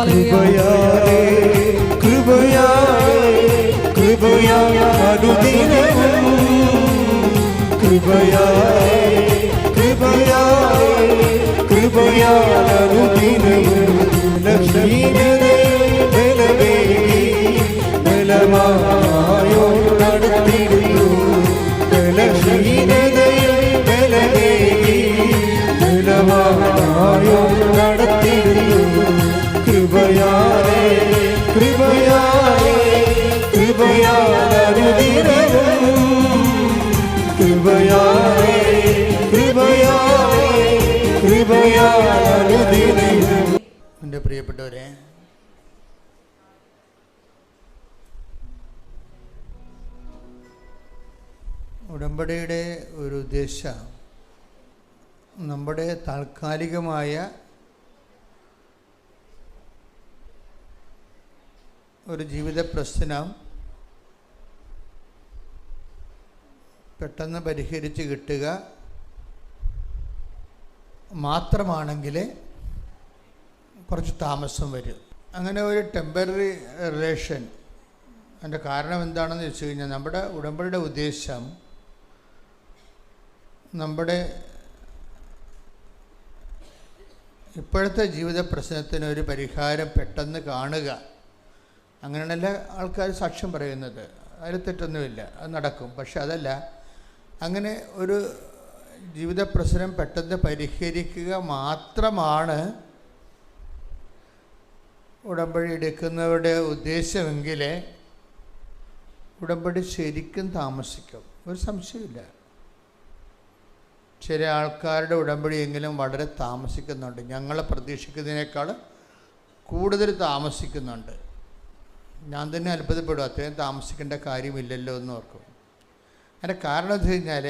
കൃപയാലേ കൃപയാലേ കൃപയാൽ അനുദിനവും കൃപയാലേ കൃപയാലേ കൃപയാൽ അനുദിനവും ബലമായോ നടത്തിടുന്നു ബലമായോ നടത്തിടുന്നു കൃപയാലേ കൃപയാലേ കൃപയാൽ അനുദിനവും കൃപയാലേ കൃപയാലേ കൃപയാൽ അനുദിനവും. എൻ്റെ പ്രിയപ്പെട്ടവരെ, ഉടമ്പടിയുടെ ഒരു ഉദ്ദേശം നമ്മുടെ താൽക്കാലികമായ ഒരു ജീവിത പ്രശ്നം പെട്ടെന്ന് പരിഹരിച്ച് കിട്ടുക മാത്രമാണെങ്കിൽ കുറച്ച് താമസം വരും. അങ്ങനെ ഒരു ടെമ്പററി റിലേഷൻ, അതിൻ്റെ കാരണം എന്താണെന്ന് വെച്ച് കഴിഞ്ഞാൽ നമ്മുടെ ഉടമ്പടിയുടെ ഉദ്ദേശം നമ്മുടെ ഇപ്പോഴത്തെ ജീവിത പ്രശ്നത്തിന് ഒരു പരിഹാരം പെട്ടെന്ന് കാണുക. അങ്ങനെയാണല്ല ആൾക്കാർ സാക്ഷ്യം പറയുന്നത്, അതിൽ തെറ്റൊന്നുമില്ല, അത് നടക്കും. പക്ഷെ അതല്ല, അങ്ങനെ ഒരു ജീവിത പ്രശ്നം പെട്ടെന്ന് പരിഹരിക്കുക മാത്രമാണ് ഉടമ്പടി എടുക്കുന്നവരുടെ ഉദ്ദേശമെങ്കിൽ ഉടമ്പടി ശരിക്കും താമസിക്കും, ഒരു സംശയമില്ല. ചില ആൾക്കാരുടെ ഉടമ്പടിയെങ്കിലും വളരെ താമസിക്കുന്നുണ്ട്, ഞങ്ങൾ പ്രതീക്ഷിക്കുന്നതിനേക്കാൾ കൂടുതൽ താമസിക്കുന്നുണ്ട്. ഞാൻ തന്നെ അത്ഭുതപ്പെടും, അത്രയും താമസിക്കേണ്ട കാര്യമില്ലല്ലോ എന്ന് ഓർക്കും. അതിൻ്റെ കാരണം എന്ന് വെച്ച് കഴിഞ്ഞാൽ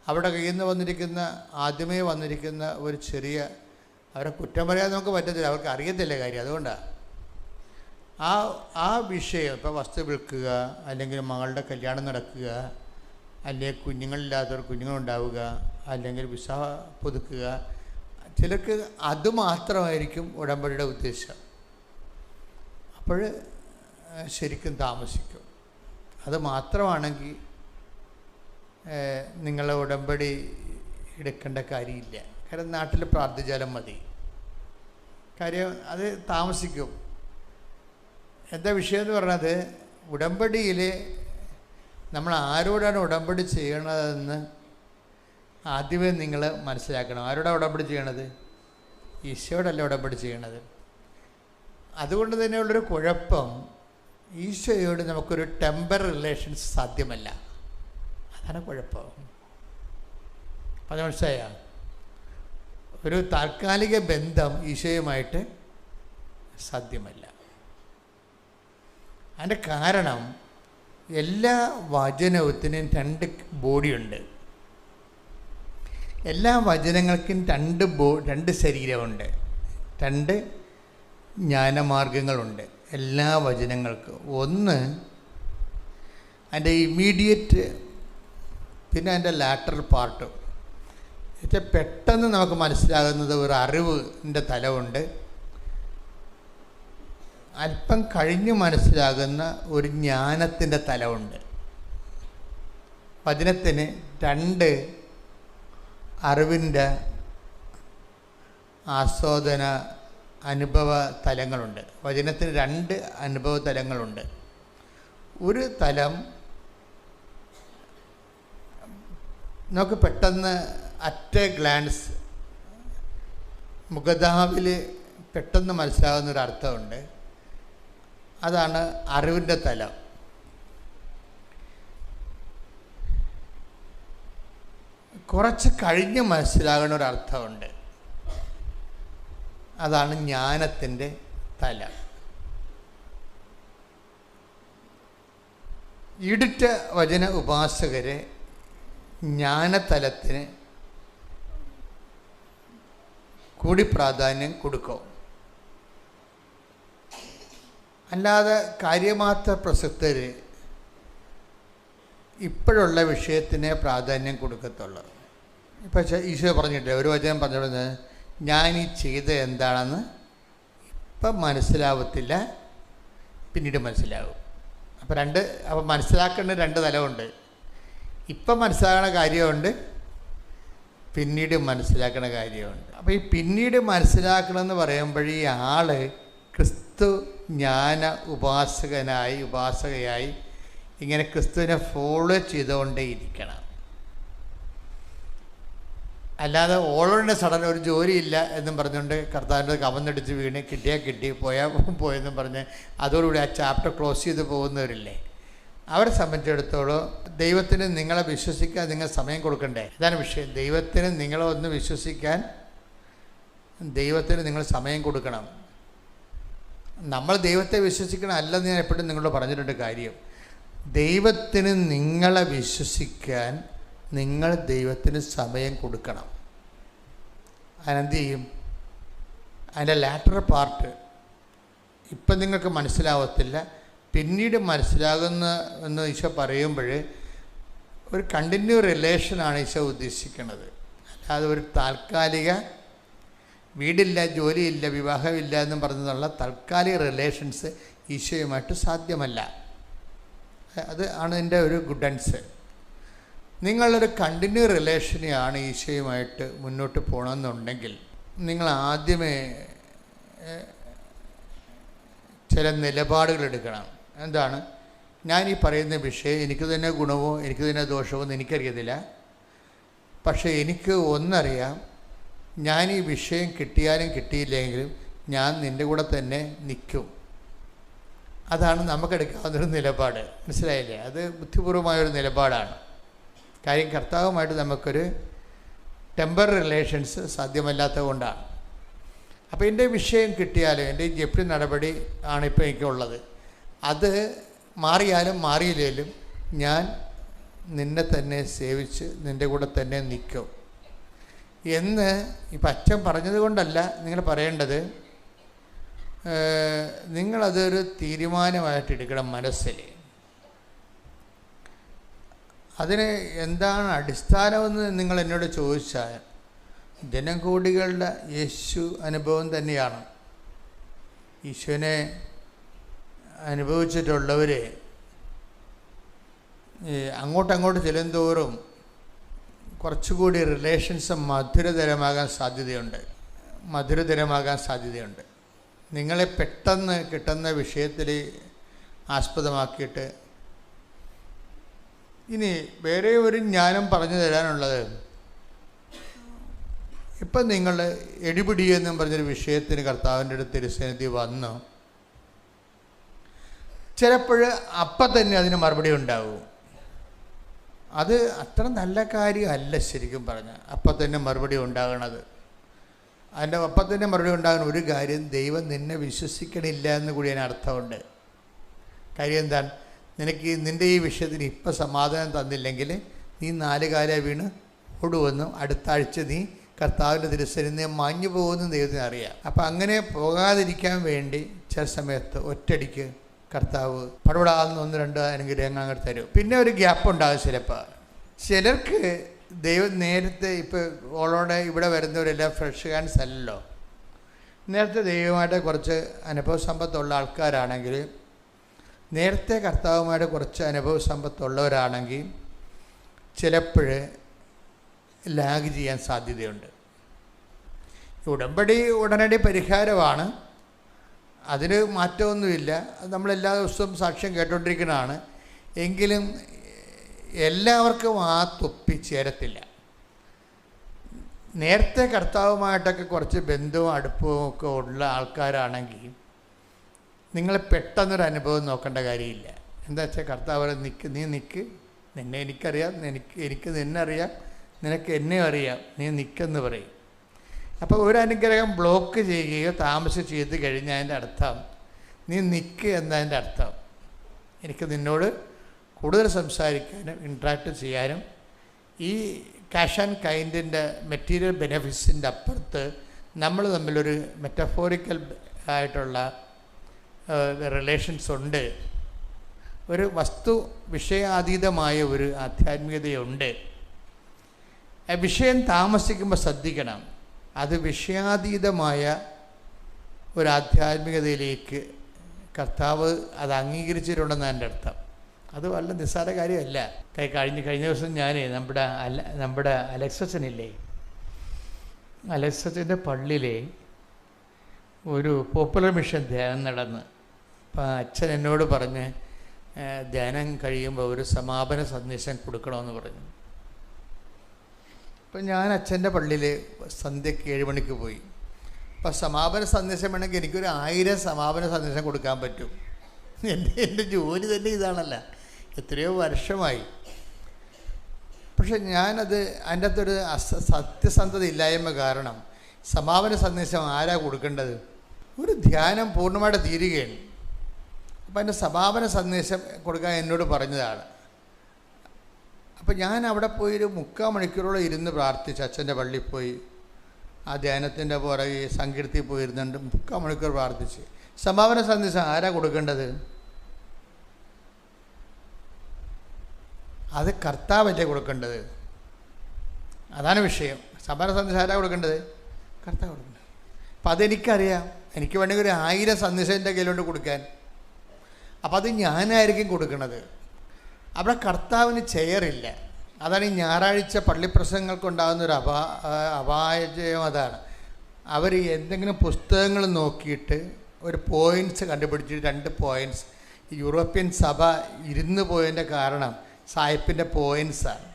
അവിടെ കയ്യിൽ നിന്ന് വന്നിരിക്കുന്ന ആദ്യമേ വന്നിരിക്കുന്ന ഒരു ചെറിയ, അവരെ കുറ്റം പറയാൻ നമുക്ക് പറ്റത്തില്ല, അവർക്ക് അറിയത്തില്ല കാര്യം. അതുകൊണ്ടാണ് ആ വിഷയം, ഇപ്പോൾ വസ്തു വിൽക്കുക, അല്ലെങ്കിൽ മകളുടെ കല്യാണം നടക്കുക, അല്ലെങ്കിൽ കുഞ്ഞുങ്ങളില്ലാത്തവർ കുഞ്ഞുങ്ങളുണ്ടാവുക, അല്ലെങ്കിൽ വിസ പുതുക്കുക, ചിലർക്ക് അതുമാത്രമായിരിക്കും ഉടമ്പടിയുടെ ഉദ്ദേശം. അപ്പോൾ ശരിക്കും താമസിക്കും. അത് മാത്രമാണെങ്കിൽ നിങ്ങളെ ഉടമ്പടി എടുക്കേണ്ട കാര്യമില്ല. കാരണം നാട്ടിൽ പ്രാർത്ഥിച്ചാലും മതി. കാര്യം അത് താമസിക്കും. എന്താ വിഷയം എന്ന് പറഞ്ഞത്, ഉടമ്പടിയിൽ നമ്മൾ ആരോടാണ് ഉടമ്പടി ചെയ്യണതെന്ന് ആദ്യമേ നിങ്ങൾ മനസ്സിലാക്കണം. ആരോടാണ് ഉടമ്പടി ചെയ്യണത്? ഈശോയോടല്ല ഉടമ്പടി ചെയ്യണത്. അതുകൊണ്ട് തന്നെയുള്ളൊരു കുഴപ്പം, ഈശോയോട് നമുക്കൊരു ടെമ്പററി റിലേഷൻസ് സാധ്യമല്ല. അതാണ് കുഴപ്പം. അത് മനസ്സിലായ? ഒരു താൽക്കാലിക ബന്ധം ഈശോയുമായിട്ട് സാധ്യമല്ല. അതിൻ്റെ കാരണം, എല്ലാ വചനത്തിനും രണ്ട് ബോഡിയുണ്ട്. എല്ലാ വചനങ്ങൾക്കും രണ്ട് ശരീരമുണ്ട്, രണ്ട് ജ്ഞാനമാർഗങ്ങളുണ്ട് എല്ലാ വചനങ്ങൾക്കും. ഒന്ന് അതിൻ്റെ ഇമ്മീഡിയറ്റ്, പിന്നെ അതിൻ്റെ ലാറ്ററൽ പാർട്ട്. എന്നുവെച്ചാൽ പെട്ടെന്ന് നമുക്ക് മനസ്സിലാകുന്നത് ഒരു അറിവിൻ്റെ തലമുണ്ട്, അല്പം കഴിഞ്ഞ് മനസ്സിലാകുന്ന ഒരു ജ്ഞാനത്തിൻ്റെ തലമുണ്ട്. വചനത്തിന് രണ്ട് അറിവിൻ്റെ ആസ്വാദന അനുഭവ തലങ്ങളുണ്ട്. വചനത്തിന് രണ്ട് അനുഭവ തലങ്ങളുണ്ട്. ഒരു തലം നമുക്ക് പെട്ടെന്ന് അറ്റ് എ ഗ്ലാൻസ് മുഖതാവിൽ പെട്ടെന്ന് മനസ്സിലാകുന്നൊരർത്ഥമുണ്ട്. അതാണ് അറിവിൻ്റെ തലം. കുറച്ച് കഴിഞ്ഞ് മനസ്സിലാകുന്ന ഒരർത്ഥമുണ്ട്, അതാണ് ജ്ഞാനത്തിൻ്റെ തലം. ഇടുറ്റ വചന ഉപാസകരെ ജ്ഞാനതലത്തിന് കൂടി പ്രാധാന്യം കൊടുക്കും. അല്ലാതെ കാര്യമാത്ര പ്രസക്തർ ഇപ്പോഴുള്ള വിഷയത്തിനെ പ്രാധാന്യം കൊടുക്കത്തുള്ളൂ. ഇപ്പം ഈശോ പറഞ്ഞിട്ടില്ല, ഒരു വചനം പറഞ്ഞത്, ഞാൻ ഈ ചെയ്ത എന്താണെന്ന് ഇപ്പം മനസ്സിലാവത്തില്ല, പിന്നീട് മനസ്സിലാവും. അപ്പം മനസ്സിലാക്കേണ്ട 2 തലമുണ്ട്. ഇപ്പം മനസ്സിലാക്കണ കാര്യമുണ്ട്, പിന്നീട് മനസ്സിലാക്കണ കാര്യമുണ്ട്. അപ്പോൾ ഈ പിന്നീട് മനസ്സിലാക്കണമെന്ന് പറയുമ്പോൾ ഈ ആൾ ക്രിസ്തു ജ്ഞാന ഉപാസകയായി ഇങ്ങനെ ക്രിസ്തുവിനെ ഫോളോ ചെയ്തുകൊണ്ടേ ഇരിക്കണം. അല്ലാതെ ഓളോടെ സഡൻ ഒരു ജോലിയില്ല എന്നും പറഞ്ഞുകൊണ്ട് കർത്താവിൻ്റെ കവന്നടിച്ച് വീണ് കിട്ടിയാൽ കിട്ടി, പോയെന്നും പറഞ്ഞ് അതോടുകൂടി ആ ചാപ്റ്റർ ക്ലോസ് ചെയ്ത് പോകുന്നവരില്ലേ, അവരെ സംബന്ധിച്ചിടത്തോളം ദൈവത്തിന് നിങ്ങളെ വിശ്വസിക്കാൻ നിങ്ങൾ സമയം കൊടുക്കണ്ടേ? ഇതാണ് വിഷയം. ദൈവത്തിന് നിങ്ങളെ ഒന്ന് വിശ്വസിക്കാൻ ദൈവത്തിന് നിങ്ങൾ സമയം കൊടുക്കണം. നമ്മൾ ദൈവത്തെ വിശ്വസിക്കണം അല്ലെന്ന് ഞാൻ എപ്പോഴും നിങ്ങളോട് പറഞ്ഞിട്ടുണ്ട് കാര്യം. ദൈവത്തിന് നിങ്ങളെ വിശ്വസിക്കാൻ നിങ്ങൾ ദൈവത്തിന് സമയം കൊടുക്കണം. അതിനെന്ത് ചെയ്യും? അതിൻ്റെ ലാറ്റർ പാർട്ട് ഇപ്പം നിങ്ങൾക്ക് മനസ്സിലാവത്തില്ല, പിന്നീട് മനസ്സിലാകുന്ന എന്ന് ഈശോ പറയുമ്പോൾ ഒരു കണ്ടിന്യൂ റിലേഷനാണ് ഈശോ ഉദ്ദേശിക്കുന്നത്. അല്ലാതെ ഒരു താൽക്കാലിക വീടില്ല, ജോലിയില്ല, വിവാഹമില്ല എന്നും പറഞ്ഞുള്ള താൽക്കാലിക റിലേഷൻസ് ഈശോയുമായിട്ട് സാധ്യമല്ല. അത് ആണ് എൻ്റെ ഒരു ഗുഡൻസ്. നിങ്ങളൊരു കണ്ടിന്യൂ റിലേഷനെയാണ് ഈശോയുമായിട്ട് മുന്നോട്ട് പോകണമെന്നുണ്ടെങ്കിൽ നിങ്ങൾ ആദ്യമേ ചില നിലപാടുകൾ എടുക്കണം. എന്താണ്? ഞാൻ ഈ പറയുന്ന വിഷയം എനിക്ക് തന്നെ ഗുണമോ എനിക്ക് തന്നെ ദോഷമോ എന്ന് എനിക്കറിയത്തില്ല, പക്ഷേ എനിക്ക് ഒന്നറിയാം, ഞാൻ ഈ വിഷയം കിട്ടിയാലും കിട്ടിയില്ലെങ്കിലും ഞാൻ നിൻ്റെ കൂടെ തന്നെ നിൽക്കും. അതാണ് നമുക്കെടുക്കാവുന്നൊരു നിലപാട്. മനസ്സിലായില്ലേ? അത് ബുദ്ധിപൂർവമായൊരു നിലപാടാണ്. കാര്യം കർത്താവുമായിട്ട് നമുക്കൊരു ടെമ്പററി റിലേഷൻസ് സാധ്യമല്ലാത്തത് കൊണ്ടാണ്. അപ്പോൾ എൻ്റെ വിഷയം കിട്ടിയാലും എൻ്റെ ജപ്തി നടപടി ആണിപ്പോൾ എനിക്കുള്ളത്, അത് മാറിയാലും മാറിയില്ലേലും ഞാൻ നിന്നെ തന്നെ സേവിച്ച് നിൻ്റെ കൂടെ തന്നെ നിൽക്കും എന്ന് ഇപ്പം അച്ഛൻ പറഞ്ഞത് കൊണ്ടല്ല നിങ്ങൾ പറയേണ്ടത്. നിങ്ങളതൊരു തീരുമാനമായിട്ട് എടുക്കണം മനസ്സിൽ. അതിന് എന്താണ് അടിസ്ഥാനമെന്ന് നിങ്ങൾ എന്നോട് ചോദിച്ചാൽ ജനകോടികളുടെ യേശു അനുഭവം തന്നെയാണ്. ഈശോനെ അനുഭവിച്ചിട്ടുള്ളവർ അങ്ങോട്ടങ്ങോട്ട് ചെല്ലുന്തോറും കുറച്ചുകൂടി റിലേഷൻസ് മധുരതരമാകാൻ സാധ്യതയുണ്ട്. നിങ്ങളെ പെട്ടെന്ന് കിട്ടുന്ന വിഷയത്തിൽ ആസ്പദമാക്കിയിട്ട് ഇനി വേറെ ഒരു ജ്ഞാനം പറഞ്ഞു തരാനുള്ളത്, ഇപ്പം നിങ്ങൾ എടിപിടി എന്നും പറഞ്ഞൊരു വിഷയത്തിന് കർത്താവിൻ്റെ അടുത്ത് തിരുസന്നിധി വന്നു, ചിലപ്പോൾ അപ്പം തന്നെ അതിന് മറുപടി ഉണ്ടാവും. അത് അത്ര നല്ല കാര്യമല്ല ശരിക്കും പറഞ്ഞാൽ അപ്പം തന്നെ മറുപടി ഉണ്ടാകണത്. അതിൻ്റെ അപ്പം തന്നെ മറുപടി ഉണ്ടാകുന്ന ഒരു കാര്യം, ദൈവം നിന്നെ വിശ്വസിക്കണില്ല എന്ന് കൂടി അതിന് അർത്ഥമുണ്ട്. കാര്യം എന്താണ്? നിനക്ക് നിൻ്റെ ഈ വിഷയത്തിന് ഇപ്പം സമാധാനം തന്നില്ലെങ്കിൽ നീ 4 കാലം വീണ് ഓടുവെന്നും അടുത്ത ആഴ്ച നീ കർത്താവിൻ്റെ തിരുസന്നിധി മാഞ്ഞു പോകുമെന്നും ദൈവത്തിന് അറിയാം. അപ്പം അങ്ങനെ പോകാതിരിക്കാൻ വേണ്ടി ചില സമയത്ത് ഒറ്റയടിക്ക് കർത്താവ് പടപടാന്ന് 1-2 അനുഗ്രഹങ്ങൾ അങ്ങനെ തരും. പിന്നെ ഒരു ഗ്യാപ്പ് ഉണ്ടാകും ചിലപ്പോൾ. ചിലർക്ക് ദൈവം നേരത്തെ ഇപ്പോൾ ഓളോടെ ഇവിടെ വരുന്നവരെല്ലാം ഫ്രഷ് ഹാൻഡ്സ് അല്ലല്ലോ. നേരത്തെ ദൈവമായിട്ട് കുറച്ച് അനുഭവ സമ്പത്തുള്ള ആൾക്കാരാണെങ്കിൽ, നേരത്തെ കർത്താവുമായിട്ട് കുറച്ച് അനുഭവ സമ്പത്തുള്ളവരാണെങ്കിൽ ചിലപ്പോൾ ലാഗ് ചെയ്യാൻ സാധ്യതയുണ്ട്. ഉടമ്പടി ഉടനടി പരിഹാരമാണ്, അതിന് മാറ്റമൊന്നുമില്ല. അത് നമ്മളെല്ലാ ദിവസവും സാക്ഷ്യം കേട്ടുകൊണ്ടിരിക്കുന്നതാണ്. എങ്കിലും എല്ലാവർക്കും ആ തൊപ്പി ചേരത്തില്ല. നേരത്തെ കർത്താവുമായിട്ടൊക്കെ കുറച്ച് ബന്ധവും അടുപ്പവും ഒക്കെ ഉള്ള ആൾക്കാരാണെങ്കിൽ നിങ്ങൾ പെട്ടെന്നൊരു അനുഭവം നോക്കേണ്ട കാര്യമില്ല. എന്താ വെച്ചാൽ കർത്താവ് നീ നിൽക്ക്, നിന്നെ എനിക്കറിയാം, എനിക്ക് നിന്നെ അറിയാം, നിനക്ക് എന്നെ അറിയാം, നീ നിൽക്കെന്ന് പറയും. അപ്പോൾ ഒരു അനുഗ്രഹം ബ്ലോക്ക് ചെയ്യുകയോ താമസിച്ച് ചെയ്ത് കഴിഞ്ഞതിൻ്റെ അർത്ഥം നീ നിൽക്ക് എന്നതിൻ്റെ അർത്ഥം എനിക്ക് നിന്നോട് കൂടുതൽ സംസാരിക്കാനും ഇൻട്രാക്ട് ചെയ്യാനും ഈ ക്യാഷ് ആൻഡ് കൈൻഡിൻ്റെ മെറ്റീരിയൽ ബെനിഫിറ്റ്സിൻ്റെ അപ്പുറത്ത് നമ്മൾ തമ്മിലൊരു മെറ്റഫോറിക്കൽ ആയിട്ടുള്ള റിലേഷൻസ് ഉണ്ട്. ഒരു വസ്തു വിഷയാതീതമായ ഒരു ആധ്യാത്മികതയുണ്ട്. വിഷയം താമസിക്കുമ്പോൾ ശ്രദ്ധിക്കണം, അത് വിഷയാതീതമായ ഒരു ആധ്യാത്മികതയിലേക്ക് കർത്താവ് അത് അംഗീകരിച്ചിട്ടുണ്ടെന്നാണ് എൻ്റെ അർത്ഥം. അത് വളരെ നിസ്സാര കാര്യമല്ല. കഴിഞ്ഞ ദിവസം ഞാൻ നമ്മുടെ അലക്സച്ചനില്ലേ, അലക്സച്ചൻ്റെ പള്ളിയിലെ ഒരു പോപ്പുലർ മിഷൻ ധ്യാനം നടന്ന്. അപ്പം അച്ഛൻ എന്നോട് പറഞ്ഞ് ധ്യാനം കഴിയുമ്പോൾ ഒരു സമാപന സന്ദേശം കൊടുക്കണമെന്ന് പറഞ്ഞു. അപ്പം ഞാൻ അച്ഛൻ്റെ പള്ളിയിൽ സന്ധ്യയ്ക്ക് 7 മണിക്ക് പോയി. അപ്പം സമാപന സന്ദേശം വേണമെങ്കിൽ എനിക്കൊരു 1000 സമാപന സന്ദേശം കൊടുക്കാൻ പറ്റും. എൻ്റെ ജോലി തന്നെ ഇതാണല്ല, എത്രയോ വർഷമായി. പക്ഷെ ഞാനത് അതിൻ്റെ അകത്തൊരു സത്യസന്ധത ഇല്ലായ്മ കാരണം സമാപന സന്ദേശം ആരാ കൊടുക്കേണ്ടത്? ഒരു ധ്യാനം പൂർണ്ണമായിട്ട് തീരുകയാണ്. അപ്പം എൻ്റെ സമാപന സന്ദേശം കൊടുക്കാൻ എന്നോട് പറഞ്ഞതാണ്. അപ്പം ഞാൻ അവിടെ പോയി ഒരു 3/4 മണിക്കൂറോളം ഇരുന്ന് പ്രാർത്ഥിച്ചു. അച്ഛൻ്റെ പള്ളിയിൽ പോയി ആ ധ്യാനത്തിൻ്റെ പുറകെ സങ്കീർത്തി പോയിരുന്നുണ്ട്. 3/4 മണിക്കൂർ പ്രാർത്ഥിച്ച് സമാപന സന്ദേശം ആരാ കൊടുക്കേണ്ടത്? അത് കർത്താവല്ലേ കൊടുക്കേണ്ടത്. അതാണ് വിഷയം. സമാപന സന്ദേശം ആരാ കൊടുക്കേണ്ടത്? കർത്താവ് കൊടുക്കേണ്ടത്. അപ്പം അതെനിക്കറിയാം. എനിക്ക് വേണമെങ്കിൽ ഒരു 1000 സന്ദേശം എൻ്റെ കയ്യിലോട്ട് കൊടുക്കാൻ. അപ്പം അത് ഞാനായിരിക്കും കൊടുക്കുന്നത്. അവിടെ കർത്താവിന് ചെയറില്ല. അതാണ് ഈ ഞായറാഴ്ച പള്ളിപ്രസംഗങ്ങൾക്കുണ്ടാകുന്ന ഒരു അപായം. അതാണ് അവർ എന്തെങ്കിലും പുസ്തകങ്ങൾ നോക്കിയിട്ട് ഒരു പോയിൻറ്റ്സ് കണ്ടുപിടിച്ചിട്ട് 2 പോയിൻറ്റ്സ്. യൂറോപ്യൻ സഭ ഇരുന്ന് പോയതിൻ്റെ കാരണം സായിപ്പിൻ്റെ പോയിൻറ്റ്സാണ്.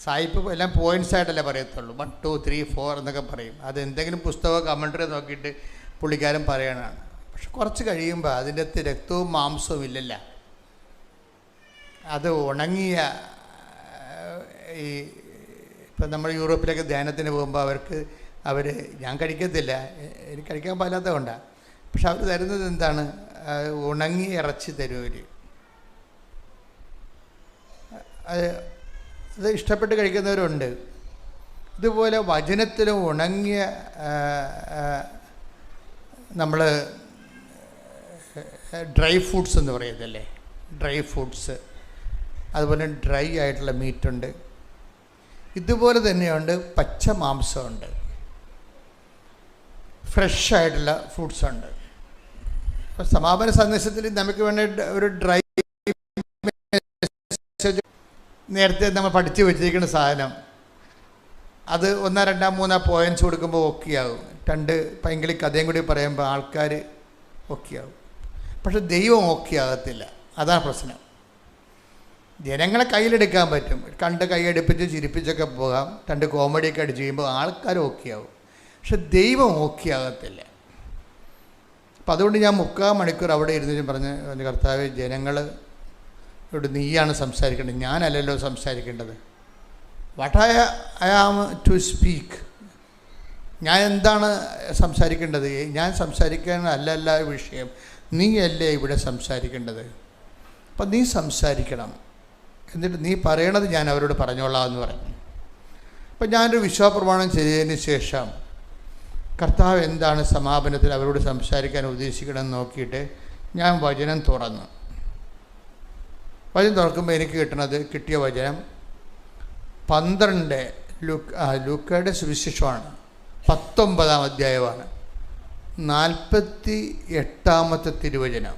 സായിപ്പ് എല്ലാം പോയിൻറ്റ്സായിട്ടല്ലേ പറയത്തുള്ളൂ. 1 2 3 4 എന്നൊക്കെ പറയും. അത് എന്തെങ്കിലും പുസ്തകമോ കമൻട്രി നോക്കിയിട്ട് പുള്ളിക്കാരൻ പറയണതാണ്. പക്ഷെ കുറച്ച് കഴിയുമ്പോൾ അതിൻ്റെ അകത്ത് രക്തവും മാംസവും ഇല്ലല്ല. അത് ഉണങ്ങിയ ഈ ഇപ്പം നമ്മൾ യൂറോപ്പിലൊക്കെ ധ്യാനത്തിന് പോകുമ്പോൾ ഞാൻ കഴിക്കത്തില്ല, എനിക്ക് കഴിക്കാൻ പാലാത്ത കൊണ്ടാണ്. പക്ഷെ അവർ തരുന്നത് എന്താണ്? ഉണങ്ങിയ ഇറച്ചി തരും അവർ. അത് ഇഷ്ടപ്പെട്ട് കഴിക്കുന്നവരുണ്ട്. ഇതുപോലെ വചനത്തിലും ഉണങ്ങിയ നമ്മൾ ഡ്രൈ ഫ്രൂട്ട്സ് എന്ന് പറയുന്നതല്ലേ, ഡ്രൈ ഫ്രൂട്ട്സ്, അതുപോലെ ഡ്രൈ ആയിട്ടുള്ള മീറ്റുണ്ട്. ഇതുപോലെ തന്നെയുണ്ട് പച്ച മാംസമുണ്ട്, ഫ്രഷ് ആയിട്ടുള്ള ഫ്രൂട്ട്സുണ്ട്. അപ്പോൾ സമാപന സന്ദേശത്തിൽ നമുക്ക് വേണ്ട ഒരു ഡ്രൈ നേരത്തെ നമ്മൾ പഠിച്ചു വെച്ചിരിക്കുന്ന സാധനം അത് 1 2 3 പോയിൻറ്റ്സ് കൊടുക്കുമ്പോൾ ഓക്കെയാകും. 2 പൈങ്കിളി കഥയും കൂടി പറയുമ്പോൾ ആൾക്കാർ ഓക്കെയാകും. പക്ഷെ ദൈവം ഓക്കെ ആകത്തില്ല. അതാണ് പ്രശ്നം. ജനങ്ങളെ കയ്യിലെടുക്കാൻ പറ്റും, കണ്ട് കൈയടുപ്പിച്ച് ചിരിപ്പിച്ചൊക്കെ പോകാം, 2 കോമഡിയൊക്കെ അടിച്ച് ചെയ്യുമ്പോൾ ആൾക്കാർ ഓക്കെയാവും. പക്ഷെ ദൈവം ഓക്കെ ആകത്തില്ല. അപ്പം അതുകൊണ്ട് ഞാൻ 3/4 മണിക്കൂർ അവിടെ ഇരുന്ന് പറഞ്ഞ് കർത്താവേ, ജനങ്ങൾ ഇവിടെ നീയാണ് സംസാരിക്കേണ്ടത്, ഞാനല്ലല്ലോ സംസാരിക്കേണ്ടത്. What I am to speak, ഞാൻ എന്താണ് സംസാരിക്കേണ്ടത്? ഞാൻ സംസാരിക്കാനല്ല വിഷയം, നീയല്ലേ ഇവിടെ സംസാരിക്കേണ്ടത്. അപ്പം നീ സംസാരിക്കണം, എന്നിട്ട് നീ പറയണത് ഞാൻ അവരോട് പറഞ്ഞോളാം എന്ന് പറഞ്ഞു. അപ്പം ഞാനൊരു വിശ്വാസപ്രമാണം ചെയ്തതിന് ശേഷം കർത്താവ് എന്താണ് സമാപനത്തിൽ അവരോട് സംസാരിക്കാൻ ഉദ്ദേശിക്കണമെന്ന് നോക്കിയിട്ട് ഞാൻ വചനം തുറന്നു. വചനം തുറക്കുമ്പോൾ എനിക്ക് കിട്ടിയ വചനം 12 ലൂക്കയുടെ സുവിശേഷമാണ്, 19-ാം അധ്യായമാണ്, 48-ാമത്തെ തിരുവചനം.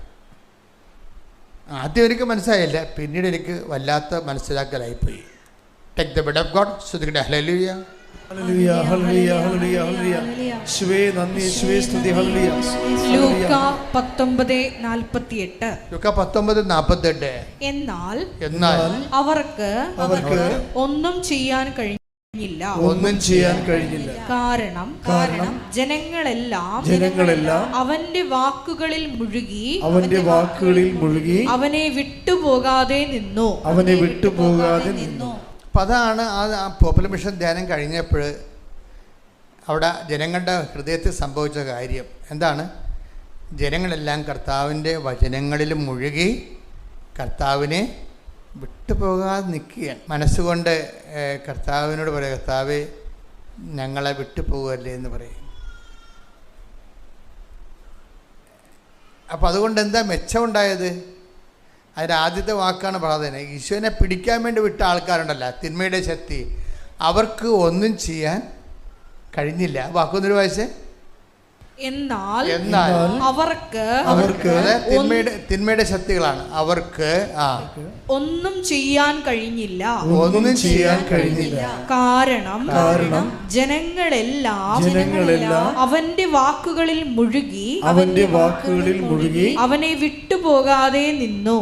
ആദ്യം എനിക്ക് മനസ്സിലായില്ല, പിന്നീട് എനിക്ക് വല്ലാത്ത മനസ്സിലാക്കലായിപ്പോയി. Take the bed of God. ശ്രദ്ധിക്കട്ടെ. ഹല്ലേലൂയ, ഹല്ലേലൂയ, ഹല്ലേലൂയ, ഹല്ലേലൂയ, ഹല്ലേലൂയ. യേശുവേ നന്ദി, യേശുവേ സ്തുതി. ഹല്ലേലൂയ. ലൂക്ക 19:48. ലൂക്ക 19:48. എന്നാൽ അവർക്ക് ഒന്നും ചെയ്യാൻ കഴിഞ്ഞില്ല. കാരണം ജനങ്ങളെല്ലാം അവന്റെ വാക്കുകളിൽ മുഴുകി അവനെ വിട്ടുപോകാതെ നിന്നു. അപ്പം അതാണ് ആ പോപ്പുലർ മിഷൻ ധ്യാനം കഴിഞ്ഞപ്പോൾ അവിടെ ജനങ്ങളുടെ ഹൃദയത്തിൽ സംഭവിച്ച കാര്യം എന്താണ്? ജനങ്ങളെല്ലാം കർത്താവിൻ്റെ വചനങ്ങളിൽ മുഴുകി കർത്താവിനെ വിട്ടുപോകാതെ നിൽക്കുകയാണ്. മനസ്സുകൊണ്ട് കർത്താവിനോട് പറയുക, കർത്താവേ ഞങ്ങളെ വിട്ടുപോകല്ലേ എന്ന് പറയും. അപ്പോൾ അതുകൊണ്ട് എന്താ മെച്ചമുണ്ടായത്? അതിൻ്റെ ആദ്യത്തെ വാക്കാണ് പ്രാർത്ഥന. ഈശോനെ പിടിക്കാൻ വേണ്ടി വിട്ട ആൾക്കാരുണ്ടല്ലോ, തിന്മയുടെ ശക്തി, അവർക്ക് ഒന്നും ചെയ്യാൻ കഴിഞ്ഞില്ല. വാക്കൊന്നൊരു വായിച്ചേ. എന്നാൽ അവർക്ക് തിന്മയുടെ ശക്തികളാണ്. അവർക്ക് ഒന്നും ചെയ്യാൻ കഴിഞ്ഞില്ല. കാരണം ജനങ്ങളെല്ലാം അവന്റെ വാക്കുകളിൽ മുഴുകി അവനെ വിട്ടുപോകാതെ നിന്നു.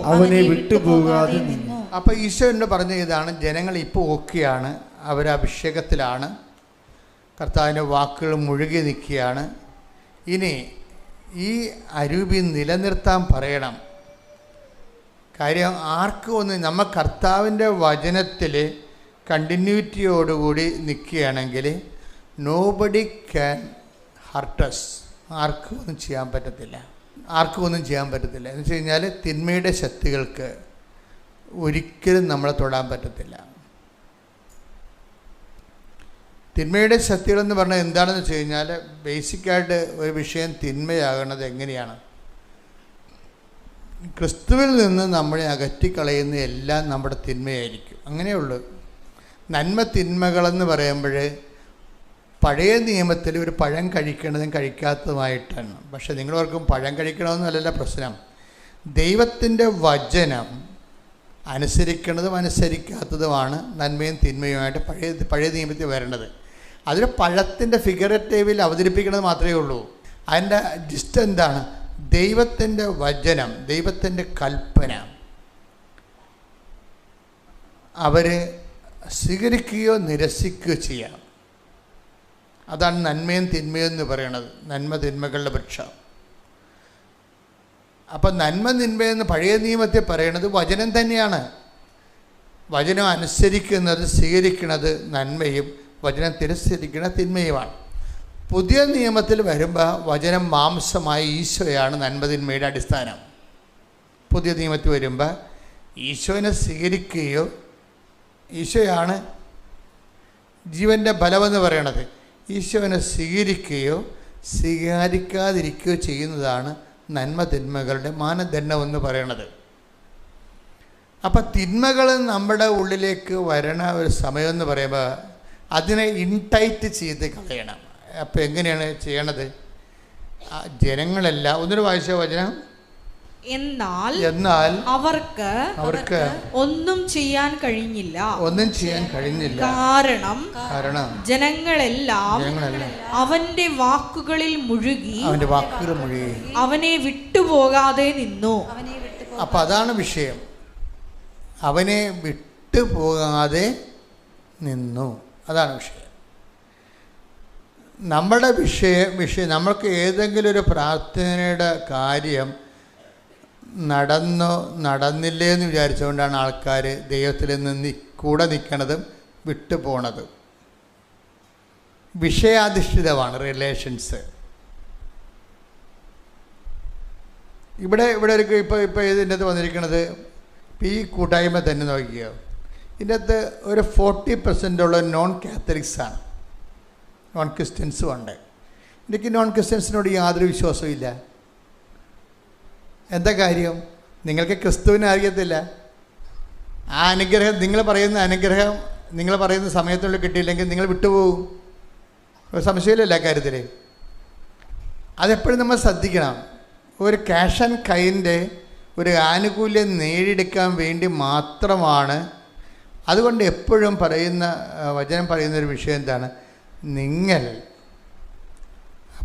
അപ്പൊ ഈശോ എന്ന് പറഞ്ഞ ഇതാണ്, ജനങ്ങൾ ഇപ്പോൾ ഓക്കെയാണ്, അവർ അഭിഷേകത്തിലാണ്, കർത്താവിൻ്റെ വാക്കുകൾ മുഴുകി നിൽക്കുകയാണ്. ഇനി ഈ അരൂപി നിലനിർത്താൻ പറയണം. കാര്യം ആർക്കും ഒന്ന് നമ്മൾ കർത്താവിൻ്റെ വചനത്തിൽ കണ്ടിന്യൂറ്റിയോടുകൂടി നിൽക്കുകയാണെങ്കിൽ നോബഡി ക്യാൻ ഹർട്ടസ്. ആർക്കും ഒന്നും ചെയ്യാൻ പറ്റത്തില്ല. എന്ന് വെച്ച് കഴിഞ്ഞാൽ തിന്മയുടെ ശക്തികൾക്ക് ഒരിക്കലും നമ്മളെ തൊടാൻ പറ്റത്തില്ല. തിന്മയുടെ ശക്തികളെന്ന് പറഞ്ഞാൽ എന്താണെന്ന് വെച്ച് കഴിഞ്ഞാൽ ബേസിക്കായിട്ട് ഒരു വിഷയം തിന്മയാകുന്നത് എങ്ങനെയാണ്? ക്രിസ്തുവിൽ നിന്ന് നമ്മളെ അകറ്റിക്കളയുന്ന എല്ലാം നമ്മുടെ തിന്മയായിരിക്കും. അങ്ങനെയുള്ളൂ. നന്മ തിന്മകളെന്ന് പറയുമ്പോൾ പഴയ നിയമത്തിൽ ഒരു പഴം കഴിക്കേണ്ടതും കഴിക്കാത്തതുമായിട്ടാണ്. പക്ഷെ നിങ്ങളോർക്കും പഴം കഴിക്കണമെന്നല്ല പ്രശ്നം. ദൈവത്തിൻ്റെ വചനം അനുസരിക്കുന്നതും അനുസരിക്കാത്തതുമാണ് നന്മയും തിന്മയുമായിട്ട് പഴയ നിയമത്തിൽ വരേണ്ടത്. അതിൽ പഴത്തിൻ്റെ ഫിഗറേറ്റീവിൽ അവതരിപ്പിക്കുന്നത് മാത്രമേ ഉള്ളൂ. അതിൻ്റെ ജിസ്റ്റ് എന്താണ്? ദൈവത്തിൻ്റെ വചനം, ദൈവത്തിൻ്റെ കൽപ്പന അവർ സ്വീകരിക്കുകയോ നിരസിക്കുകയോ ചെയ്യാം. അതാണ് നന്മയും തിന്മയും എന്ന് പറയണത്. നന്മ തിന്മകളുടെ വൃക്ഷം. അപ്പം നന്മ തിന്മയെന്ന് പഴയ നിയമത്തിൽ പറയണത് വചനം തന്നെയാണ്. വചനം അനുസരിക്കുന്നത് സ്വീകരിക്കുന്നത് നന്മയും വചനം തിരസ്കരിക്കുന്ന തിന്മയുമാണ്. പുതിയ നിയമത്തിൽ വരുമ്പോൾ വചനം മാംസമായ ഈശോയാണ് നന്മ തിന്മയുടെ അടിസ്ഥാനം. പുതിയ നിയമത്തിൽ വരുമ്പോൾ ഈശോനെ സ്വീകരിക്കുകയോ, ഈശോയാണ് ജീവൻ്റെ ബലമെന്ന് പറയണത്, ഈശോനെ സ്വീകരിക്കുകയോ സ്വീകരിക്കാതിരിക്കുകയോ ചെയ്യുന്നതാണ് നന്മ തിന്മകളുടെ മാനദണ്ഡമെന്ന് പറയണത്. അപ്പം തിന്മകൾ നമ്മുടെ ഉള്ളിലേക്ക് വരണ ഒരു സമയമെന്ന് പറയുമ്പോൾ അതിനെ ഇൻടൈറ്റ് ചെയ്ത് കളയണം. അപ്പം എങ്ങനെയാണ് ചെയ്യണത്? ജനങ്ങളെല്ലാം ഒന്നൊരു വായിച്ച വചനം. എന്നാൽ അവർക്ക് ഒന്നും ചെയ്യാൻ കഴിഞ്ഞില്ല. കാരണം ജനങ്ങളെല്ലാം അവന്റെ വാക്കുകളിൽ മുഴുകി അവനെ വിട്ടുപോകാതെ നിന്നു. അപ്പം അതാണ് വിഷയം. അവനെ വിട്ടുപോകാതെ നിന്നു. അതാണ് വിഷയം. നമ്മുടെ വിഷയം നമ്മൾക്ക് ഏതെങ്കിലും ഒരു പ്രാർത്ഥനയുടെ കാര്യം നടന്നില്ലേ എന്ന് വിചാരിച്ചുകൊണ്ടാണ് ആൾക്കാർ ദൈവത്തിൽ നിന്ന് കൂടെ നിൽക്കണതും വിട്ടുപോണതും. വിഷയാധിഷ്ഠിതമാണ് റിലേഷൻസ്. ഇവിടെ ഇപ്പോൾ ഇതിൻ്റെ അകത്ത് വന്നിരിക്കുന്നത് ഈ കൂട്ടായ്മ തന്നെ നോക്കിയോ, ഇതിൻ്റെ അകത്ത് ഒരു 40% നോൺ കാത്തലിക്സാണ്, നോൺ ക്രിസ്ത്യൻസും ഉണ്ട്. എനിക്ക് നോൺ ക്രിസ്ത്യൻസിനോട് യാതൊരു വിശ്വാസവും ഇല്ല. എന്താ കാര്യം? നിങ്ങൾക്ക് ക്രിസ്തുവിനെ അറിയത്തില്ല. ആ അനുഗ്രഹം, നിങ്ങൾ പറയുന്ന സമയത്തുള്ളിൽ കിട്ടിയില്ലെങ്കിൽ നിങ്ങൾ വിട്ടുപോകും. ഒരു സംശയമില്ല കാര്യത്തിൽ. അതെപ്പോഴും നമ്മൾ ശ്രദ്ധിക്കണം. ഒരു ക്യാഷ് ആൻഡ് കൈൻ്റെ ഒരു ആനുകൂല്യം നേടിയെടുക്കാൻ വേണ്ടി മാത്രമാണ്. അതുകൊണ്ട് എപ്പോഴും വചനം പറയുന്നൊരു വിഷയം എന്താണ്? നിങ്ങൾ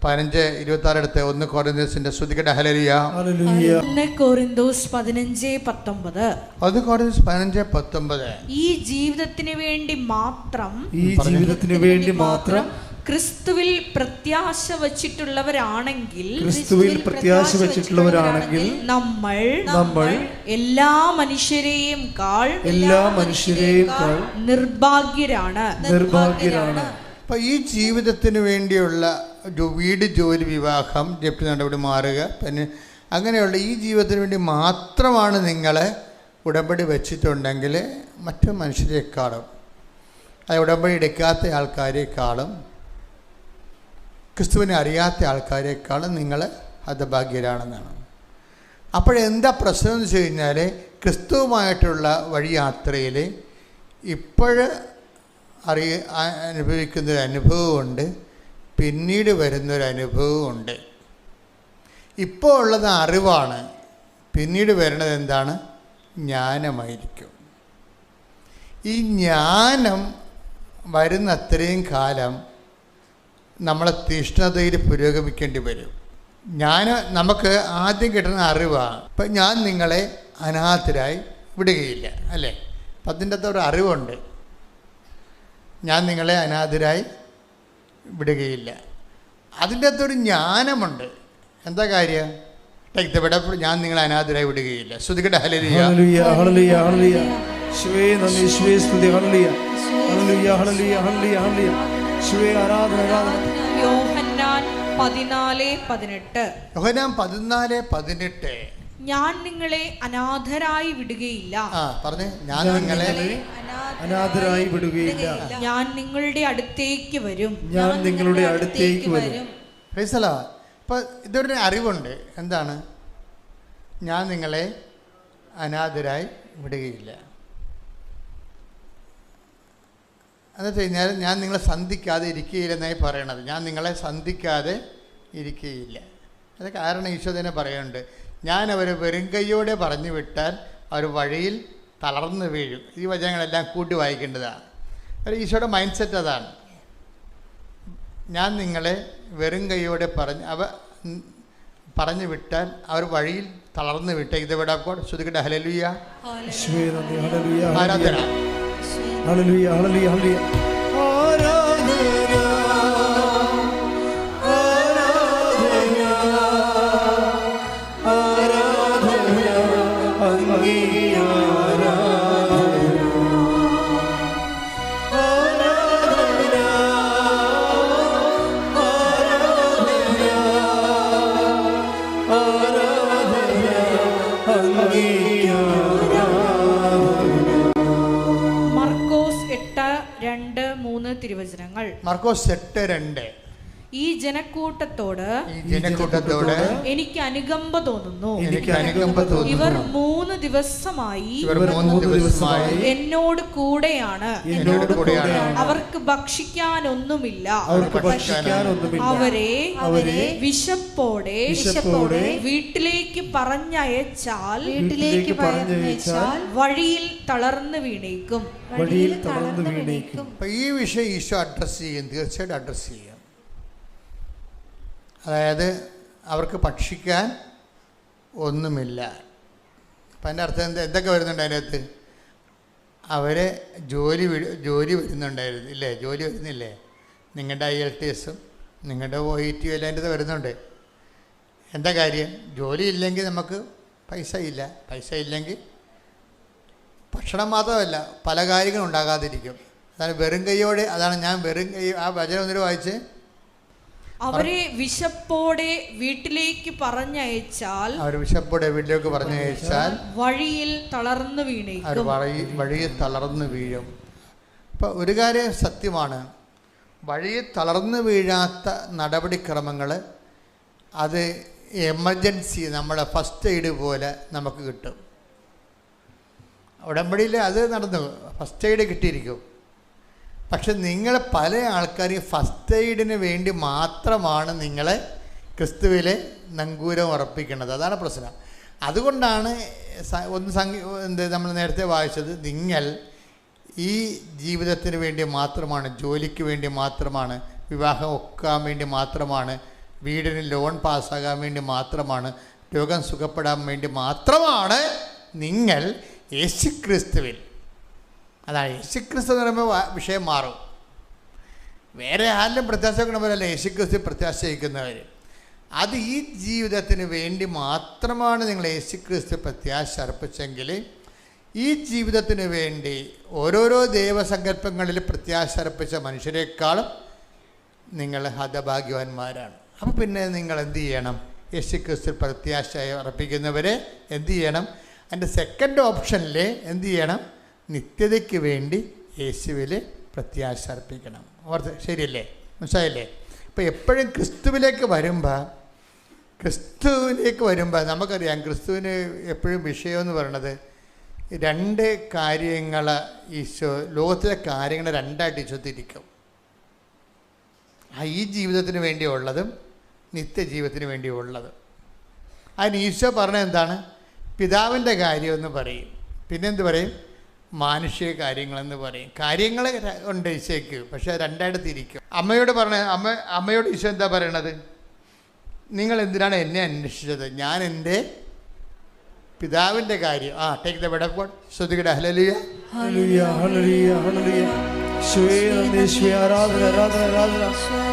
15:26 എടുത്ത് 1 കൊരിന്തോസിന്റെ ശ്രുതികട ഹല്ലേലൂയ. 1 കൊരിന്തോസ് 15:19. 1 കൊരിന്തോസ് 15:19. ഈ ജീവിതത്തിന് വേണ്ടി മാത്രം ക്രിസ്തുവിൽ പ്രത്യാശ വച്ചിട്ടുള്ളവരാണെങ്കിൽ നമ്മൾ എല്ലാ മനുഷ്യരെയും നിർഭാഗ്യരാണ്. അപ്പൊ ഈ ജീവിതത്തിന് വേണ്ടിയുള്ള വീട്, ജോലി, വിവാഹം, ജപ്തി നടപടി മാറുക, പിന്നെ അങ്ങനെയുള്ള ഈ ജീവിതത്തിന് വേണ്ടി മാത്രമാണ് നിങ്ങൾ ഉടമ്പടി വെച്ചിട്ടുണ്ടെങ്കിൽ മറ്റു മനുഷ്യരെക്കാളും, അത് ഉടമ്പടി എടുക്കാത്ത ആൾക്കാരെക്കാളും ക്രിസ്തുവിനെ അറിയാത്ത ആൾക്കാരെക്കാളും നിങ്ങൾ ഹതഭാഗ്യരാണെന്നാണ്. അപ്പോഴെന്താ പ്രശ്നം എന്ന് വെച്ച് കഴിഞ്ഞാൽ, ക്രിസ്തുവുമായിട്ടുള്ള വഴിയാത്രയിൽ ഇപ്പോഴ് അനുഭവിക്കുന്നൊരു അനുഭവമുണ്ട്, പിന്നീട് വരുന്നൊരനുഭവമുണ്ട്. ഇപ്പോൾ ഉള്ളത് അറിവാണ്, പിന്നീട് വരുന്നത് എന്താണ്? ജ്ഞാനമായിരിക്കും. ഈ ജ്ഞാനം വരുന്ന അത്രയും കാലം നമ്മളെ തീഷ്ണതയിൽ പുരോഗമിക്കേണ്ടി വരും. നമുക്ക് ആദ്യം കിട്ടുന്ന അറിവാണ്. ഇപ്പം ഞാൻ നിങ്ങളെ അനാഥരായി വിടുകയില്ല, അല്ലേ? അപ്പം അതിൻ്റെ അകത്ത് ഒരു അറിവുണ്ട്, ഞാൻ നിങ്ങളെ അനാഥരായി വിടുകയില്ല. അതിൻ്റെ അകത്തൊരു ജ്ഞാനമുണ്ട്. എന്താ കാര്യം? ഞാൻ നിങ്ങളെ അനാഥരായി വിടുകയില്ല. ശ്രുതികട്ടെ ഹല്ലേലൂയ. ഹല്ലേലൂയ ഹല്ലേലൂയ ഹല്ലേലൂയ. യേശുവേ നന്ദി, യേശുവേ സ്തുതി. ഹല്ലേലൂയ ഹല്ലേലൂയ ഹല്ലേലൂയ ഹല്ലേലൂയ ഹല്ലേലൂയ. യേശുവേ ആരാധന ആരാധന. യോഹന്നാൻ 14:18. യോഹന്നാൻ 14:18. ഞാൻ നിങ്ങളെ അനാഥരായി വിടുകയില്ല. പറഞ്ഞേ, ഞാൻ നിങ്ങളെ അനാഥരായി വിടുകയില്ല. ഞാൻ നിങ്ങളുടെ അടുത്തേക്ക് വരും. ഞാൻ നിങ്ങളുടെ അടുത്തേക്ക് വരും. Praise the Lord. അപ്പോൾ ഇതൊരു അറിവുണ്ട്. എന്താണ്? ഞാൻ നിങ്ങളെ അനാഥരായി വിടുകയില്ല. എന്ന് വെച്ച് കഴിഞ്ഞാൽ ഞാൻ നിങ്ങളെ സന്ധിക്കാതെ ഇരിക്കുകയില്ല എന്നായി പറയണത്. ഞാൻ നിങ്ങളെ സന്ധിക്കാതെ ഇരിക്കുകയില്ല. അത് കാരണം ഈശോ തന്നെ പറയുന്നുണ്ട്, ഞാൻ അവരെ വെറുങ്കയ്യോടെ പറഞ്ഞു വിട്ടാൽ അവർ വഴിയിൽ തളർന്നു വീഴും. ഈ വചനങ്ങളെല്ലാം കൂട്ടി വായിക്കേണ്ടതാണ്. ഈശോയുടെ മൈൻഡ് സെറ്റ് അതാണ്. ഞാൻ നിങ്ങളെ വെറും കൈയോടെ പറഞ്ഞു വിട്ടാൽ അവർ വഴിയിൽ തളർന്നു വിട്ട. ഇത് ഇവിടെ ശ്രുതികട്ടെ ഹല്ലേലൂയ. ആരാധന. ഹല്ലേലൂയ ഹല്ലേലൂയ ഹല്ലേലൂയ. മർക്കോസ് 8:2-3 തിരുവചനങ്ങൾ. മർക്കോസ് 8:2. ഈ ജനക്കൂട്ടത്തോട് എനിക്ക് അനുകമ്പ തോന്നുന്നു. ഇവർ 3 ദിവസമായി എന്നോട് കൂടെയാണ്. അവർക്ക് ഭക്ഷിക്കാനൊന്നുമില്ല. അവരെ വിശപ്പോടെ വീട്ടിലേക്ക് പറഞ്ഞയച്ചാൽ വഴിയിൽ തളർന്നു വീണേക്കും. ഈ വിഷയം ഈശോ അഡ്രസ് ചെയ്യും, തീർച്ചയായിട്ടും അഡ്രസ് ചെയ്യും. അതായത് അവർക്ക് ഭക്ഷിക്കാൻ ഒന്നുമില്ല. അപ്പം അതിൻ്റെ അർത്ഥം എന്തൊക്കെ വരുന്നുണ്ട് അതിനകത്ത്? അവരെ ജോലി വരുന്നുണ്ടായിരുന്നു ഇല്ലേ? ജോലി വരുന്നില്ലേ? നിങ്ങളുടെ IELTS നിങ്ങളുടെ OET എല്ലാം അതിൻ്റെ വരുന്നുണ്ട്. എന്താ കാര്യം? ജോലി ഇല്ലെങ്കിൽ നമുക്ക് പൈസ ഇല്ല. പൈസ ഇല്ലെങ്കിൽ ഭക്ഷണം മാത്രമല്ല പല കാര്യങ്ങളും ഉണ്ടാകാതിരിക്കും. അതാണ് വെറും കൈയോടെ. അതാണ് ഞാൻ വെറും കൈ. ആ വചനം ഒന്നിട്ട് വായിച്ച്. അവരെ വിശപ്പോടെ വീട്ടിലേക്ക് പറഞ്ഞയച്ചാൽ വഴിയിൽ തളർന്നു വീണേക്കും. വഴിയിൽ തളർന്നു വീഴും. ഇപ്പം ഒരു കാര്യം സത്യമാണ്, വഴിയിൽ തളർന്നു വീഴാത്ത നടപടിക്രമങ്ങൾ അത് എമർജൻസി നമ്മളെ ഫസ്റ്റ് എയ്ഡ് പോലെ നമുക്ക് കിട്ടും. ഉടമ്പടിയിൽ അത് നടന്നു, ഫസ്റ്റ് എയ്ഡ് കിട്ടിയിരിക്കും. പക്ഷെ നിങ്ങൾ പല ആൾക്കാരും ഫസ്റ്റ് എയ്ഡിന് വേണ്ടി മാത്രമാണ് നിങ്ങളെ ക്രിസ്തുവിലെ നങ്കൂരം ഉറപ്പിക്കുന്നത്. അതാണ് പ്രശ്നം. അതുകൊണ്ടാണ് നമ്മൾ നേരത്തെ വായിച്ചത്, നിങ്ങൾ ഈ ജീവിതത്തിന് വേണ്ടി മാത്രമാണ്, ജോലിക്ക് വേണ്ടി മാത്രമാണ്, വിവാഹം ഒക്കാൻ വേണ്ടി മാത്രമാണ്, വീടിന് ലോൺ പാസ്സാകാൻ വേണ്ടി മാത്രമാണ്, രോഗം സുഖപ്പെടാൻ വേണ്ടി മാത്രമാണ് നിങ്ങൾ യേശുക്രിസ്തുവിൽ. അതാണ് യേശുക്രിസ്തു എന്ന് പറയുമ്പോൾ വിഷയം മാറും. വേറെ ആരിലും പ്രത്യാശ വയ്ക്കണവരല്ല യേശുക്രിസ്തു പ്രത്യാശ വയ്ക്കുന്നവർ. അത് ഈ ജീവിതത്തിന് വേണ്ടി മാത്രമാണ് നിങ്ങൾ യേശുക്രിസ്തു പ്രത്യാശ അർപ്പിച്ചെങ്കിൽ ഈ ജീവിതത്തിന് വേണ്ടി ഓരോരോ ദൈവസങ്കല്പങ്ങളിൽ പ്രത്യാശ അർപ്പിച്ച മനുഷ്യരെക്കാളും നിങ്ങൾ ഹതഭാഗ്യവാന്മാരാണ്. അപ്പോൾ പിന്നെ നിങ്ങൾ എന്ത് ചെയ്യണം? യേശുക്രിസ്തു പ്രത്യാശ അർപ്പിക്കുന്നവരെ എന്ത് ചെയ്യണം? അതിൻ്റെ സെക്കൻഡ് ഓപ്ഷനിൽ എന്ത് ചെയ്യണം? നിത്യതയ്ക്ക് വേണ്ടി യേശുവിൽ പ്രത്യാശ അർപ്പിക്കണം. ഓർത്ത് ശരിയല്ലേ? മനസ്സിലായില്ലേ? ഇപ്പോൾ എപ്പോഴും ക്രിസ്തുവിലേക്ക് വരുമ്പോൾ നമുക്കറിയാം, ക്രിസ്തുവിന് എപ്പോഴും വിഷയമെന്ന് പറയണത് രണ്ട് കാര്യങ്ങൾ. ഈശോ ലോകത്തിലെ കാര്യങ്ങൾ രണ്ടായിട്ട് ഈശോ തിരിക്കും. ഈ ജീവിതത്തിന് വേണ്ടിയുള്ളതും നിത്യജീവിതത്തിന് വേണ്ടിയുള്ളതും. അതിന് ഈശോ പറഞ്ഞത് എന്താണ്? പിതാവിൻ്റെ കാര്യമെന്ന് പറയും, പിന്നെന്ത് പറയും? മാനുഷിക കാര്യങ്ങളെന്ന് പറയും. കാര്യങ്ങൾ ഉണ്ട് ഈശോയ്ക്ക്, പക്ഷേ രണ്ടായിട്ട് തിരിക്കും. അമ്മയോട് അമ്മയോട് ഈശോ എന്താ പറയണത്? നിങ്ങൾ എന്തിനാണ് എന്നെ അന്വേഷിച്ചത്? ഞാൻ എൻ്റെ പിതാവിൻ്റെ കാര്യം. Take the bed of God. ശ്രുതികടെ ഹല്ലേലൂയ ഹല്ലേലൂയ ഹല്ലേലൂയ ഹല്ലേലൂയ. യേശുവേ നന്ദി, യേശുവേ ആരാധന ആരാധന ആരാധന.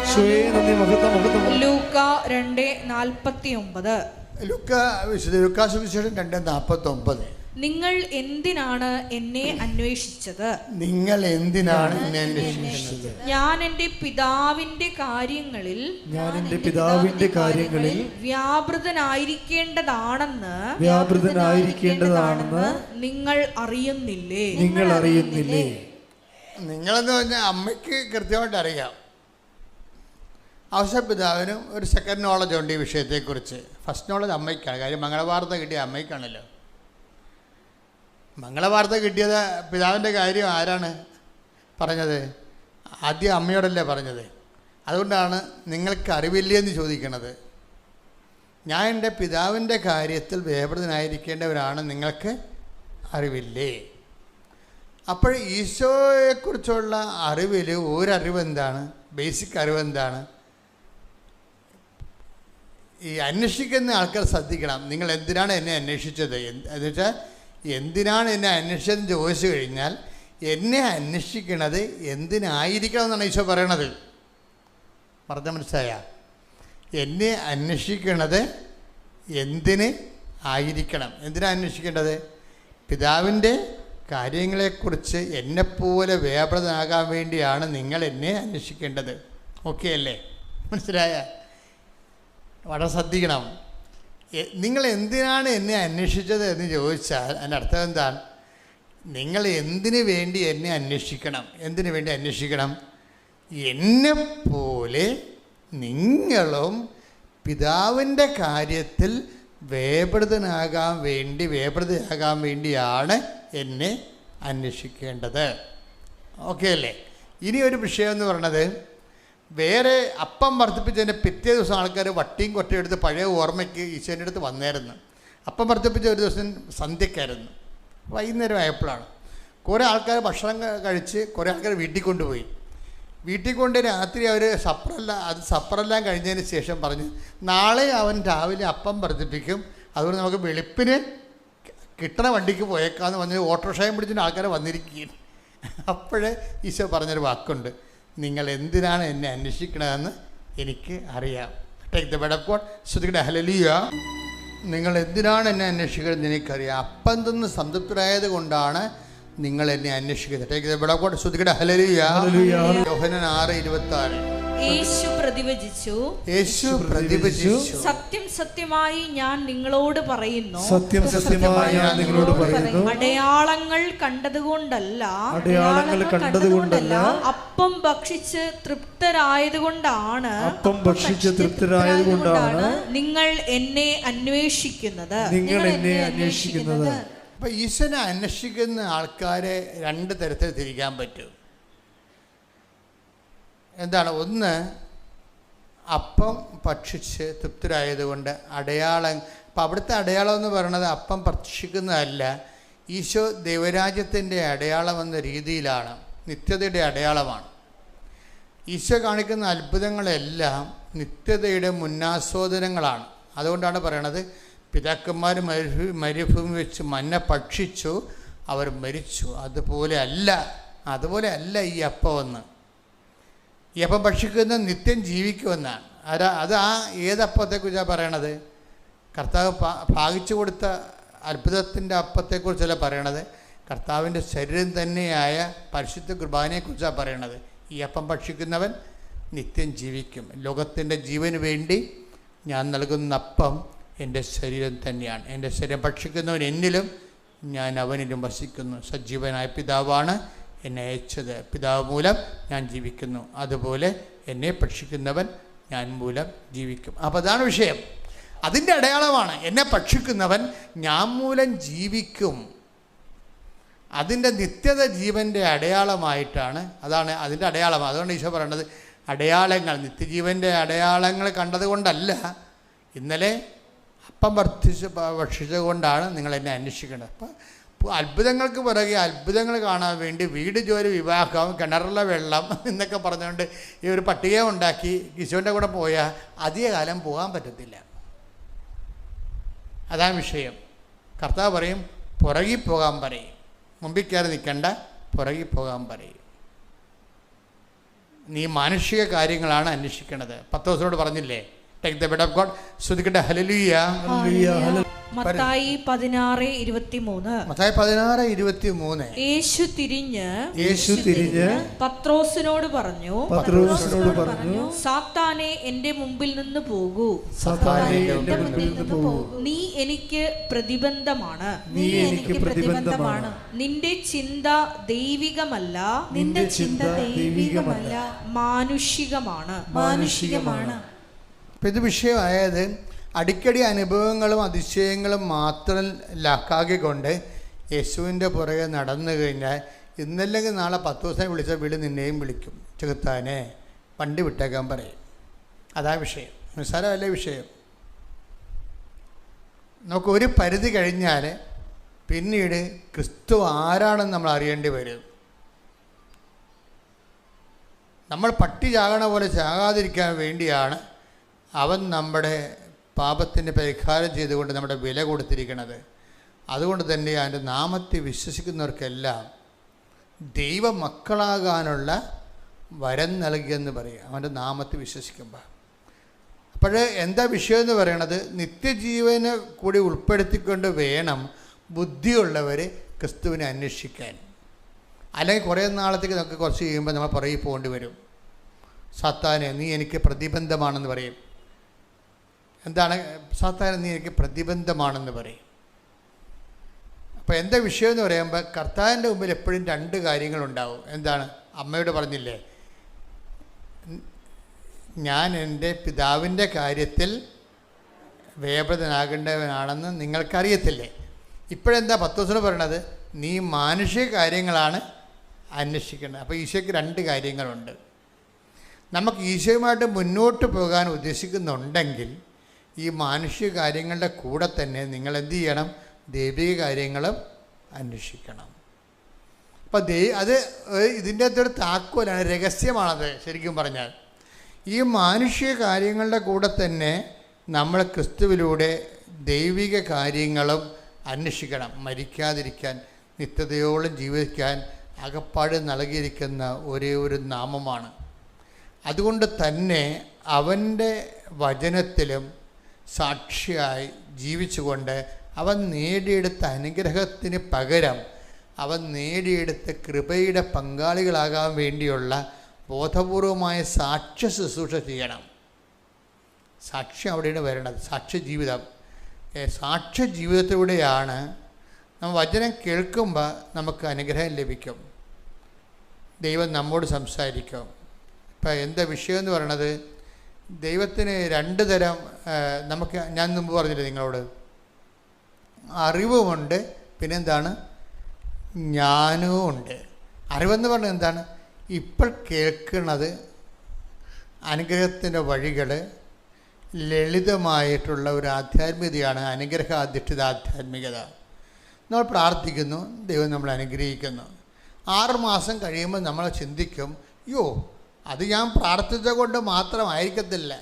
യേശുവേ നന്ദി, മഹത്വം മഹത്വം. ലൂക്ക 2:49. ലൂക്കാ സുവിശേഷം 2:49. നിങ്ങൾ എന്തിനാണ് എന്നെ അന്വേഷിച്ചത്? നിങ്ങൾ എന്തിനാണ് എന്നെ അന്വേഷിച്ചത്? ഞാൻ എൻ്റെ പിതാവിന്റെ കാര്യങ്ങളിൽ വ്യാപൃതനായിരിക്കേണ്ടതാണെന്ന് നിങ്ങൾ അറിയുന്നില്ലേ? നിങ്ങളെന്ന് പറഞ്ഞാൽ അമ്മയ്ക്ക് കൃത്യമായിട്ട് അറിയാം. ഔഷപിതാവിനും ഒരു സെക്കൻഡ് നോളജ് ഉണ്ട് ഈ വിഷയത്തെക്കുറിച്ച്. ഫസ്റ്റ് നോളജ് അമ്മയ്ക്കാണ്. കാര്യം മംഗളവാർത്ത കിട്ടിയ അമ്മയ്ക്കാണല്ലോ. മംഗളവാർത്ത കിട്ടിയത് പിതാവിൻ്റെ കാര്യം ആരാണ് പറഞ്ഞത്? ആദ്യം അമ്മയോടല്ലേ പറഞ്ഞത്. അതുകൊണ്ടാണ് നിങ്ങൾക്ക് അറിവില്ലേ എന്ന് ചോദിക്കണത്. ഞാൻ എൻ്റെ പിതാവിൻ്റെ കാര്യത്തിൽ വ്യാപൃതനായിരിക്കേണ്ടവരാണ്, നിങ്ങൾക്ക് അറിവില്ലേ? അപ്പോൾ ഈശോയെക്കുറിച്ചുള്ള അറിവിൽ ഒരറിവെന്താണ്? ബേസിക് അറിവെന്താണ്? ഈ അന്വേഷിക്കുന്ന ആൾക്കാർ ശ്രദ്ധിക്കണം. നിങ്ങൾ എന്തിനാണ് എന്നെ അന്വേഷിച്ചത് എന്ന് വെച്ചാൽ, എന്തിനാണ് എന്നെ അന്വേഷിച്ചതെന്ന് ചോദിച്ചു കഴിഞ്ഞാൽ, എന്നെ അന്വേഷിക്കണത് എന്തിനായിരിക്കണം എന്നാണ് ഈശോ പറയണത്. പറഞ്ഞ മനസ്സിലായ? എന്നെ അന്വേഷിക്കണത് എന്തിന് ആയിരിക്കണം? എന്തിനാണ് അന്വേഷിക്കേണ്ടത്? പിതാവിൻ്റെ കാര്യങ്ങളെക്കുറിച്ച് എന്നെപ്പോലെ വ്യാപൃതനാകാൻ വേണ്ടിയാണ് നിങ്ങൾ എന്നെ അന്വേഷിക്കേണ്ടത്. ഓക്കെ അല്ലേ? മനസ്സിലായ? വളരെ ശ്രദ്ധിക്കണം. നിങ്ങൾ എന്തിനാണ് എന്നെ അന്വേഷിച്ചത് എന്ന് ചോദിച്ചാൽ അതിൻ്റെ അർത്ഥം എന്താണ്? നിങ്ങൾ എന്തിനു വേണ്ടി എന്നെ അന്വേഷിക്കണം? എന്തിനു വേണ്ടി അന്വേഷിക്കണം? എന്നെപ്പോലെ നിങ്ങളും പിതാവിൻ്റെ കാര്യത്തിൽ വ്യാപൃതയാകാൻ വേണ്ടിയാണ് എന്നെ അന്വേഷിക്കേണ്ടത്. ഓക്കെ അല്ലേ? ഇനി ഒരു വിഷയം എന്ന് പറയണത്, വേറെ അപ്പം വർദ്ധിപ്പിച്ചതിൻ്റെ പിറ്റേ ദിവസം ആൾക്കാർ വട്ടിയും കൊട്ടയും എടുത്ത് പഴയ ഓർമ്മയ്ക്ക് ഈശോൻ്റെ അടുത്ത് വന്നായിരുന്നു. അപ്പം വർദ്ധിപ്പിച്ച ഒരു ദിവസം സന്ധ്യക്കായിരുന്നു, വൈകുന്നേരം ആയപ്പോഴാണ്. കുറേ ആൾക്കാർ ഭക്ഷണം കഴിച്ച് കുറേ ആൾക്കാർ വീട്ടിൽ കൊണ്ടുപോയി. വീട്ടിൽ കൊണ്ട് രാത്രി അവർ സപ്പറെല്ലാം കഴിഞ്ഞതിന് ശേഷം പറഞ്ഞു, നാളെ അവൻ രാവിലെ അപ്പം വർദ്ധിപ്പിക്കും, അതുകൊണ്ട് നമുക്ക് വെളുപ്പിന് കിട്ടണ വണ്ടിക്ക് പോയേക്കാന്ന് പറഞ്ഞ് ഓട്ടോറിക്ഷയും പിടിച്ചിട്ട് ആൾക്കാർ വന്നിരിക്കുകയും. അപ്പോഴേ ഈശോ പറഞ്ഞൊരു വാക്കുണ്ട്, നിങ്ങൾ എന്തിനാണ് എന്നെ അന്വേഷിക്കണതെന്ന് എനിക്ക് അറിയാം. Take the bed of God. ശ്രുതികടെ ഹല്ലേലൂയ. നിങ്ങൾ എന്തിനാണ് എന്നെ അന്വേഷിക്കുന്നത് എനിക്കറിയാം. അപ്പം തിന്ന് സംതൃപ്തരായത് കൊണ്ടാണ് നിങ്ങൾ എന്നെ അന്വേഷിക്കുന്നത്. Take the bed of God. ശ്രുതികടെ ഹല്ലേലൂയ. യോഹന്നാൻ 6:26. യേശു പ്രതിവചിച്ചു, സത്യം സത്യമായി ഞാൻ നിങ്ങളോട് പറയുന്നു, അടയാളങ്ങൾ കണ്ടതുകൊണ്ടല്ല, അപ്പം ഭക്ഷിച്ച് തൃപ്തരായതുകൊണ്ടാണ് നിങ്ങൾ എന്നെ അന്വേഷിക്കുന്നത്. അപ്പം ഈശോനെ അന്വേഷിക്കുന്ന ആൾക്കാരെ രണ്ട് തരത്തിൽ തിരിക്കാൻ പറ്റും. എന്താണ്? ഒന്ന്, അപ്പം ഭക്ഷിച്ച് തൃപ്തരായതുകൊണ്ട് അടയാളം. അപ്പം അവിടുത്തെ അടയാളം എന്ന് പറയുന്നത് അപ്പം ഭക്ഷിക്കുന്നതല്ല, ഈശോ ദൈവരാജ്യത്തിൻ്റെ അടയാളമെന്ന രീതിയിലാണ്, നിത്യതയുടെ അടയാളമാണ്. ഈശോ കാണിക്കുന്ന അത്ഭുതങ്ങളെല്ലാം നിത്യതയുടെ മുന്നാസ്വാദനങ്ങളാണ്. അതുകൊണ്ടാണ് പറയണത്, പിതാക്കന്മാർ മരുഭൂമി വെച്ച് മന്ന ഭക്ഷിച്ചു, അവർ മരിച്ചു. അതുപോലെ അല്ല ഈ അപ്പമെന്ന്. ഈ അപ്പം ഭക്ഷിക്കുന്ന നിത്യം ജീവിക്കുമെന്നാണ്. അത് ഏതപ്പത്തെക്കുറിച്ചാണ് പറയണത്? കർത്താവ് ഭാഗിച്ചു കൊടുത്ത അത്ഭുതത്തിൻ്റെ അപ്പത്തെക്കുറിച്ചല്ല പറയണത്, കർത്താവിൻ്റെ ശരീരം തന്നെയായ പരിശുദ്ധ കുർബാനയെക്കുറിച്ചാണ് പറയണത്. ഈ അപ്പം ഭക്ഷിക്കുന്നവൻ നിത്യം ജീവിക്കും. ലോകത്തിൻ്റെ ജീവന് വേണ്ടി ഞാൻ നൽകുന്ന അപ്പം എൻ്റെ ശരീരം തന്നെയാണ്. എൻ്റെ ശരീരം ഭക്ഷിക്കുന്നവൻ എന്നിലും ഞാൻ അവനിലും വസിക്കുന്നു. സജീവനായ പിതാവാണ് എന്നെ അയച്ചത്, പിതാവ് മൂലം ഞാൻ ജീവിക്കുന്നു. അതുപോലെ എന്നെ ഭക്ഷിക്കുന്നവൻ ഞാൻ മൂലം ജീവിക്കും. അപ്പോൾ അതാണ് വിഷയം. അതിൻ്റെ അടയാളമാണ്, എന്നെ ഭക്ഷിക്കുന്നവൻ ഞാൻ മൂലം ജീവിക്കും. അതിൻ്റെ നിത്യത ജീവൻ്റെ അടയാളമായിട്ടാണ്, അതാണ് അതിൻ്റെ അടയാളം. അതുകൊണ്ട് ഈശോ പറയണത്, അടയാളങ്ങൾ, നിത്യജീവൻ്റെ അടയാളങ്ങൾ കണ്ടതുകൊണ്ടല്ല, ഇന്നലെ അപ്പം ഭക്ഷിച്ചുകൊണ്ടാണ് നിങ്ങളെന്നെ അന്വേഷിക്കേണ്ടത്. അപ്പോൾ അത്ഭുതങ്ങൾക്ക് പുറകെ അത്ഭുതങ്ങൾ കാണാൻ വേണ്ടി വീട് ജോലി, വിവാഹം, കിണറുള്ള വെള്ളം എന്നൊക്കെ പറഞ്ഞുകൊണ്ട് ഈ ഒരു പട്ടിക ഉണ്ടാക്കി കിശോൻ്റെ കൂടെ പോയാൽ അധികകാലം പോകാൻ പറ്റത്തില്ല. അതാണ് വിഷയം. കർത്താവ് പറയും പുറകിൽ പോകാൻ പറയും, മുമ്പിൽ കയറി നിൽക്കണ്ട, പുറകിൽ പോകാൻ പറയും. നീ മാനുഷിക കാര്യങ്ങളാണ് അന്വേഷിക്കേണ്ടത്. പത്രോസിനോട് പറഞ്ഞില്ലേ, take the bed of God. ശ്രുതിക്കട്ടെ ഹല്ലേലൂയ. മത്തായി 16:23. മത്തായി 16:23. യേശു തിരിഞ്ഞ് പത്രോസിനോട് പറഞ്ഞു, സാത്താനെ എന്റെ മുമ്പിൽ നിന്ന് പോകൂ, നീ എനിക്ക് പ്രതിബന്ധമാണ്, നിന്റെ ചിന്ത ദൈവികമല്ല, മാനുഷികമാണ്. അപ്പം ഇത് വിഷയമായത് അടിക്കടി അനുഭവങ്ങളും അതിശയങ്ങളും മാത്രം ലാക്കാക്കിക്കൊണ്ട് യേശുവിൻ്റെ പുറകെ നടന്നു കഴിഞ്ഞാൽ ഇന്നല്ലെങ്കിൽ നാളെ 10 ദിവസം വിളിച്ച വിളി നിന്നെയും വിളിക്കും. ചെകുത്താനെ വണ്ടി വിട്ടേക്കാൻ പറയും. അതാ വിഷയം. നിസ്സാരമല്ല വിഷയം. നമുക്ക് ഒരു പരിധി കഴിഞ്ഞാൽ പിന്നീട് ക്രിസ്തു ആരാണെന്ന് നമ്മൾ അറിയേണ്ടി വരും. നമ്മൾ പട്ടി ചാകണ പോലെ ചാകാതിരിക്കാൻ വേണ്ടിയാണ് അവൻ നമ്മുടെ പാപത്തിന് പരിഹാരം ചെയ്തുകൊണ്ട് നമ്മുടെ വില കൊടുത്തിരിക്കുന്നത്. അതുകൊണ്ട് തന്നെ അവൻ്റെ നാമത്തെ വിശ്വസിക്കുന്നവർക്കെല്ലാം ദൈവമക്കളാകാനുള്ള വരം നൽകിയെന്ന് പറയും അവൻ്റെ നാമത്തെ വിശ്വസിക്കുമ്പോൾ. അപ്പോൾ എന്താ വിഷയം എന്ന് പറയണത്, നിത്യജീവനെ കൂടി ഉൾപ്പെടുത്തിക്കൊണ്ട് വേണം ബുദ്ധിയുള്ളവർ ക്രിസ്തുവിനെ അന്വേഷിക്കാൻ. അല്ലെങ്കിൽ കുറേ നാളത്തേക്ക് നമുക്ക് കുറച്ച് കഴിയുമ്പോൾ നമ്മൾ പുറകിൽ പോകേണ്ടി വരും. സാത്താനെ നീ എനിക്ക് പ്രതിബന്ധമാണെന്ന് പറയും. എന്താണ് സാത്താനെ നീ എനിക്ക് പ്രതിബന്ധമാണെന്ന് പറയും. അപ്പോൾ എന്താ വിഷയം എന്ന് പറയുമ്പോൾ കർത്താവിൻ്റെ മുമ്പിൽ എപ്പോഴും 2 കാര്യങ്ങളുണ്ടാവും. എന്താണ്? അമ്മയോട് പറഞ്ഞില്ലേ, ഞാൻ എൻ്റെ പിതാവിൻ്റെ കാര്യത്തിൽ വേപതനാകേണ്ടവനാണെന്ന് നിങ്ങൾക്കറിയത്തില്ലേ. ഇപ്പോഴെന്താ പത്രോസിനോട് പറയണത്, നീ മാനുഷിക കാര്യങ്ങളാണ് അന്വേഷിക്കേണ്ടത്. അപ്പോൾ ഈശോയ്ക്ക് 2 കാര്യങ്ങളുണ്ട്. നമുക്ക് ഈശോയുമായിട്ട് മുന്നോട്ട് പോകാൻ ഉദ്ദേശിക്കുന്നുണ്ടെങ്കിൽ ഈ മാനുഷിക കാര്യങ്ങളുടെ കൂടെ തന്നെ നിങ്ങൾ എന്ത് ചെയ്യണം? ദൈവിക കാര്യങ്ങളും അന്വേഷിക്കണം. അപ്പം അത് ഇതിൻ്റെ അകത്തൊരു താക്കോലാണ്, രഹസ്യമാണത്. ശരിക്കും പറഞ്ഞാൽ ഈ മാനുഷിക കാര്യങ്ങളുടെ കൂടെ തന്നെ നമ്മൾ ക്രിസ്തുവിലൂടെ ദൈവിക കാര്യങ്ങളും അന്വേഷിക്കണം. മരിക്കാതിരിക്കാൻ, നിത്യതയോളം ജീവിക്കാൻ അകപ്പാട് നൽകിയിരിക്കുന്ന ഒരേ ഒരു നാമമാണ്. അതുകൊണ്ട് തന്നെ അവൻ്റെ വചനത്തിലും സാക്ഷിയായി ജീവിച്ചുകൊണ്ട് അവൻ നേടിയെടുത്ത അനുഗ്രഹത്തിന് പകരം അവൻ നേടിയെടുത്ത കൃപയുടെ പങ്കാളികളാകാൻ വേണ്ടിയുള്ള ബോധപൂർവമായ സാക്ഷ്യ ശുശ്രൂഷ ചെയ്യണം. സാക്ഷ്യം അവിടെയാണ് വരണത്. സാക്ഷ്യ ജീവിതം. സാക്ഷ്യ ജീവിതത്തിലൂടെയാണ് നമ്മൾ വചനം കേൾക്കുമ്പോൾ നമുക്ക് അനുഗ്രഹം ലഭിക്കും. ദൈവം നമ്മോട് സംസാരിക്കും. ഇപ്പം എന്താ വിഷയം എന്ന് പറയണത്, ദൈവത്തിന് 2 തരം നമുക്ക്, ഞാൻ മുമ്പ് പറഞ്ഞില്ലേ നിങ്ങളോട്, അറിവുമുണ്ട്, പിന്നെന്താണ്, ജ്ഞാനവും ഉണ്ട്. അറിവെന്ന് പറഞ്ഞാൽ എന്താണ്? ഇപ്പോൾ കേൾക്കുന്നത് അനുഗ്രഹത്തിൻ്റെ വഴികൾ, ലളിതമായിട്ടുള്ള ഒരു ആധ്യാത്മികതയാണ് അനുഗ്രഹാധിഷ്ഠിത ആധ്യാത്മികത. നമ്മൾ പ്രാർത്ഥിക്കുന്നു, ദൈവം നമ്മളെ അനുഗ്രഹിക്കുന്നു. 6 മാസം കഴിയുമ്പോൾ നമ്മൾ ചിന്തിക്കും, യോ അത് ഞാൻ പ്രാർത്ഥിച്ച കൊണ്ട് മാത്രമായിരിക്കത്തില്ല,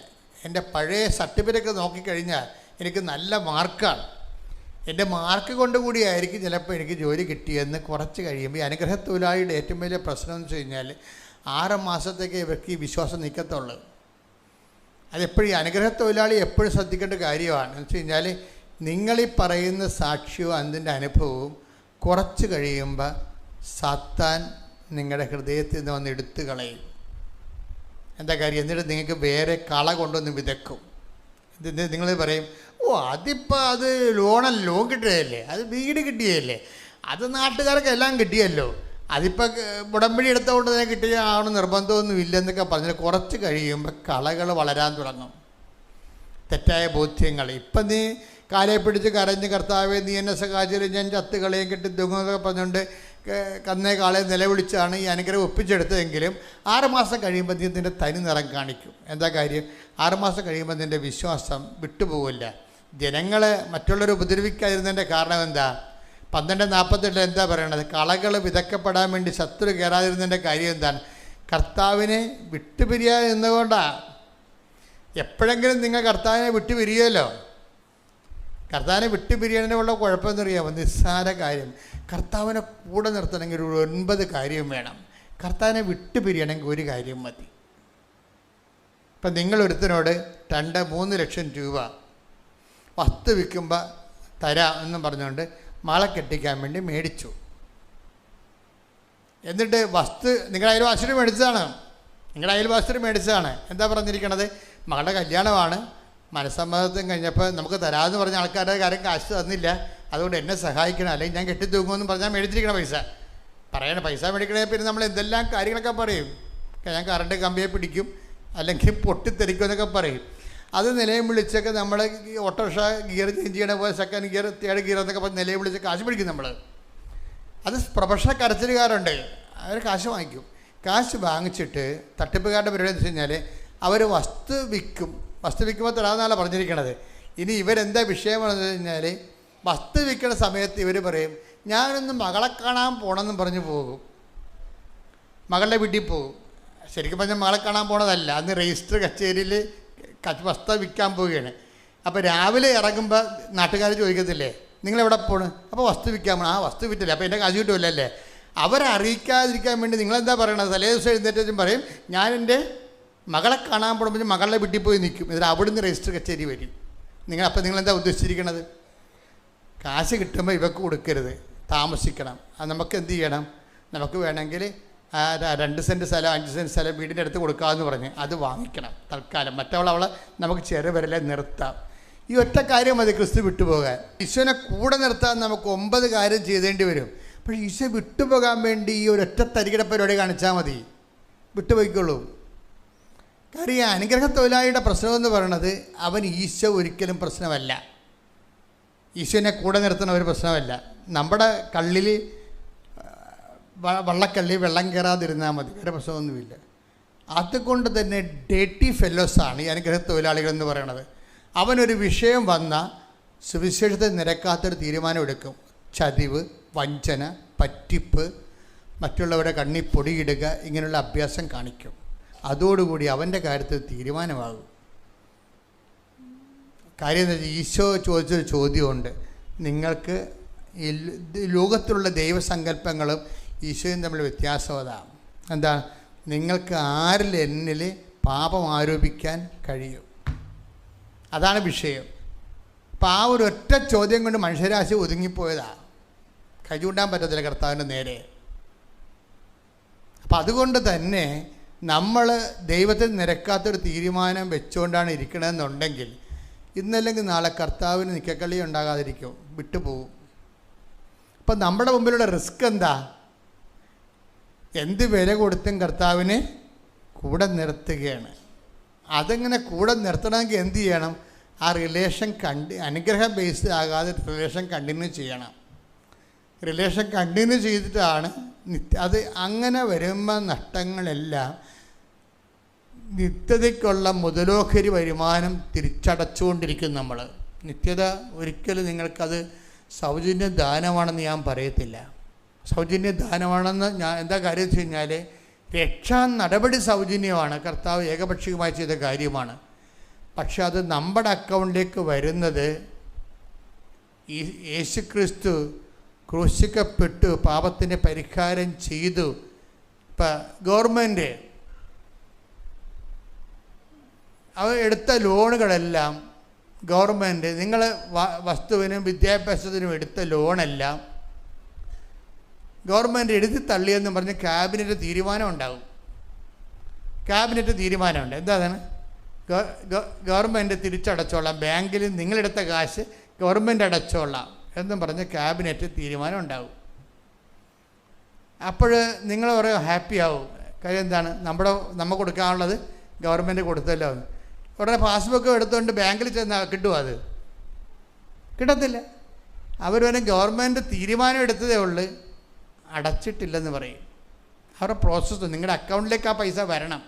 എൻ്റെ പഴയ സർട്ടിഫിക്കറ്റ് നോക്കിക്കഴിഞ്ഞാൽ എനിക്ക് നല്ല മാർക്കാണ്, എൻ്റെ മാർക്ക് കൊണ്ട് കൂടിയായിരിക്കും ചിലപ്പോൾ എനിക്ക് ജോലി കിട്ടിയെന്ന് കുറച്ച് കഴിയുമ്പോൾ. ഈ അനുഗ്രഹ തൊഴിലാളിയുടെ ഏറ്റവും വലിയ പ്രശ്നം എന്ന് വെച്ച് കഴിഞ്ഞാൽ 6 മാസത്തേക്ക് ഇവർക്ക് ഈ വിശ്വാസം നിൽക്കത്തുള്ളൂ. അതെപ്പോഴും ഈ അനുഗ്രഹ തൊഴിലാളി എപ്പോഴും ശ്രദ്ധിക്കേണ്ട കാര്യമാണ്. എന്ന് വെച്ച് കഴിഞ്ഞാൽ നിങ്ങളീ പറയുന്ന സാക്ഷ്യവും അതിൻ്റെ അനുഭവവും കുറച്ച് കഴിയുമ്പോൾ സാത്താൻ നിങ്ങളുടെ ഹൃദയത്തിൽ നിന്ന് വന്ന് എടുത്തു കളയും. എന്താ കാര്യം? എന്നിട്ട് നിങ്ങൾക്ക് വേറെ കള കൊണ്ടൊന്ന് വിതക്കും. നിങ്ങൾ പറയും, ഓ അതിപ്പോൾ അത് ലോൺ കിട്ടുകയല്ലേ, അത് വീട് കിട്ടിയല്ലേ, അത് നാട്ടുകാർക്ക് എല്ലാം കിട്ടിയല്ലോ, അതിപ്പോൾ ഉടമ്പടി എടുത്തുകൊണ്ട് തന്നെ കിട്ടിയാണെന്ന് നിർബന്ധമൊന്നും ഇല്ലെന്നൊക്കെ പറഞ്ഞിട്ട് കുറച്ച് കഴിയുമ്പോൾ കളകൾ വളരാൻ തുടങ്ങും. തെറ്റായ ബോധ്യങ്ങൾ. ഇപ്പം നീ കാലയെ പിടിച്ച് കരഞ്ഞ് കർത്താവെ നീ എന്നെ സഹായിച്ചില്ല, ഞാൻ ചത്തുകളയും കെട്ടി ദുഃഖമൊക്കെ പറഞ്ഞുകൊണ്ട് കന്നേക്കാളെ നിലവിളിച്ചാണ് ഈ അനുഗ്രഹം ഒപ്പിച്ചെടുത്തതെങ്കിലും 6 മാസം കഴിയുമ്പോൾ നീ നിൻ്റെ തനി നിറം കാണിക്കും. എന്താ കാര്യം? 6 മാസം കഴിയുമ്പോൾ നിൻ്റെ വിശ്വാസം വിട്ടുപോകില്ല. ജനങ്ങളെ മറ്റുള്ളവർ ഉപദ്രവിക്കാതിരുന്നതിൻ്റെ കാരണം എന്താ? 12:48 എന്താ പറയണത്? കളകൾ വിതക്കപ്പെടാൻ വേണ്ടി ശത്രു കയറാതിരുന്നതിൻ്റെ കാര്യം എന്താണ്? കർത്താവിനെ വിട്ടുപിരിയാ എന്നുകൊണ്ടാണ്. എപ്പോഴെങ്കിലും നിങ്ങൾ കർത്താവിനെ വിട്ടുപിരിയുമല്ലോ. കർത്താവിനെ വിട്ടുപിരിയാനുള്ള കുഴപ്പമെന്ന് അറിയാമോ? നിസ്സാര കാര്യം. കർത്താവിനെ കൂടെ നിർത്തണമെങ്കിൽ ഒരു 9 കാര്യം വേണം. കർത്താവിനെ വിട്ടുപിരിയണമെങ്കിൽ ഒരു കാര്യം മതി. ഇപ്പം നിങ്ങളൊരുത്തനോട് 2-3 ലക്ഷം രൂപ വസ്തു വിൽക്കുമ്പോൾ തരാം എന്നും പറഞ്ഞുകൊണ്ട് മകളെ കെട്ടിക്കാൻ വേണ്ടി മേടിച്ചു. എന്നിട്ട് വസ്തു നിങ്ങളുടെ അയൽവാസിന് മേടിച്ചതാണ്. എന്താ പറഞ്ഞിരിക്കണത്? മകളുടെ കല്യാണമാണ്, മനസ്സമ്മതം കഴിഞ്ഞപ്പോൾ നമുക്ക് തരാമെന്ന് പറഞ്ഞ ആൾക്കാരുടെ കാര്യം കാശ് തന്നില്ല, അതുകൊണ്ട് എന്നെ സഹായിക്കണം, അല്ലെങ്കിൽ ഞാൻ കെട്ടിത്തൂക്കുമെന്ന് പറഞ്ഞാൽ മേടിച്ചിരിക്കണ പൈസ മേടിക്കണേ. പിന്നെ നമ്മൾ എന്തെല്ലാം കാര്യങ്ങളൊക്കെ പറയും. ഞാൻ കറണ്ട് കമ്പിയെ പിടിക്കും, അല്ലെങ്കിൽ പൊട്ടിത്തെറിക്കും എന്നൊക്കെ പറയും. അത് നിലയം വിളിച്ചൊക്കെ നമ്മൾ ഓട്ടോറിക്ഷ ഗിയർ ചേഞ്ച് ചെയ്യണ പോലെ സെക്കൻഡ് ഗിയർ, തേർഡ് ഗിയർ എന്നൊക്കെ പറഞ്ഞ് നിലയം വിളിച്ച് കാശ് പിടിക്കും നമ്മൾ. അത് പ്രൊഫഷണൽ കരച്ചിലുകാരുണ്ട്, അവർ കാശ് വാങ്ങിക്കും. കാശ് വാങ്ങിച്ചിട്ട് തട്ടിപ്പുകാരുടെ പരിപാടി എന്ന് വെച്ച് കഴിഞ്ഞാൽ അവർ വസ്തു വിൽക്കുമ്പോൾ തരാമെന്നാണ് പറഞ്ഞിരിക്കണത്. ഇനി ഇവരെന്താ വിഷയമാണെന്ന് വെച്ച് കഴിഞ്ഞാൽ, വസ്തു വിൽക്കുന്ന സമയത്ത് ഇവർ പറയും ഞാനൊന്ന് മകളെ കാണാൻ പോകണമെന്നും പറഞ്ഞ് പോകും. മകളുടെ വീട്ടിൽ പോകും. ശരിക്കും പറഞ്ഞാൽ മകളെ കാണാൻ പോണതല്ല, അന്ന് രജിസ്റ്റർ കച്ചേരിയിൽ വസ്തു വിൽക്കാൻ പോവുകയാണ്. അപ്പോൾ രാവിലെ ഇറങ്ങുമ്പോൾ നാട്ടുകാർ ചോദിക്കത്തില്ലേ നിങ്ങളെവിടെ പോണ്? അപ്പോൾ വസ്തു വിൽക്കാൻ പോകണം. ആ വസ്തു വിറ്റില്ല, അപ്പോൾ എൻ്റെ കാശ് കിട്ടുമല്ലേ. അവരെ അറിയിക്കാതിരിക്കാൻ വേണ്ടി നിങ്ങളെന്താ പറയണത്? തലേ ദിവസം എഴുന്നേറ്റും പറയും ഞാൻ എൻ്റെ മകളെ കാണാൻ പോകുമ്പോൾ മകളുടെ വീട്ടിൽ പോയി നിൽക്കും. എന്നിട്ട് അവിടുന്ന് രജിസ്റ്റർ കച്ചേരി വരും. അപ്പോൾ നിങ്ങളെന്താ ഉദ്ദേശിച്ചിരിക്കണത്? കാശ് കിട്ടുമ്പോൾ ഇവക്ക് കൊടുക്കരുത്, താമസിക്കണം. അത് നമുക്ക് എന്ത് ചെയ്യണം? നമുക്ക് വേണമെങ്കിൽ 2 സെൻറ്റ് സ്ഥലം 5 സെൻറ്റ് സ്ഥലം വീടിൻ്റെ അടുത്ത് കൊടുക്കാമെന്ന് പറഞ്ഞ് അത് വാങ്ങിക്കണം തൽക്കാലം. മറ്റവളെ നമുക്ക് ചെറുവരലെ നിർത്താം. ഈ ഒറ്റ കാര്യം മതി ക്രിസ്തു വിട്ടുപോകാൻ. ഈശോനെ കൂടെ നിർത്താൻ നമുക്ക് 9 കാര്യം ചെയ്തേണ്ടി വരും. പക്ഷേ ഈശോ വിട്ടുപോകാൻ വേണ്ടി ഈ ഒരൊറ്റ തരികിട പരിപാടി കാണിച്ചാൽ മതി, വിട്ടുപോയിക്കൊള്ളൂ. കാര്യം ഈ അനുഗ്രഹ തൊഴിലാളിയുടെ പ്രശ്നമെന്ന് പറയണത് അവൻ ഈശോ ഒരിക്കലും പ്രശ്നമല്ല. ഈശോനെ കൂടെ നിർത്തുന്ന ഒരു പ്രശ്നമല്ല. നമ്മുടെ കള്ളിൽ വള്ളക്കള്ളി വെള്ളം കയറാതിരുന്നാൽ മതി, വേറെ പ്രശ്നമൊന്നുമില്ല. അതുകൊണ്ട് തന്നെ ഡേറ്റി ഫെല്ലോസാണ് ഈ അനുഗ്രഹ തൊഴിലാളികൾ എന്ന് പറയണത്. അവനൊരു വിഷയം വന്നാൽ സുവിശേഷത്തെ നിരക്കാത്തൊരു തീരുമാനം എടുക്കും. ചതിവ്, വഞ്ചന, പറ്റിപ്പ്, മറ്റുള്ളവരുടെ കണ്ണിൽ പൊടിയിടുക, ഇങ്ങനെയുള്ള അഭ്യാസം കാണിക്കും. അതോടുകൂടി അവൻ്റെ കാര്യത്തിൽ തീരുമാനമാകും. കാര്യം എന്താ വെച്ചാൽ ഈശോ ചോദിച്ചൊരു ചോദ്യമുണ്ട്. നിങ്ങൾക്ക് ഈ ലോകത്തിലുള്ള ദൈവസങ്കല്പങ്ങളും ഈശോയും തമ്മിൽ വ്യത്യാസം അതാണ്. എന്താ? നിങ്ങൾക്ക് ആരിൽ എന്നിൽ പാപം ആരോപിക്കാൻ കഴിയും, അതാണ് വിഷയം. അപ്പോൾ ആ ഒരു ഒറ്റ ചോദ്യം കൊണ്ട് മനുഷ്യരാശി ഒതുങ്ങിപ്പോയതാണ്. കൈ ചൂണ്ടാൻ പറ്റത്തില്ല കർത്താവിൻ്റെ നേരെ. അപ്പം അതുകൊണ്ട് തന്നെ നമ്മൾ ദൈവത്തിൽ നിരക്കാത്തൊരു തീരുമാനം വെച്ചുകൊണ്ടാണ് ഇരിക്കണമെന്നുണ്ടെങ്കിൽ ഇന്നല്ലെങ്കിൽ നാളെ കർത്താവിന് നിക്കക്കളി ഉണ്ടാകാതിരിക്കും, വിട്ടുപോകും. അപ്പം നമ്മുടെ മുമ്പിലുള്ള റിസ്ക് എന്താ? എന്ത് വില കൊടുത്തും കർത്താവിനെ കൂടെ നിർത്തുകയാണ്. അതെങ്ങനെ കൂടെ നിർത്തണമെങ്കിൽ എന്ത് ചെയ്യണം? ആ റിലേഷൻ അനുഗ്രഹം ബേസ്ഡ് ആകാതെ റിലേഷൻ കണ്ടിന്യൂ ചെയ്യണം. റിലേഷൻ കണ്ടിന്യൂ ചെയ്തിട്ടാണ് അത് അങ്ങനെ വരുമ്പോൾ നഷ്ടങ്ങളെല്ലാം നിത്യതയ്ക്കുള്ള മുതലോഹരി വരുമാനം തിരിച്ചടച്ചുകൊണ്ടിരിക്കും നമ്മൾ. നിത്യത ഒരിക്കലും നിങ്ങൾക്കത് സൗജന്യ ദാനമാണെന്ന് ഞാൻ പറയത്തില്ല. സൗജന്യ ദാനമാണെന്ന് ഞാൻ എന്താ കാര്യം വെച്ച് കഴിഞ്ഞാൽ രക്ഷാ നടപടി സൗജന്യമാണ്, കർത്താവ് ഏകപക്ഷീയമായി ചെയ്ത കാര്യമാണ്. പക്ഷെ അത് നമ്മുടെ അക്കൗണ്ടിലേക്ക് വരുന്നത് ഈ യേശുക്രിസ്തു ക്രൂശിക്കപ്പെട്ടു പാപത്തിൻ്റെ പരിഹാരം ചെയ്തു. ഇപ്പം ഗവൺമെൻറ് അവർ എടുത്ത ലോണുകളെല്ലാം ഗവൺമെൻറ് നിങ്ങൾ വസ്തുവിനും വിദ്യാഭ്യാസത്തിനും എടുത്ത ലോണെല്ലാം ഗവൺമെൻറ് എഴുതി തള്ളിയെന്ന് പറഞ്ഞ് ക്യാബിനറ്റ് തീരുമാനം ഉണ്ടാകും. ക്യാബിനറ്റ് തീരുമാനമുണ്ട്. എന്താണ്? ഗവൺമെൻറ് തിരിച്ചടച്ചോളാം, ബാങ്കിൽ നിങ്ങളെടുത്ത കാശ് ഗവൺമെൻറ് അടച്ചോളാം എന്നും പറഞ്ഞ് ക്യാബിനറ്റ് തീരുമാനം ഉണ്ടാകും. അപ്പോൾ നിങ്ങൾ പറയും ഹാപ്പി ആവും. കാര്യം എന്താണ്? നമ്മൾ കൊടുക്കാനുള്ളത് ഗവൺമെൻറ് കൊടുത്തല്ലോ. ഉടനെ പാസ്ബുക്ക് എടുത്തുകൊണ്ട് ബാങ്കിൽ ചെന്നാൽ കിട്ടുമോ? അത് കിട്ടത്തില്ല. അവർ പിന്നെ ഗവൺമെൻറ് തീരുമാനം എടുത്തതേ ഉള്ളൂ, അടച്ചിട്ടില്ലെന്ന് പറയും. അവരുടെ പ്രോസസ്സ്, നിങ്ങളുടെ അക്കൗണ്ടിലേക്ക് ആ പൈസ വരണം.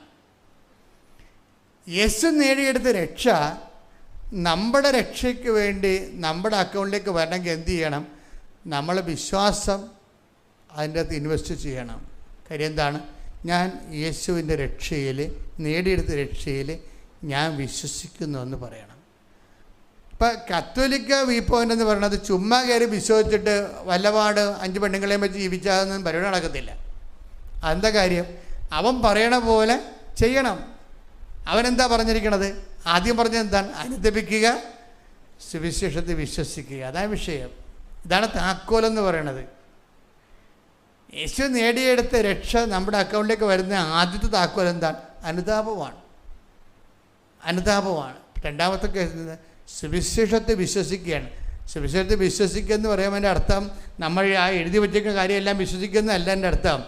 യേശു നേടിയെടുത്ത രക്ഷ നമ്മുടെ രക്ഷയ്ക്ക് വേണ്ടി നമ്മുടെ അക്കൗണ്ടിലേക്ക് വരണമെങ്കിൽ എന്ത് ചെയ്യണം? നമ്മൾ വിശ്വാസം അതിൻ്റെ അകത്ത് ഇൻവെസ്റ്റ് ചെയ്യണം. കാര്യം എന്താണ്? ഞാൻ യേശുവിൻ്റെ രക്ഷയിൽ, നേടിയെടുത്ത രക്ഷയിൽ ഞാൻ വിശ്വസിക്കുന്നു എന്ന് പറയണം. ഇപ്പം കത്തോലിക്ക വ്യൂ പോയിൻ്റ് എന്ന് പറയുന്നത് ചുമ്മാ കയറി വിശ്വസിച്ചിട്ട് വല്ലപാട് 5 പെണ്ണുങ്ങളെയും വെച്ച് ജീവിച്ചാതൊന്നും പരിപാടി നടക്കത്തില്ല. അതെന്താ കാര്യം? അവൻ പറയണ പോലെ ചെയ്യണം. അവനെന്താ പറഞ്ഞിരിക്കണത്? ആദ്യം പറഞ്ഞത് എന്താണ്? അനുദപിക്കുക, സുവിശേഷത്തെ വിശ്വസിക്കുക. അതാണ് വിഷയം. ഇതാണ് താക്കോലെന്ന് പറയണത്. യേശു നേടിയെടുത്ത രക്ഷ നമ്മുടെ അക്കൗണ്ടിലേക്ക് വരുന്ന ആദ്യത്തെ താക്കോൽ എന്താണ്? അനുതാപമാണ്. രണ്ടാമത്തെ കേസ് സുവിശേഷത്തെ വിശ്വസിക്കുകയാണ്. സുവിശേഷത്തെ വിശ്വസിക്കുക എന്ന് പറയുമ്പോൾ എൻ്റെ അർത്ഥം നമ്മൾ ആ എഴുതി വച്ചിരിക്കുന്ന കാര്യമെല്ലാം വിശ്വസിക്കുന്നതല്ല. എൻ്റെ അർത്ഥം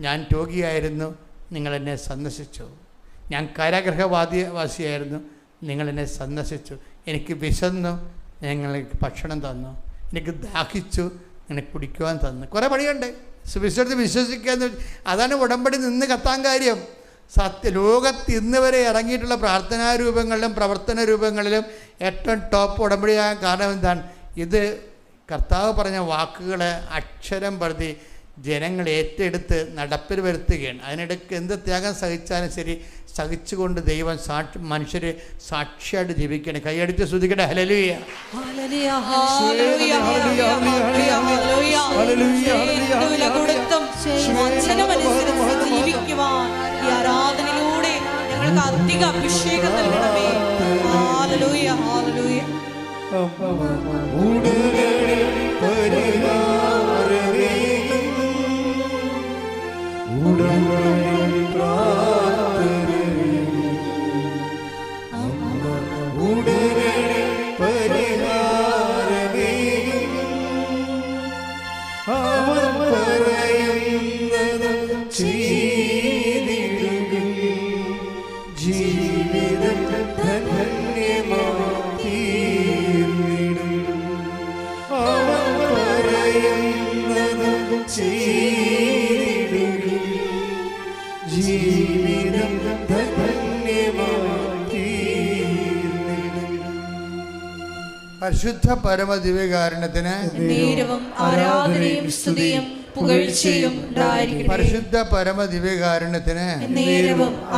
ഞാൻ രോഗിയായിരുന്നു, നിങ്ങളെന്നെ സന്ദർശിച്ചു. ഞാൻ കാരാഗ്രഹവാസിയായിരുന്നു, നിങ്ങളെന്നെ സന്ദർശിച്ചു. എനിക്ക് വിശന്നു, നിങ്ങൾക്ക് ഭക്ഷണം തന്നു. എനിക്ക് ദാഹിച്ചു, നിന്നെ കുടിക്കുവാൻ തന്നു. കുറേ പണിയുണ്ട്. സുവിശേഷത്തെ വിശ്വസിക്കുക എന്ന് അതാണ് ഉടമ്പടി നിന്ന് കത്താൻ കാര്യം. ലോകത്ത് ഇന്ന് വരെ ഇറങ്ങിയിട്ടുള്ള പ്രാർത്ഥനാ രൂപങ്ങളിലും പ്രവർത്തന രൂപങ്ങളിലും ഏറ്റവും ടോപ്പ് ഉടമ്പടിയാകാൻ കാരണം എന്താണ്? ഇത് കർത്താവ് പറഞ്ഞ വാക്കുകൾ അക്ഷരം പ്രതി ജനങ്ങൾ ഏറ്റെടുത്ത് നടപ്പിൽ വരുത്തുകയാണ്. അതിനിടയ്ക്ക് എന്ത് ത്യാഗം സഹിച്ചാലും ശരി, സഹിച്ചുകൊണ്ട് ദൈവം മനുഷ്യരെ സാക്ഷിയായിട്ട് ജീവിക്കണം. കൈയടിച്ച് സ്തുതിക്കട്ടെ. ഹല്ലേലൂയ. ആരാധനയിലൂടെ ഞങ്ങൾക്ക് അധിക അഭിഷേകം നൽകണമേ. Hallelujah, hallelujah. പരിശുദ്ധ പരമദിവ്യകാരുണ്യത്തിന് ആരാധനയും സ്തുതിയും പുകഴ്ചയും ഉണ്ടായിരിക്കട്ടെ. പരിശുദ്ധ പരമദിവ്യകാരുണ്യത്തിന്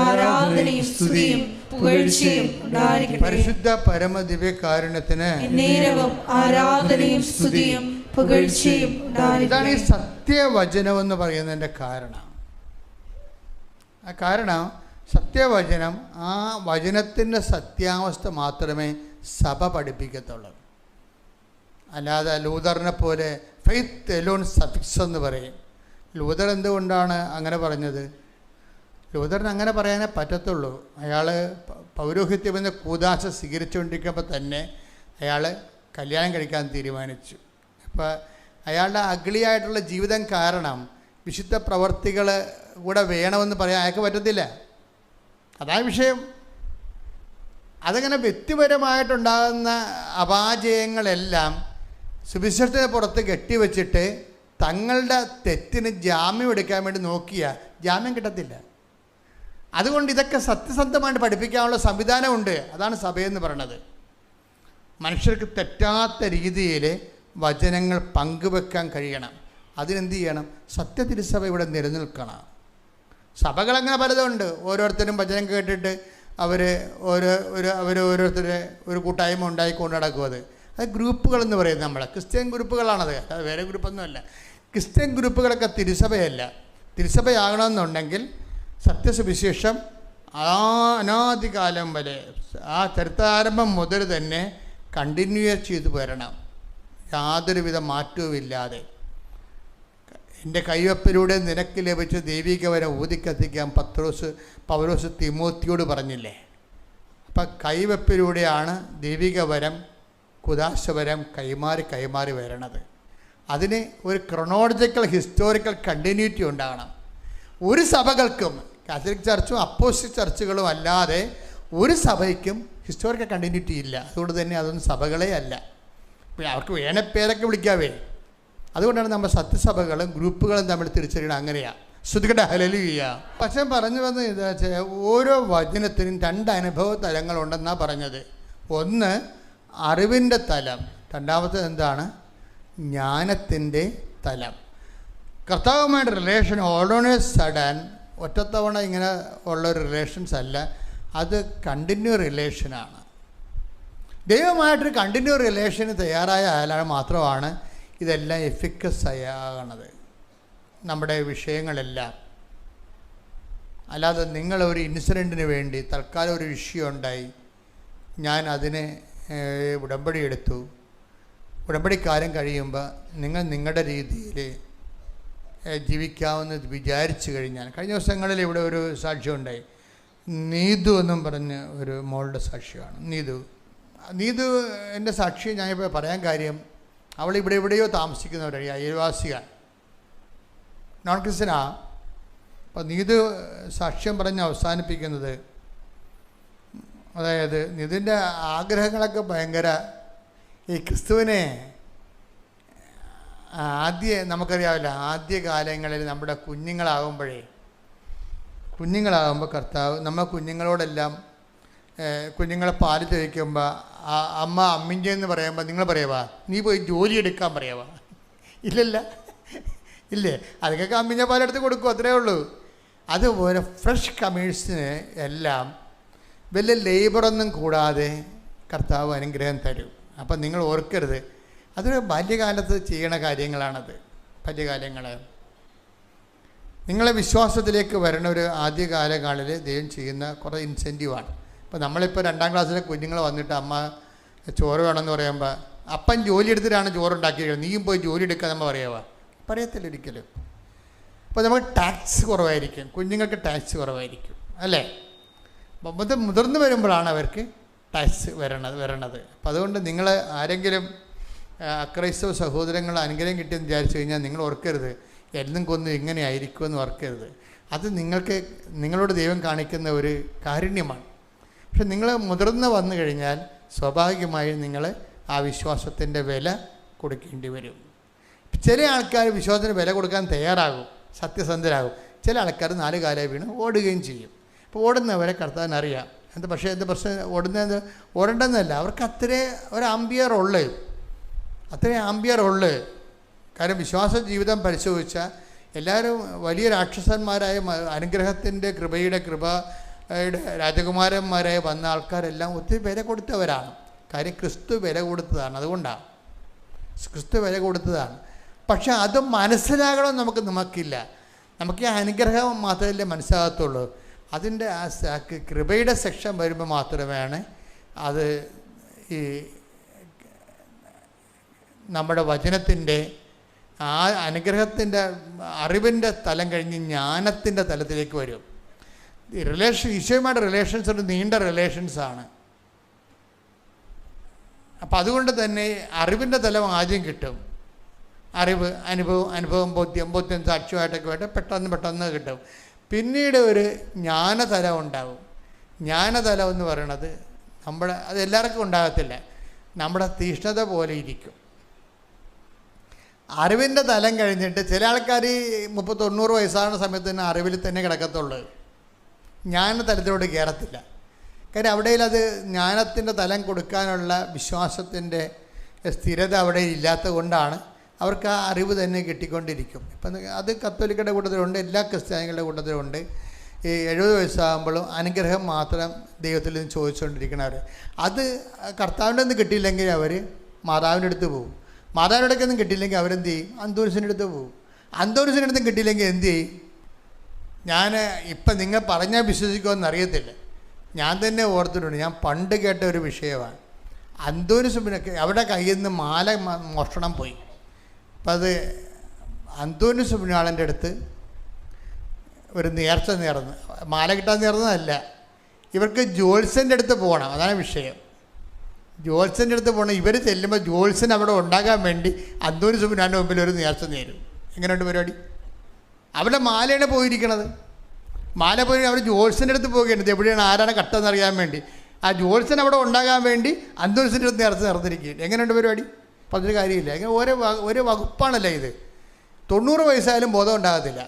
ആരാധനയും സ്തുതിയും പുകഴ്ചയും ഉണ്ടായിരിക്കട്ടെ. പരിശുദ്ധ പരമദിവ്യകാരുണ്യത്തിന് ആരാധനയും സ്തുതിയും പുകഴ്ചയും ഉണ്ടായിരിക്കട്ടെ. ഇതാണ് ഈ സത്യവചനം എന്ന് പറയുന്നതിൻ്റെ കാരണം. ആ കാരണം സത്യവചനം, ആ വചനത്തിൻ്റെ സത്യാവസ്ഥ മാത്രമേ സഭ പഠിപ്പിക്കത്തുള്ളൂ. അല്ലാതെ ലൂതറിനെ പോലെ ഫെയ്ത്ത് എലോൺ സഫിക്സ് എന്ന് പറയും. ലൂതർ എന്തുകൊണ്ടാണ് അങ്ങനെ പറഞ്ഞത്? ലൂതറിന് അങ്ങനെ പറയാനേ പറ്റത്തുള്ളൂ. അയാൾ പൗരോഹിത്യമെന്ന കൂദാശ സ്വീകരിച്ചുകൊണ്ടിരിക്കുമ്പോൾ തന്നെ അയാൾ കല്യാണം കഴിക്കാൻ തീരുമാനിച്ചു. അപ്പോൾ അയാളുടെ അഗ്ലിയായിട്ടുള്ള ജീവിതം കാരണം വിശുദ്ധ പ്രവർത്തികൾ കൂടെ വേണമെന്ന് പറയാൻ അയാൾക്ക് പറ്റത്തില്ല. അതാണ് വിഷയം. അതങ്ങനെ വ്യക്തിപരമായിട്ടുണ്ടാകുന്ന അപാജയങ്ങളെല്ലാം സുവിശേഷത്തിന് പുറത്ത് കെട്ടിവെച്ചിട്ട് തങ്ങളുടെ തെറ്റിന് ജാമ്യം എടുക്കാൻ വേണ്ടി നോക്കിയാൽ ജാമ്യം കിട്ടത്തില്ല. അതുകൊണ്ട് ഇതൊക്കെ സത്യസന്ധമായിട്ട് പഠിപ്പിക്കാനുള്ള സംവിധാനമുണ്ട്. അതാണ് സഭയെന്ന് പറയണത്. മനുഷ്യർക്ക് തെറ്റാത്ത രീതിയിൽ വചനങ്ങൾ പങ്കുവെക്കാൻ കഴിയണം. അതിനെന്ത് ചെയ്യണം? സത്യതിരുസഭ ഇവിടെ നിലനിൽക്കണം. സഭകളങ്ങനെ പലതുണ്ട്. ഓരോരുത്തരും വചനം കേട്ടിട്ട് ഓരോരുത്തരെ ഒരു കൂട്ടായ്മ ഉണ്ടായിക്കൊണ്ട് നടക്കും. അത് ഗ്രൂപ്പുകളെന്ന് പറയുന്നത് നമ്മളെ ക്രിസ്ത്യൻ ഗ്രൂപ്പുകളാണത്. അത് വേറെ ഗ്രൂപ്പൊന്നുമല്ല. ക്രിസ്ത്യൻ ഗ്രൂപ്പുകളൊക്കെ തിരുസഭയല്ല. തിരുസഭയാകണമെന്നുണ്ടെങ്കിൽ സത്യസുവിശേഷം അനാദികാലം വരെ, ആ ചരിത്രാരംഭം മുതൽ തന്നെ കണ്ടിന്യൂ ചെയ്തു വരണം, യാതൊരുവിധ മാറ്റവുമില്ലാതെ. എൻ്റെ കൈവപ്പിലൂടെ നിനക്ക് ലഭിച്ച ദൈവികവരം ഊതിക്കത്തിക്കാൻ പൗലോസ് തിമോത്തിയോട് പറഞ്ഞില്ലേ? അപ്പം കൈവപ്പിലൂടെയാണ് ദൈവികവരം, കുദാശവരം കൈമാറി വരണത്. അതിന് ഒരു ക്രൊണോളജിക്കൽ ഹിസ്റ്റോറിക്കൽ കണ്ടിന്യൂറ്റി ഉണ്ടാകണം. ഒരു സഭകൾക്കും, കാത്തലിക് ചർച്ചും അപ്പോസ്തലിക് ചർച്ചുകളും അല്ലാതെ ഒരു സഭയ്ക്കും ഹിസ്റ്റോറിക്കൽ കണ്ടിന്യൂറ്റി ഇല്ല. അതുകൊണ്ട് തന്നെ അതൊന്നും സഭകളെ അല്ല. അവർക്ക് വേണ പേരൊക്കെ വിളിക്കാവേ, അതുകൊണ്ടാണ് നമ്മൾ സത്യസഭകളും ഗ്രൂപ്പുകളും തമ്മിൽ തിരിച്ചറിയണം. അങ്ങനെയാണ്. ശ്രുതികട്ടെ ഹല്ലേലൂയ. പക്ഷേ പറഞ്ഞു വന്നത് എന്താ വെച്ചാൽ ഓരോ വചനത്തിനും 2 അനുഭവ തലങ്ങളുണ്ടെന്നാണ് പറഞ്ഞത്. ഒന്ന് അറിവിൻ്റെ തലം, രണ്ടാമത്തേത് എന്താണ്? ജ്ഞാനത്തിൻ്റെ തലം. കർത്താവുമായിട്ട് റിലേഷൻ ഓൾറെഡി സഡൻ ഒറ്റത്തവണ ഇങ്ങനെ ഉള്ളൊരു റിലേഷൻസ് അല്ല, അത് കണ്ടിന്യൂ റിലേഷനാണ്. ദൈവമായിട്ടൊരു കണ്ടിന്യൂ റിലേഷന് തയ്യാറായ ആളാണ് മാത്രമാണ് ഇതെല്ലാം എഫിക്കസ് ആകണത്, നമ്മുടെ വിഷയങ്ങളെല്ലാം. അല്ലാതെ നിങ്ങളൊരു ഇൻസിഡൻറ്റിന് വേണ്ടി തൽക്കാലം ഒരു വിഷയം ഉണ്ടായി, ഞാൻ അതിനെ ഉടമ്പടി എടുത്തു, ഉടമ്പടിക്കാലം കഴിയുമ്പോൾ നിങ്ങൾ നിങ്ങളുടെ രീതിയിൽ ജീവിക്കാമെന്ന് വിചാരിച്ചു കഴിഞ്ഞാൽ, കഴിഞ്ഞ ദിവസങ്ങളിൽ ഇവിടെ ഒരു സാക്ഷ്യം ഉണ്ടായി. നീതു എന്നും പറഞ്ഞ് ഒരു മോളുടെ സാക്ഷ്യമാണ്. നീതു എൻ്റെ സാക്ഷ്യം ഞാനിപ്പോൾ പറയാൻ കാര്യം, അവൾ ഇവിടെ എവിടെയോ താമസിക്കുന്നവരാണ്, അയൽവാസിയാണ്, നോൺ ക്രിസ്ത്യനാ. അപ്പോൾ നീതു സാക്ഷ്യം പറഞ്ഞ് അവസാനിപ്പിക്കുന്നത്, അതായത് നീതിൻ്റെ ആഗ്രഹങ്ങളൊക്കെ ഭയങ്കര ഈ ക്രിസ്തുവിനെ നമുക്കറിയാവില്ല, ആദ്യ കാലങ്ങളിൽ നമ്മുടെ കുഞ്ഞുങ്ങളാകുമ്പോൾ കർത്താവ് നമ്മൾ കുഞ്ഞുങ്ങളോടെല്ലാം കുഞ്ഞുങ്ങളെ പാല് ചോദിക്കുമ്പോൾ അമ്മ അമ്മിൻ്റെ എന്ന് പറയുമ്പോൾ നിങ്ങൾ പറയുവാ നീ പോയി ജോലി എടുക്കാൻ പറയുവാ? ഇല്ലേ? അതൊക്കെ അമ്മിൻ്റെ പാലെടുത്ത് കൊടുക്കും, അത്രേ ഉള്ളൂ. അതുപോലെ ഫ്രഷ് കമേഴ്സിന് എല്ലാം വലിയ ലേബറൊന്നും കൂടാതെ കർത്താവ് അനുഗ്രഹം തരും. അപ്പം നിങ്ങൾ ഓർക്കരുത്, അതൊരു ബാല്യകാലത്ത് ചെയ്യണ കാര്യങ്ങളാണത്. ബാല്യകാലങ്ങൾ നിങ്ങളെ വിശ്വാസത്തിലേക്ക് വരണ ഒരു ആദ്യകാലങ്ങളിൽ ദൈവം ചെയ്യുന്ന കുറേ ഇൻസെൻറ്റീവാണ്. ഇപ്പോൾ നമ്മളിപ്പോൾ 2ാം ക്ലാസ്സിലെ കുഞ്ഞുങ്ങൾ വന്നിട്ട് അമ്മ ചോറ് വേണമെന്ന് പറയുമ്പോൾ അപ്പൻ ജോലി എടുത്തിട്ടാണ് ചോറുണ്ടാക്കിയത്, നീയും പോയി ജോലി എടുക്കാൻ നമ്മൾ പറയത്തില്ല ഒരിക്കലും. അപ്പോൾ നമുക്ക് ടാക്സ് കുറവായിരിക്കും, കുഞ്ഞുങ്ങൾക്ക് ടാക്സ് കുറവായിരിക്കും, അല്ലേ? മുതിർന്നു വരുമ്പോഴാണ് അവർക്ക് ടാക്സ് വരണത്. അപ്പം അതുകൊണ്ട് നിങ്ങൾ ആരെങ്കിലും അക്രൈസ്തവ സഹോദരങ്ങൾ അനുഗ്രഹം കിട്ടിയെന്ന് വിചാരിച്ചു കഴിഞ്ഞാൽ നിങ്ങൾ ഓർക്കരുത് എല്ലാം കൊന്നും ഇങ്ങനെ ആയിരിക്കുമെന്ന് ഓർക്കരുത്. അത് നിങ്ങളോട് ദൈവം കാണിക്കുന്ന ഒരു കാരുണ്യമാണ്. പക്ഷെ നിങ്ങൾ മുതിർന്ന് വന്നു കഴിഞ്ഞാൽ സ്വാഭാവികമായും നിങ്ങൾ ആ വിശ്വാസത്തിൻ്റെ വില കൊടുക്കേണ്ടി വരും. ചില ആൾക്കാർ വിശ്വാസത്തിന് വില കൊടുക്കാൻ തയ്യാറാകും, സത്യസന്ധരാകും. ചില ആൾക്കാർ 4 കാലം വീണ് ഓടുകയും ചെയ്യും. അപ്പോൾ ഓടുന്നവരെ കർത്താവിനറിയാം. പക്ഷേ എന്ത് പ്രശ്നം, ഓടേണ്ടെന്നല്ല, അവർക്ക് അത്രയും ആംബിയർ ഉള്ളു. കാരണം വിശ്വാസ ജീവിതം പരിശോധിച്ചാൽ എല്ലാവരും വലിയ രാക്ഷസന്മാരായ അനുഗ്രഹത്തിൻ്റെ കൃപയുടെ രാജകുമാരന്മാരായി വന്ന ആൾക്കാരെല്ലാം ഒത്തിരി വില കൊടുത്തവരാണ്. കാര്യം ക്രിസ്തു വില കൊടുത്തതാണ്, അതുകൊണ്ടാണ് ക്രിസ്തു വില കൊടുത്തതാണ്. പക്ഷെ അത് മനസ്സിലാകണമെന്ന് നമുക്കില്ല. നമുക്ക് ഈ അനുഗ്രഹം മാത്രമല്ലേ മനസ്സിലാകത്തുള്ളൂ. അതിൻ്റെ ആ കൃപയുടെ സെക്ഷൻ വരുമ്പോൾ മാത്രമേ അത് ഈ നമ്മുടെ വചനത്തിൻ്റെ ആ അനുഗ്രഹത്തിൻ്റെ അറിവിൻ്റെ തലം കഴിഞ്ഞ് ജ്ഞാനത്തിൻ്റെ തലത്തിലേക്ക് വരും. ഈശോയുമായിട്ട് റിലേഷൻസ് ഒരു നീണ്ട റിലേഷൻസാണ്. അപ്പം അതുകൊണ്ട് തന്നെ അറിവിൻ്റെ തലം ആദ്യം കിട്ടും. അറിവ്, അനുഭവം, ബോധ്യം സാക്ഷ്യമായിട്ടൊക്കെ പെട്ടെന്ന് കിട്ടും. പിന്നീട് ഒരു ജ്ഞാനതലം ഉണ്ടാകും. ജ്ഞാനതലം എന്ന് പറയണത് അത് എല്ലാവർക്കും ഉണ്ടാകത്തില്ല, നമ്മുടെ തീഷ്ണത പോലെ ഇരിക്കും. അറിവിൻ്റെ തലം കഴിഞ്ഞിട്ട് ചില ആൾക്കാർ 30-90 വയസ്സാകുന്ന സമയത്ത് തന്നെ അറിവിൽ തന്നെ കിടക്കത്തുള്ളൂ, ജ്ഞാനതലത്തിലോട്ട് കയറത്തില്ല. കാര്യം അവിടെ അത് ജ്ഞാനത്തിൻ്റെ തലം കൊടുക്കാനുള്ള വിശ്വാസത്തിൻ്റെ സ്ഥിരത അവിടെ ഇല്ലാത്തത് കൊണ്ടാണ് അവർക്ക് ആ അറിവ് തന്നെ കിട്ടിക്കൊണ്ടിരിക്കും. ഇപ്പം അത് കത്തോലിക്കയുടെ കൂട്ടത്തിലുണ്ട്, എല്ലാ ക്രിസ്ത്യാനികളുടെ കൂട്ടത്തിലുണ്ട്. ഈ 70 വയസ്സാകുമ്പോഴും അനുഗ്രഹം മാത്രം ദൈവത്തിൽ നിന്ന് ചോദിച്ചുകൊണ്ടിരിക്കണവർ. അത് കർത്താവിൻ്റെ നിന്ന് കിട്ടിയില്ലെങ്കിൽ അവർ മാതാവിൻ്റെ അടുത്ത് പോകും. മാതാവിൻ്റെ അടുത്തൊന്നും കിട്ടിയില്ലെങ്കിൽ അവരെന്ത് ചെയ്യും? അന്തോനിസിൻ്റെ അടുത്ത് പോകും. അന്തോനിസിൻ്റെ അടുത്തും കിട്ടിയില്ലെങ്കിൽ എന്ത് ചെയ്യും? ഞാൻ ഇപ്പം നിങ്ങൾ പറഞ്ഞാൽ വിശ്വസിക്കുമെന്ന് അറിയത്തില്ല, ഞാൻ തന്നെ ഓർത്തിട്ടുണ്ട്. ഞാൻ പണ്ട് കേട്ട ഒരു വിഷയമാണ്. അന്തോനിസിനൊക്കെ അവിടെ കയ്യിൽ നിന്ന് മാല മോഷണം പോയി. അപ്പം അത് അന്തോനിസ് പുണ്യാളൻ്റെ അടുത്ത് ഒരു നേർച്ച നേർന്ന്, മാല കിട്ടാൻ നേർന്നതല്ല, ഇവർക്ക് ജോത്സ്യൻ്റെ അടുത്ത് പോകണം, അതാണ് വിഷയം. ജോത്സ്യൻ്റെ അടുത്ത് പോകണം. ഇവർ ചെല്ലുമ്പോൾ ജോത്സ്യൻ അവിടെ ഉണ്ടാകാൻ വേണ്ടി അന്തോനിസ് പുണ്യാളൻ്റെ മുമ്പിൽ ഒരു നേർച്ച നേരും. എങ്ങനെയുണ്ട് പരിപാടി? അവിടെ മാലയാണ് പോയിരിക്കണത്. മാല പോയി അവർ ജോത്സ്യൻ്റെ അടുത്ത് പോവുകയാണ്, എവിടെയാണ് ആരാണ് കട്ടെന്ന് അറിയാൻ വേണ്ടി. ആ ജോത്സ്യൻ അവിടെ ഉണ്ടാകാൻ വേണ്ടി അന്തോനിസിൻ്റെ അടുത്ത് നേർച്ച നേർന്നിരിക്കുകയാണ്. എങ്ങനെയുണ്ട് പരിപാടി? അപ്പം അതിന് കാര്യമില്ല. ഇങ്ങനെ ഓരോ വകുപ്പാണല്ലോ ഇത്. 90 വയസ്സായാലും ബോധം ഉണ്ടാകത്തില്ല.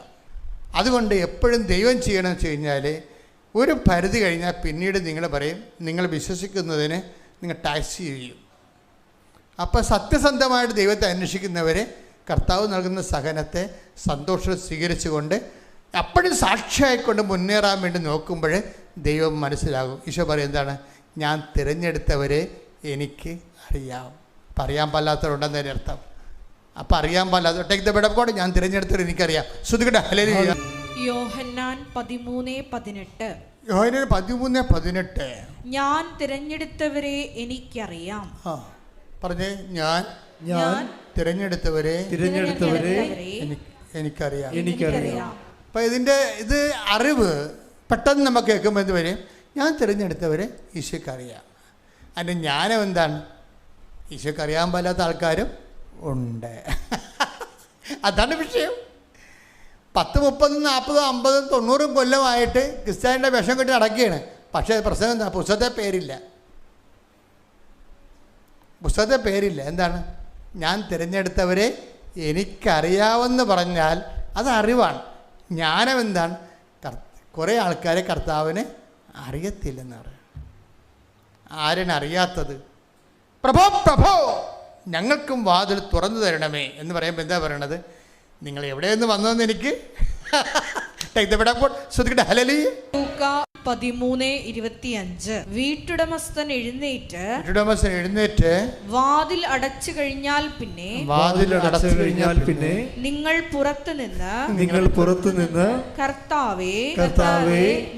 അതുകൊണ്ട് എപ്പോഴും ദൈവം ചെയ്യണമെന്ന് വെച്ച് കഴിഞ്ഞാൽ ഒരു പരിധി കഴിഞ്ഞാൽ പിന്നീട് നിങ്ങൾ പറയും, നിങ്ങൾ വിശ്വസിക്കുന്നതിന് നിങ്ങൾ ടാക്സ് ചെയ്യും. അപ്പോൾ സത്യസന്ധമായിട്ട് ദൈവത്തെ അന്വേഷിക്കുന്നവരെ കർത്താവ് നൽകുന്ന സഹനത്തെ സന്തോഷം സ്വീകരിച്ചുകൊണ്ട് അപ്പോഴും സാക്ഷിയായിക്കൊണ്ട് മുന്നേറാൻ വേണ്ടി നോക്കുമ്പോൾ ദൈവം മനസ്സിലാകും. ഈശോ പറയും എന്താണ്? ഞാൻ തിരഞ്ഞെടുത്തവരെ എനിക്ക് അറിയാം. അപ്പം അറിയാൻ പാടില്ലാത്തവരുണ്ടെന്നതിൻ്റെ അർത്ഥം. അപ്പം അറിയാൻ പാടില്ലാത്ത take the bed of God, ഞാൻ തിരഞ്ഞെടുത്തവരെ എനിക്കറിയാം. ശ്രുതികട്ടെ ഹല്ലേലൂയ. യോഹന്നാൻ 13:18. യോഹന്നാൻ 13:18. ഞാൻ തിരഞ്ഞെടുത്തവരെ എനിക്കറിയാം. പറഞ്ഞേ, ഞാൻ തിരഞ്ഞെടുത്തവരെ എനിക്കറിയാം. അപ്പം ഇത് അറിവ് പെട്ടെന്ന് നമുക്ക് കേൾക്കുമ്പോൾ എന്ത് വരും? ഞാൻ തിരഞ്ഞെടുത്തവരെ ഈശോയ്ക്ക് അറിയാം. അതിൻ്റെ ജ്ഞാനം എന്താണ്? ഈശോയ്ക്ക് അറിയാൻ പാടില്ലാത്ത ആൾക്കാരും ഉണ്ട്. അതാണ് വിഷയം. 10, 30, 40, 50, 90 കൊല്ലമായിട്ട് ക്രിസ്ത്യാനിയുടെ വിഷം കെട്ടി നടക്കുകയാണ്. പക്ഷേ പ്രശ്നം എന്താ? പുസ്തകത്തെ പേരില്ല. എന്താണ്? ഞാൻ തിരഞ്ഞെടുത്തവരെ എനിക്കറിയാമെന്ന് പറഞ്ഞാൽ അത് അറിവാണ്. ജ്ഞാനം എന്താണ്? കുറേ ആൾക്കാരെ കർത്താവിനെ അറിയത്തില്ലെന്ന് പറയും. ആരാണ് അറിയാത്തത്? പ്രഭോ ഞങ്ങൾക്കും വാതിൽ തുറന്നു തരണമേ എന്ന് പറയുമ്പോൾ എന്താ പറയണത്? നിങ്ങൾ എവിടെയെന്ന് വന്നതെന്ന് എനിക്ക് ഹല്ലേലൂയ. 13:25. വീട്ടുടമസ്ഥൻ എഴുന്നേറ്റ് വാതിൽ അടച്ചു കഴിഞ്ഞാൽ പിന്നെ നിങ്ങൾ പുറത്തു നിന്ന് കർത്താവേ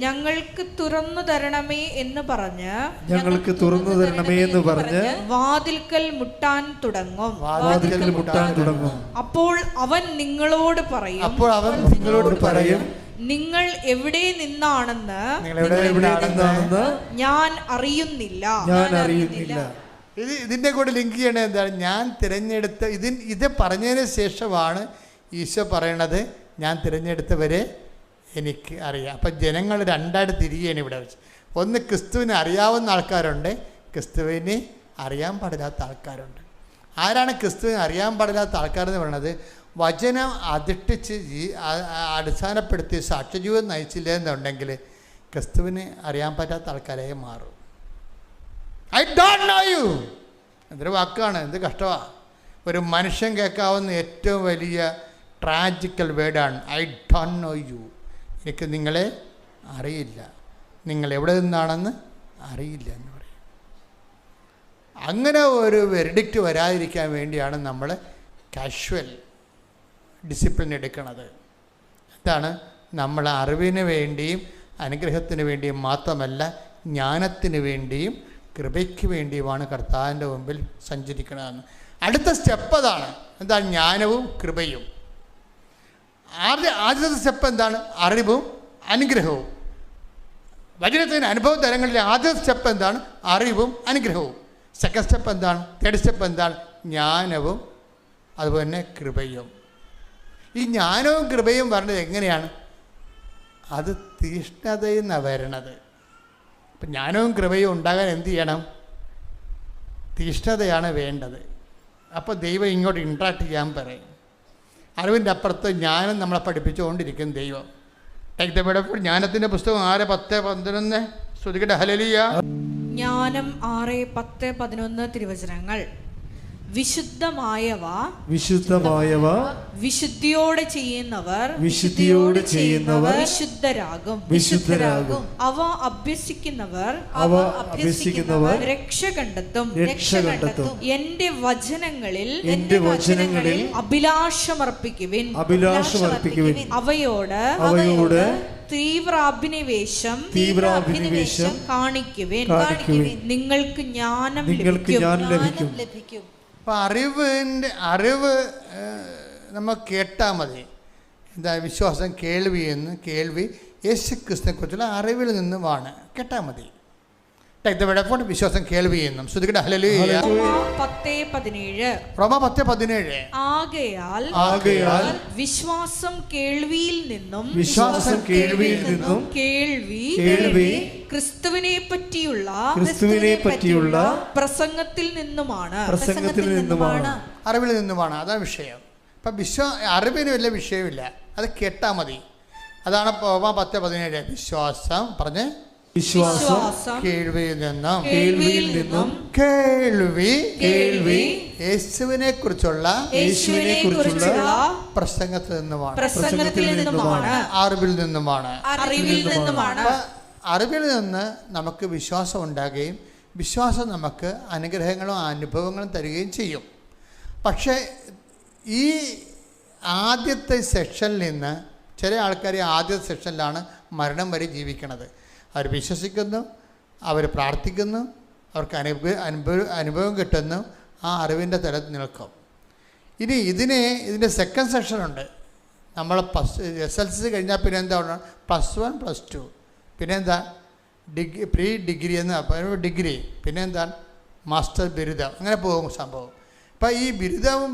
ഞങ്ങൾക്ക് തുറന്നു തരണമേ എന്ന് പറഞ്ഞ് വാതിൽക്കൽ മുട്ടാൻ തുടങ്ങും. അപ്പോൾ അവൻ നിങ്ങളോട് പറയും, നിങ്ങൾ എവിടെ നിന്നാണെന്ന് ഞാൻ അറിയുന്നില്ല. ഇതിൻ്റെ കൂടെ ലിങ്ക് ചെയ്യണത് എന്താണ്? ഞാൻ തിരഞ്ഞെടുത്ത ഇത് പറഞ്ഞതിന് ശേഷമാണ് ഈശോ പറയണത്, ഞാൻ തിരഞ്ഞെടുത്തവരെ എനിക്ക് അറിയാം. അപ്പം ജനങ്ങൾ രണ്ടായിട്ട് തിരികെയാണ് ഇവിടെ വെച്ച്. ഒന്ന്, ക്രിസ്തുവിനെ അറിയാവുന്ന ആൾക്കാരുണ്ട്, ക്രിസ്തുവിനെ അറിയാൻ പാടില്ലാത്ത ആൾക്കാരുണ്ട്. ആരാണ് ക്രിസ്തുവിനെ അറിയാൻ പാടില്ലാത്ത ആൾക്കാരെന്ന് പറയുന്നത്? വചനം അധിഷ്ഠിച്ച് അടിസ്ഥാനപ്പെടുത്തി സാക്ഷ്യജീവിതം നയിച്ചില്ല എന്നുണ്ടെങ്കിൽ ക്രിസ്തുവിനെ അറിയാൻ പറ്റാത്ത ആൾക്കാരായി മാറും. ഐ ഡോണ്ട് നോ യു എന്തൊരു വാക്കാണ്, എന്ത് കഷ്ടമാണ്. ഒരു മനുഷ്യൻ കേൾക്കാവുന്ന ഏറ്റവും വലിയ ട്രാജിക്കൽ വേർഡാണ് ഐ ഡോണ്ട് നോ യു. എനിക്ക് നിങ്ങളെ അറിയില്ല, നിങ്ങൾ എവിടെ നിന്നാണെന്ന് അറിയില്ല എന്ന് പറയും. അങ്ങനെ ഒരു വെർഡിക്റ്റ് വരാതിരിക്കാൻ വേണ്ടിയാണ് നമ്മൾ കാഷ്വൽ ഡിസിപ്ലിൻ എടുക്കുന്നത്. എന്താണ്? നമ്മൾ അറിവിന് വേണ്ടിയും അനുഗ്രഹത്തിന് വേണ്ടിയും മാത്രമല്ല, ജ്ഞാനത്തിന് വേണ്ടിയും കൃപയ്ക്ക് വേണ്ടിയുമാണ് കർത്താവിൻ്റെ മുമ്പിൽ സഞ്ചരിക്കണമെന്ന്. അടുത്ത സ്റ്റെപ്പ് അതാണ്. എന്താണ്? ജ്ഞാനവും കൃപയും. ആദ്യത്തെ സ്റ്റെപ്പ് എന്താണ്? അറിവും അനുഗ്രഹവും. വചനത്തിൻ്റെ അനുഭവ തലങ്ങളിലെ ആദ്യത്തെ സ്റ്റെപ്പ് എന്താണ്? അറിവും അനുഗ്രഹവും. സെക്കൻഡ് സ്റ്റെപ്പ് എന്താണ്? തേർഡ് സ്റ്റെപ്പ് എന്താണ്? ജ്ഞാനവും അതുപോലെ തന്നെ കൃപയും. ഈ ജ്ഞാനവും കൃപയും പറഞ്ഞത് എങ്ങനെയാണ്? അത് തീഷ്ണതയിൽ നിന്നാണ് വരണത്. അപ്പം ജ്ഞാനവും കൃപയും ഉണ്ടാകാൻ എന്ത് ചെയ്യണം? തീഷ്ണതയാണ് വേണ്ടത്. അപ്പോൾ ദൈവം ഇങ്ങോട്ട് ഇൻട്രാക്ട് ചെയ്യാൻ പറയും. അറിവിൻ്റെ അപ്പുറത്ത് ജ്ഞാനം നമ്മളെ പഠിപ്പിച്ചുകൊണ്ടിരിക്കും ദൈവം. ജ്ഞാനത്തിൻ്റെ പുസ്തകം 6:10-11 ശ്രുതികട്ടെ ഹല്ലേലൂയ. ജ്ഞാനം 6:10-11 തിരുവചനങ്ങൾ. വിശുദ്ധമായവ വിശുദ്ധിയോടെ ചെയ്യുന്നവർ വിശുദ്ധരാകും. അവ അഭ്യസിക്കുന്നവർ രക്ഷ കണ്ടെത്തും. എന്റെ വചനങ്ങളിൽ അഭിലാഷമർപ്പിക്കുവിൻ. അവയോട് തീവ്രാഭിനിവേശം കാണിക്കുവിൻ. നിങ്ങൾക്ക് ജ്ഞാനം ലഭിക്കും. അപ്പോൾ അറിവ് നമ്മൾ കേട്ടാൽ മതി. എന്താ? വിശ്വാസം കേൾവി യേശുക്രിസ്തുവിനെ കുറിച്ചുള്ള അറിവിൽ നിന്നുമാണ്. കേട്ടാൽ മതി. Take the word of God. വിശ്വാസം കേൾവി എന്നും. ശ്രദ്ധിക്കട്ടെ. ഹല്ലേലൂയ. റോമ 10:17. ആകയാൽ വിശ്വാസം കേൾവിയിൽ നിന്നും കേൾവി ക്രിസ്തുവിനെ പറ്റിയുള്ള പ്രസംഗത്തിൽ നിന്നുമാണ്. അറിവിൽ നിന്നുമാണ്. അതാണ് വിഷയം. ഇപ്പം അറിവിന് വലിയ വിഷയമില്ല, അത് കേട്ടാൽ മതി. അതാണ് റോമ 10:17. വിശ്വാസം പറഞ്ഞ് കേൾവിയിൽ നിന്നും കേൾവി യേശുവിനെ കുറിച്ചുള്ള പ്രസംഗത്തിൽ നിന്നുമാണ്. അറിവിൽ നിന്നുമാണ്. അറിവിൽ നിന്ന് നമുക്ക് വിശ്വാസം ഉണ്ടാകുകയും വിശ്വാസം നമുക്ക് അനുഗ്രഹങ്ങളും അനുഭവങ്ങളും തരികയും ചെയ്യും. പക്ഷേ ഈ ആദ്യത്തെ സെക്ഷനിൽ നിന്ന് ചില ആൾക്കാർ ആദ്യത്തെ സെക്ഷനിലാണ് മരണം വരെ ജീവിക്കുന്നത്. അവർ വിശ്വസിക്കുന്നു, അവർ പ്രാർത്ഥിക്കുന്നു, അവർക്ക് അനുഭവം കിട്ടുന്നു, ആ അറിവിൻ്റെ തലത്തിൽ നിൽക്കും. ഇനി ഇതിൻ്റെ സെക്കൻഡ് സെക്ഷനുണ്ട്. നമ്മൾ SLC കഴിഞ്ഞാൽ പിന്നെ എന്താ +1 +2, പിന്നെ എന്താ പ്രീ ഡിഗ്രി എന്ന് ഡിഗ്രി, പിന്നെ എന്താണ് മാസ്റ്റർ ബിരുദം, അങ്ങനെ പോകും സംഭവം. അപ്പം ഈ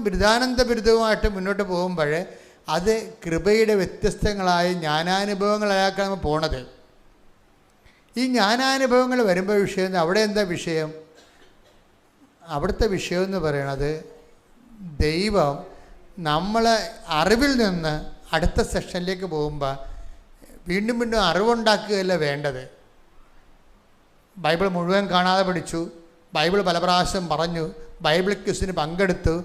ബിരുദാനന്ദ ബിരുദവുമായിട്ട് മുന്നോട്ട് പോകുമ്പോൾ അത് കൃപയുടെ വ്യത്യസ്തങ്ങളായ ജ്ഞാനാനുഭവങ്ങളാക്കാൻ നമ്മൾ പോണത്. ഈ ജ്ഞാനാനുഭവങ്ങൾ വരുമ്പോൾ വിഷയം അവിടെ എന്താ വിഷയം? അവിടുത്തെ വിഷയം എന്ന് പറയണത് ദൈവം നമ്മളെ അറിവിൽ നിന്ന് അടുത്ത സെക്ഷനിലേക്ക് പോകുമ്പോൾ വീണ്ടും അറിവുണ്ടാക്കുകയല്ല വേണ്ടത്. ബൈബിൾ മുഴുവൻ കാണാതെ പഠിച്ചു, ബൈബിൾ പല പ്രാവശ്യം പറഞ്ഞു, ബൈബിൾ ക്വിസിന് പങ്കെടുത്തു,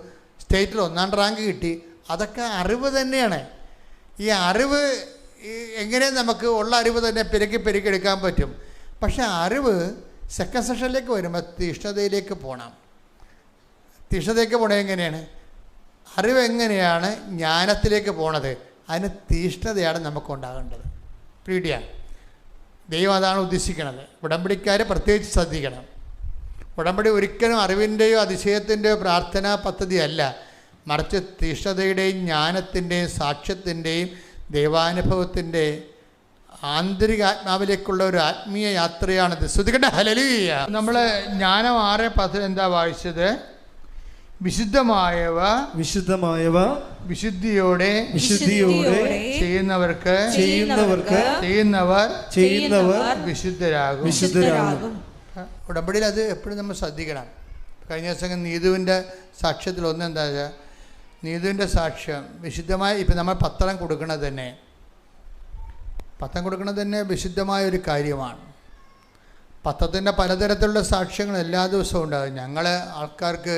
സ്റ്റേറ്റിൽ 1ാം റാങ്ക് കിട്ടി. അതൊക്കെ അറിവ് തന്നെയാണ്. ഈ അറിവ് എങ്ങനെ നമുക്ക് ഉള്ള അറിവ് തന്നെ പെരുക്കി എടുക്കാൻ പറ്റും. പക്ഷേ അറിവ് സെക്കൻഡ് സെഷനിലേക്ക് വരുമ്പോൾ തീഷ്ണതയിലേക്ക് പോകണം. തീഷ്ണതയിലേക്ക് പോകണത് എങ്ങനെയാണ്? അറിവ് എങ്ങനെയാണ് ജ്ഞാനത്തിലേക്ക് പോണത്? അതിന് തീഷ്ണതയാണ് നമുക്കുണ്ടാകേണ്ടത്. പീഡിയാണ് ദൈവം അതാണ് ഉദ്ദേശിക്കുന്നത്. ഉടമ്പടിക്കാരെ പ്രത്യേകിച്ച് ശ്രദ്ധിക്കണം. ഉടമ്പടി ഒരിക്കലും അറിവിൻ്റെയോ അതിശയത്തിൻ്റെയോ പ്രാർത്ഥനാ പദ്ധതിയല്ല, മറിച്ച് തീഷ്ണതയുടെയും ജ്ഞാനത്തിൻ്റെയും സാക്ഷ്യത്തിൻ്റെയും ദൈവാനുഭവത്തിൻ്റെ ആന്തരികാത്മാവിലേക്കുള്ള ഒരു ആത്മീയ യാത്രയാണിത്. ശ്രദ്ധിക്കട്ടെ. ഹല്ലേലൂയ. നമ്മൾ ജ്ഞാനം 6:10 എന്താ വായിച്ചത്? വിശുദ്ധമായവ വിശുദ്ധിയോടെ ചെയ്യുന്നവർ വിശുദ്ധരാകും. ഉടമ്പടിയിൽ അത് എപ്പോഴും നമ്മൾ ശ്രദ്ധിക്കണം. കഴിഞ്ഞ ദിവസം നീതുവിൻ്റെ സാക്ഷ്യത്തിൽ ഒന്നെന്താ വെച്ചാൽ, നീതുവിൻ്റെ സാക്ഷ്യം വിശുദ്ധമായി. ഇപ്പം നമ്മൾ പത്രം കൊടുക്കുന്നത് തന്നെ വിശുദ്ധമായ ഒരു കാര്യമാണ്. പത്രത്തിൻ്റെ പലതരത്തിലുള്ള സാക്ഷ്യങ്ങൾ എല്ലാ ദിവസവും ഉണ്ടാകും. ഞങ്ങൾ ആൾക്കാർക്ക്,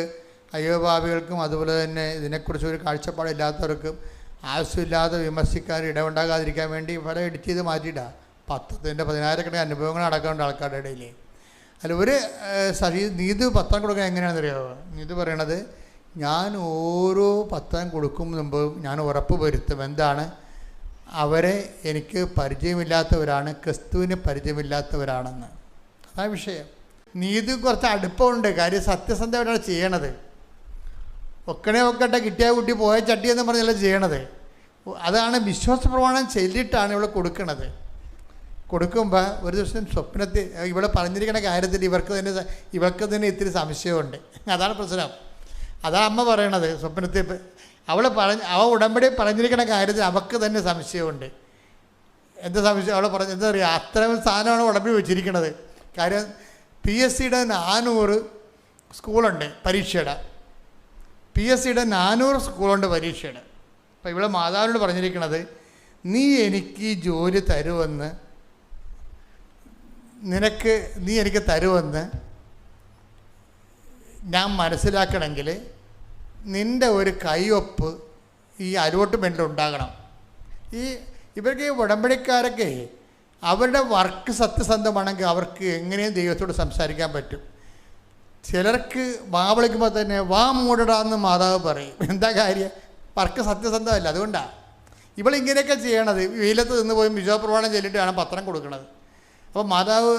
അയ്യോഭാവികൾക്കും അതുപോലെ തന്നെ ഇതിനെക്കുറിച്ച് ഒരു കാഴ്ചപ്പാടില്ലാത്തവർക്കും ആവശ്യമില്ലാതെ വിമർശിക്കാൻ ഇടമുണ്ടാകാതിരിക്കാൻ വേണ്ടി പല എഡിറ്റ് ചെയ്ത് മാറ്റിയിട്ടാണ്. പത്രത്തിൻ്റെ 10,000 അനുഭവങ്ങൾ അടക്കമുണ്ട് ആൾക്കാരുടെ ഇടയിൽ. അല്ല, ഒരു നീതു പത്രം കൊടുക്കാൻ എങ്ങനെയാണെന്നറിയാമോ? നീതു പറയണത്, ഞാൻ ഓരോ പത്രം കൊടുക്കും മുമ്പ് ഞാൻ ഉറപ്പ് വരുത്തും എന്താണ്, അവരെ എനിക്ക് പരിചയമില്ലാത്തവരാണ്, ക്രിസ്തുവിന് പരിചയമില്ലാത്തവരാണെന്ന്. അതാണ് വിഷയം. നീതു കുറച്ച് അടുപ്പമുണ്ട്. കാര്യം സത്യസന്ധമായിട്ടാണ് ചെയ്യണത്. ഒക്കട്ടെ കിട്ടിയാൽ കുട്ടി പോയ ചട്ടി എന്ന് പറഞ്ഞല്ല ചെയ്യണത്. അതാണ് വിശ്വാസ പ്രമാണം ചൊല്ലിയിട്ടാണ് ഇവിടെ കൊടുക്കണത്. കൊടുക്കുമ്പോൾ ഒരു ദിവസം സ്വപ്നത്തിൽ ഇവിടെ പറഞ്ഞിരിക്കുന്ന കാര്യത്തിൽ ഇവർക്ക് തന്നെ ഇത്തിരി സംശയമുണ്ട്. അതാണ് പ്രശ്നം. അതാണ് അമ്മ പറയണത്. സ്വപ്നത്തിൽ അവ ഉടമ്പടി പറഞ്ഞിരിക്കുന്ന കാര്യത്തിൽ അവൾക്ക് തന്നെ സംശയമുണ്ട്. എന്താ സംശയം? അവൾ പറഞ്ഞ എന്താ പറയുക, അത്രയും സാധനമാണ് ഉടമ്പടി വെച്ചിരിക്കുന്നത്. കാര്യം PSCയുടെ 400 സ്കൂളുണ്ട് പരീക്ഷയുടെ. PSCയുടെ 400 സ്കൂളുണ്ട് പരീക്ഷയുടെ. അപ്പോൾ ഇവിടെ മാതാവിനോട് പറഞ്ഞിരിക്കുന്നത്, നീ എനിക്ക് ഈ ജോലി തരുമെന്ന്, നീ എനിക്ക് തരുമെന്ന് ഞാൻ മനസ്സിലാക്കണമെങ്കിൽ നിൻ്റെ ഒരു കൈയൊപ്പ് ഈ അലോട്ട്മെൻറ്റിൽ ഉണ്ടാകണം. ഇവർക്ക് ഈ ഉടമ്പടിക്കാരൊക്കെ അവരുടെ വർക്ക് സത്യസന്ധമാണെങ്കിൽ അവർക്ക് എങ്ങനെയും ദൈവത്തോട് സംസാരിക്കാൻ പറ്റും. ചിലർക്ക് വാ വിളിക്കുമ്പോൾ തന്നെ വാ മൂടടാന്ന് മാതാവ് പറയും. എന്താ കാര്യം? വർക്ക് സത്യസന്ധമല്ല. അതുകൊണ്ടാണ് ഇവളിങ്ങനെയൊക്കെ ചെയ്യണത്. വെയിലത്ത് നിന്ന് പോയി വിശ്വാസപ്രമാണം ചൊല്ലിയിട്ടാണ് പത്രം കൊടുക്കുന്നത്. അപ്പോൾ മാതാവ്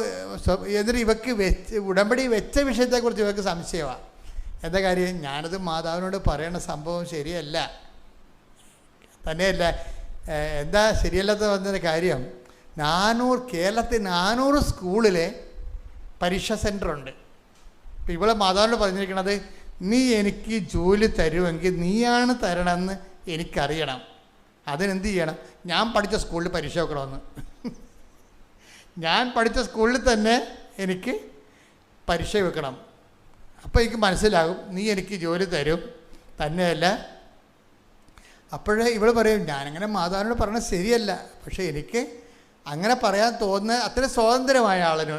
എന്നിട്ട് ഇവക്ക് ഉടമ്പടി വെച്ച വിഷയത്തെക്കുറിച്ച് ഇവർക്ക് സംശയമാണ്. എന്താ കാര്യം? ഞാനത് മാതാവിനോട് പറയണ സംഭവം ശരിയല്ല. തന്നെയല്ല, എന്താ ശരിയല്ലാത്ത വന്ന കാര്യം, കേരളത്തിൽ 400 സ്കൂളിലെ പരീക്ഷാ സെൻ്ററുണ്ട്. ഇപ്പം ഇവളെ മാതാവിനോട് പറഞ്ഞിരിക്കണത്, നീ എനിക്ക് ജോലി തരുമെങ്കിൽ നീയാണ് തരണമെന്ന് എനിക്കറിയണം. അതിനെന്ത് ചെയ്യണം? ഞാൻ പഠിച്ച സ്കൂളിൽ പരീക്ഷ വെക്കണമെന്ന്. ഞാൻ പഠിച്ച സ്കൂളിൽ തന്നെ എനിക്ക് പരീക്ഷ വെക്കണം. അപ്പോൾ എനിക്ക് മനസ്സിലാകും നീ എനിക്ക് ജോലി തരും. തന്നെയല്ല, അപ്പോഴേ ഇവൾ പറയും, ഞാനങ്ങനെ മാതാവിനോട് പറഞ്ഞത് ശരിയല്ല, പക്ഷേ എനിക്ക് അങ്ങനെ പറയാൻ തോന്നുന്ന അത്രയും സ്വാതന്ത്ര്യമായ ആളിന്,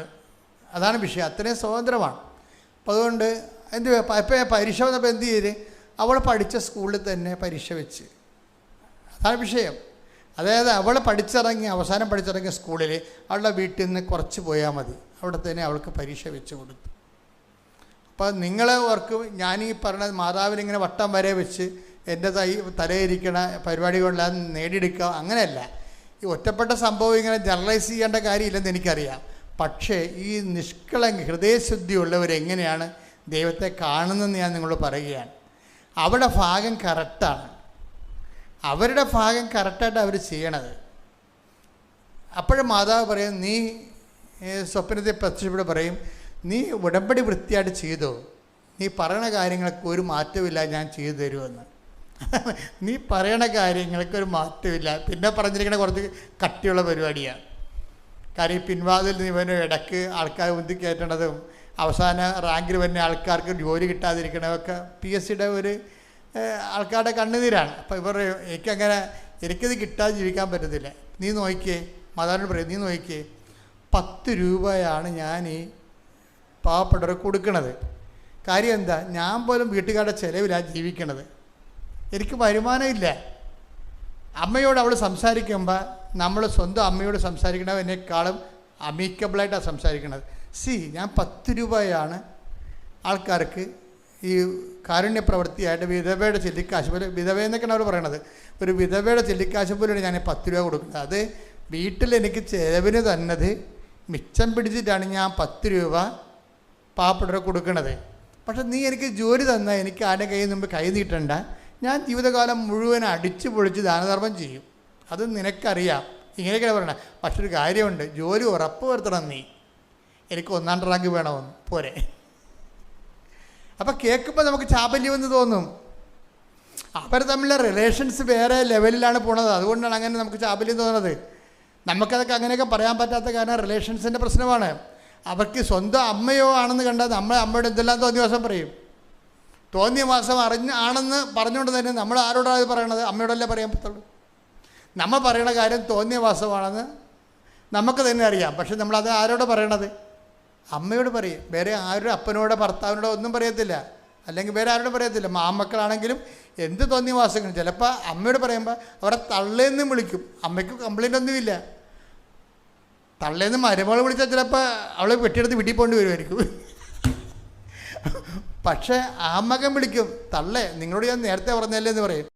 അതാണ് വിഷയം, അത്രയും സ്വതന്ത്രമാണ്. അപ്പം അതുകൊണ്ട് ഇപ്പോൾ പരീക്ഷ വന്നപ്പോൾ എന്ത് ചെയ്ത്, അവൾ പഠിച്ച സ്കൂളിൽ തന്നെ പരീക്ഷ വെച്ച്. അതാണ് വിഷയം. അതായത് അവൾ അവസാനം പഠിച്ചിറങ്ങിയ സ്കൂളിൽ അവളുടെ വീട്ടിൽ നിന്ന് കുറച്ച് പോയാൽ മതി, അവിടെ തന്നെ അവൾക്ക് പരീക്ഷ വെച്ച് കൊടുത്തു. അപ്പോൾ നിങ്ങളെ ഓർക്ക് ഞാനീ പറഞ്ഞ മാതാവിനിങ്ങനെ വട്ടം വരെ വെച്ച് എൻ്റെ തലയിരിക്കണ പരിപാടികളെല്ലാം നേടിയെടുക്കുക, അങ്ങനെയല്ല. ഈ ഒറ്റപ്പെട്ട സംഭവം ഇങ്ങനെ ജനറലൈസ് ചെയ്യേണ്ട കാര്യമില്ലെന്ന് എനിക്കറിയാം. പക്ഷേ ഈ ഹൃദയശുദ്ധിയുള്ളവരെങ്ങനെയാണ് ദൈവത്തെ കാണുന്നതെന്ന് ഞാൻ നിങ്ങളോട് പറയുകയാണ്. അവരുടെ ഭാഗം കറക്റ്റാണ്, അവരുടെ ഭാഗം കറക്റ്റായിട്ട് അവർ ചെയ്യണത്. അപ്പോഴും മാതാവ് പറയും, നീ സ്വപ്നത്തെ പ്രത്യക്ഷപ്പെട്ട് പറയും, നീ ഉടമ്പടി വൃത്തിയായിട്ട് ചെയ്തോ, നീ പറയണ കാര്യങ്ങൾക്ക് ഒരു മാറ്റമില്ല, ഞാൻ ചെയ്തു തരുമെന്ന്. നീ പറയണ കാര്യങ്ങൾക്കൊരു മാറ്റമില്ല. പിന്നെ പറഞ്ഞിരിക്കണ കുറച്ച് കട്ടിയുള്ള പരിപാടിയാണ്. കാര്യം പിൻവാതിൽ ഇവന് ഇടയ്ക്ക് ആൾക്കാർ ഉന്തി കയറ്റണതും അവസാന റാങ്കിൽ വരുന്ന ആൾക്കാർക്ക് ജോലി കിട്ടാതിരിക്കണതൊക്കെ PSCയുടെ ഒരു ആൾക്കാരുടെ കണ്ണുനീരാണ്. അപ്പോൾ ഇവർ എനിക്കിത് കിട്ടാതെ ജീവിക്കാൻ പറ്റത്തില്ല. നീ നോക്കിയേ, മാതാവിനോട് പറയും, നീ നോക്കിയേ, 10 രൂപയാണ് ഞാൻ ഈ പാവപ്പെട്ടവർക്ക് കൊടുക്കണത്. കാര്യം എന്താ, ഞാൻ പോലും വീട്ടുകാരുടെ ചിലവിലാണ് ജീവിക്കണത്, എനിക്ക് വരുമാനമില്ല. അമ്മയോട് അവൾ സംസാരിക്കുമ്പോൾ നമ്മൾ സ്വന്തം അമ്മയോട് സംസാരിക്കണതിനേക്കാളും അമീക്കബിളായിട്ടാണ് സംസാരിക്കണത്. ഞാൻ 10 രൂപയാണ് ആൾക്കാർക്ക് ഈ കാരുണ്യ പ്രവൃത്തിയായിട്ട് വിധവയുടെ ചെല്ലിക്കാശ് പോലെ, വിധവയെന്നൊക്കെയാണ് അവർ പറയണത്, ഒരു വിധവയുടെ ചെല്ലിക്കാശ് പോലെയാണ് ഞാൻ 10 രൂപ കൊടുക്കുന്നത്. അത് വീട്ടിൽ എനിക്ക് ചിലവിന് തന്നത് മിച്ചം പിടിച്ചിട്ടാണ് ഞാൻ 10 രൂപ പാവപ്പെട്ടവരെ കൊടുക്കണത്. പക്ഷെ നീ എനിക്ക് ജോലി തന്നാൽ എനിക്ക് ആരുടെ കയ്യിൽ മുമ്പ് കൈ നീട്ടണ്ട, ഞാൻ ജീവിതകാലം മുഴുവൻ അടിച്ചു പൊളിച്ച് ദാനധർമ്മം ചെയ്യും. അത് നിനക്കറിയാം. ഇങ്ങനെയൊക്കെയാണ് പറയണത്. പക്ഷെ ഒരു കാര്യമുണ്ട്, ജോലി ഉറപ്പ് വരുത്തണം നീ, എനിക്ക് 1ാം റാങ്ക് വേണമെന്ന് പോരെ. അപ്പം കേൾക്കുമ്പോൾ നമുക്ക് ചാപല്യമെന്ന് തോന്നും. അവർ തമ്മിലുള്ള റിലേഷൻസ് വേറെ ലെവലിലാണ് പോണത്, അതുകൊണ്ടാണ് അങ്ങനെ നമുക്ക് ചാപല്യം തോന്നുന്നത്. നമുക്കതൊക്കെ അങ്ങനെയൊക്കെ പറയാൻ പറ്റാത്ത കാരണം റിലേഷൻസിൻ്റെ പ്രശ്നമാണ്. അവർക്ക് സ്വന്തം അമ്മയോ ആണെന്ന് കണ്ടാൽ അമ്മയോട് എന്തെല്ലാം തോന്നിയ മാസം പറയും. തോന്നിയ മാസം ആണെന്ന് പറഞ്ഞുകൊണ്ട് തന്നെ നമ്മൾ ആരോടാണ് ഇത് പറയണത്? അമ്മയോടല്ലേ പറയാൻ പറ്റുള്ളൂ. നമ്മൾ പറയണ കാര്യം തോന്നിയ മാസമാണെന്ന് നമുക്ക് തന്നെ അറിയാം. പക്ഷെ നമ്മളത് ആരോട് പറയണത്? അമ്മയോട് പറയും. വേറെ ആരും അപ്പനോടോ ഭർത്താവിനോടോ ഒന്നും പറയത്തില്ല, അല്ലെങ്കിൽ വേറെ ആരോടും പറയത്തില്ല. മാമക്കളാണെങ്കിലും എന്ത് തോന്നിയ മാസങ്ങളും ചിലപ്പോൾ അമ്മയോട് പറയുമ്പോൾ അവരെ തള്ളേന്നും വിളിക്കും. അമ്മയ്ക്ക് കംപ്ലൈൻ്റ് ഒന്നുമില്ല. തള്ളേന്ന് മരുമകൾ വിളിച്ചാൽ ചിലപ്പോൾ അവളെ വെട്ടിയെടുത്ത് വീട്ടിൽ പോകേണ്ടി വരുമായിരിക്കും. പക്ഷേ ആ മകൻ വിളിക്കും, തള്ളേ നിങ്ങളോട് ഞാൻ നേരത്തെ പറഞ്ഞല്ലേ എന്ന് പറയും.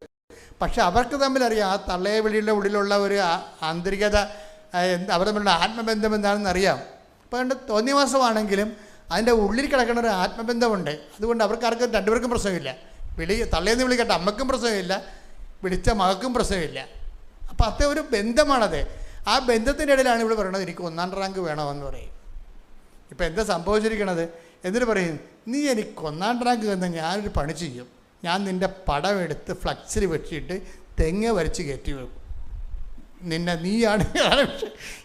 പക്ഷെ അവർക്ക് തമ്മിലറിയാം ആ തള്ളയെ വിളിയുടെ ഉള്ളിലുള്ള ഒരു ആന്തരികത, അവർ തമ്മിലുള്ള ആത്മബന്ധം എന്താണെന്ന് അറിയാം. അപ്പോൾ അതുകൊണ്ട് തോന്നിയ മാസമാണെങ്കിലും അതിൻ്റെ ഉള്ളിൽ കിടക്കുന്ന ഒരു ആത്മബന്ധമുണ്ട്. അതുകൊണ്ട് അവർക്കാർക്കും രണ്ടുപേർക്കും പ്രശ്നമില്ല. തള്ളേന്ന് വിളിക്കട്ടെ, അമ്മക്കും പ്രശ്നമില്ല, വിളിച്ച മകൾക്കും പ്രശ്നമില്ല. അപ്പോൾ അത്ര ഒരു ബന്ധമാണത്. ആ ബന്ധത്തിൻ്റെ ഇടയിലാണ് ഇവിടെ പറയുന്നത് എനിക്ക് 1ാം റാങ്ക് വേണമെന്ന് പറയും. ഇപ്പം എന്താ സംഭവിച്ചിരിക്കണത്? എന്നിട്ട് പറയും, നീ എനിക്ക് 1ാം റാങ്ക് തന്നാൽ ഞാനൊരു പണി ചെയ്യും. ഞാൻ നിൻ്റെ പടം എടുത്ത് ഫ്ലക്സിൽ വെച്ചിട്ട് തെങ്ങ് വരച്ച് കയറ്റി വെക്കും. നീയാണ്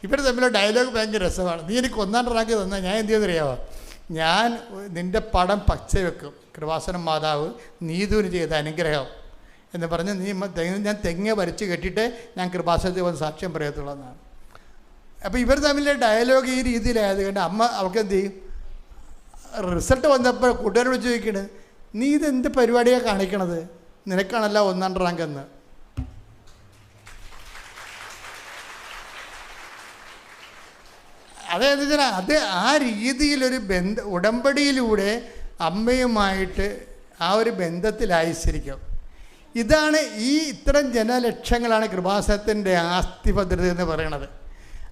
ഇവർ തമ്മിലുള്ള ഡയലോഗ് ഭയങ്കര രസമാണ്. നീ എനിക്ക് 1ാം റാങ്ക് തന്നാൽ ഞാൻ എന്ത് ചെയ്യുന്നറിയാമോ? ഞാൻ നിൻ്റെ പടം പച്ച വെക്കും. കൃപാസനം മാതാവ് നീതുവിന് ചെയ്ത അനുഗ്രഹം എന്ന് പറഞ്ഞ് ഞാൻ തെങ്ങ് വരച്ച് കെട്ടിയിട്ട് ഞാൻ കൃപാസനത്തിൽ വന്ന് സാക്ഷ്യം പറയത്തുള്ളൂ എന്നാണ്. അപ്പോൾ ഇവർ തമ്മിലെ ഡയലോഗ് ഈ രീതിയിലായത് കൊണ്ട് അമ്മ അവൾക്ക് എന്ത് ചെയ്യും? റിസൾട്ട് വന്നപ്പോൾ കൂട്ടുകാർ വിളിച്ച് ചോദിക്കണത്, നീ ഇതെന്ത് പരിപാടിയാണ് കാണിക്കണത്? നിനക്കാണല്ല 1ാം റാങ്ക് എന്ന്. അതെന്താ വെച്ചാൽ അത് ആ രീതിയിലൊരു ഉടമ്പടിയിലൂടെ അമ്മയുമായിട്ട് ആ ഒരു ബന്ധത്തിലായിരിക്കും. ഇതാണ് ഇത്തരം ജനലക്ഷങ്ങളാണ് കൃപാസനത്തിൻ്റെ ആസ്തിഭദ്രത എന്ന് പറയണത്.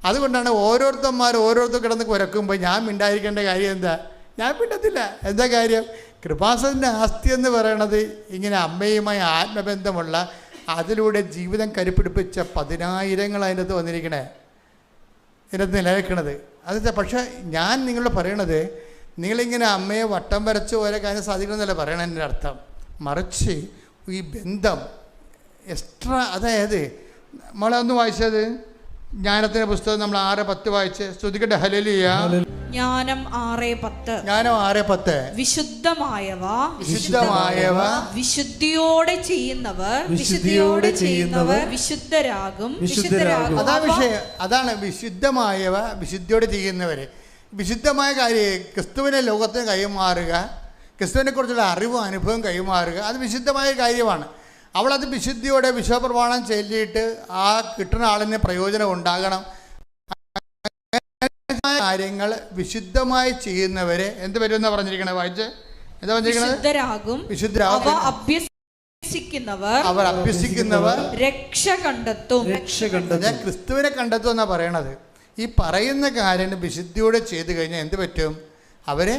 അതുകൊണ്ടാണ് ഓരോരുത്തർ കിടന്ന് കുരക്കുമ്പോൾ ഞാൻ മിണ്ടായിരിക്കേണ്ട കാര്യം എന്താ? ഞാൻ മിണ്ടത്തില്ല. എന്താ കാര്യം? കൃപാസനത്തിൻ്റെ ആസ്തി എന്ന് പറയണത് ഇങ്ങനെ അമ്മയുമായി ആത്മബന്ധമുള്ള, അതിലൂടെ ജീവിതം കരുപ്പിടിപ്പിച്ച 10,000 അതിൻ്റെ അകത്ത് വന്നിരിക്കണേ, ഇതിനകത്ത് നിലനിൽക്കണത്. അത് പക്ഷേ ഞാൻ നിങ്ങളോട് പറയണത്, നിങ്ങളിങ്ങനെ അമ്മയെ വട്ടം വരച്ച് ഓരോ കാര്യം സാധിക്കണമെന്നല്ല പറയണതിൻ്റെ അർത്ഥം. മറിച്ച് ഈ ബന്ധം എക്സ്ട്രാ, അതായത് നമ്മളെ ഒന്ന് വായിച്ചത് ജ്ഞാനത്തിൻ്റെ പുസ്തകം നമ്മൾ 6:10 വായിച്ച് ശ്രദ്ധിക്കട്ടെ. ഹല്ലേലൂയ. ജ്ഞാനം 6:10. ജ്ഞാനം 6:10. വിശുദ്ധമായവ വിശുദ്ധിയോടെ ചെയ്യുന്നവർ വിശുദ്ധരാകും. അതാ വിഷയം. അതാണ് വിശുദ്ധമായവ വിശുദ്ധിയോടെ ചെയ്യുന്നവർ. വിശുദ്ധമായ കാര്യം ക്രിസ്തുവിനെ ലോകത്തിന് കൈമാറുക, ക്രിസ്തുവിനെ കുറിച്ചുള്ള അറിവും അനുഭവം കൈമാറുക, അത് വിശുദ്ധമായ കാര്യമാണ്. അവളത് വിശുദ്ധിയോടെ വിശ്വപ്രമാണം ചൊല്ലിയിട്ട് ആ കിട്ടുന്ന ആളിന് പ്രയോജനം ഉണ്ടാകണം. കാര്യങ്ങൾ വിശുദ്ധമായി ചെയ്യുന്നവരെ എന്ത് വരുമെന്നാ പറഞ്ഞിരിക്കണത്? വായിച്ച് എന്താ പറഞ്ഞിരിക്കണത്? വിശുദ്ധരാകും. അവർ അഭ്യസിക്കുന്നവർ രക്ഷ കണ്ടെത്തും. ക്രിസ്തുവിനെ കണ്ടെത്തും എന്നാ പറയണത്. ഈ പറയുന്ന കാര്യം വിശുദ്ധിയോടെ ചെയ്തു കഴിഞ്ഞാൽ എന്ത് പറ്റും? അവരെ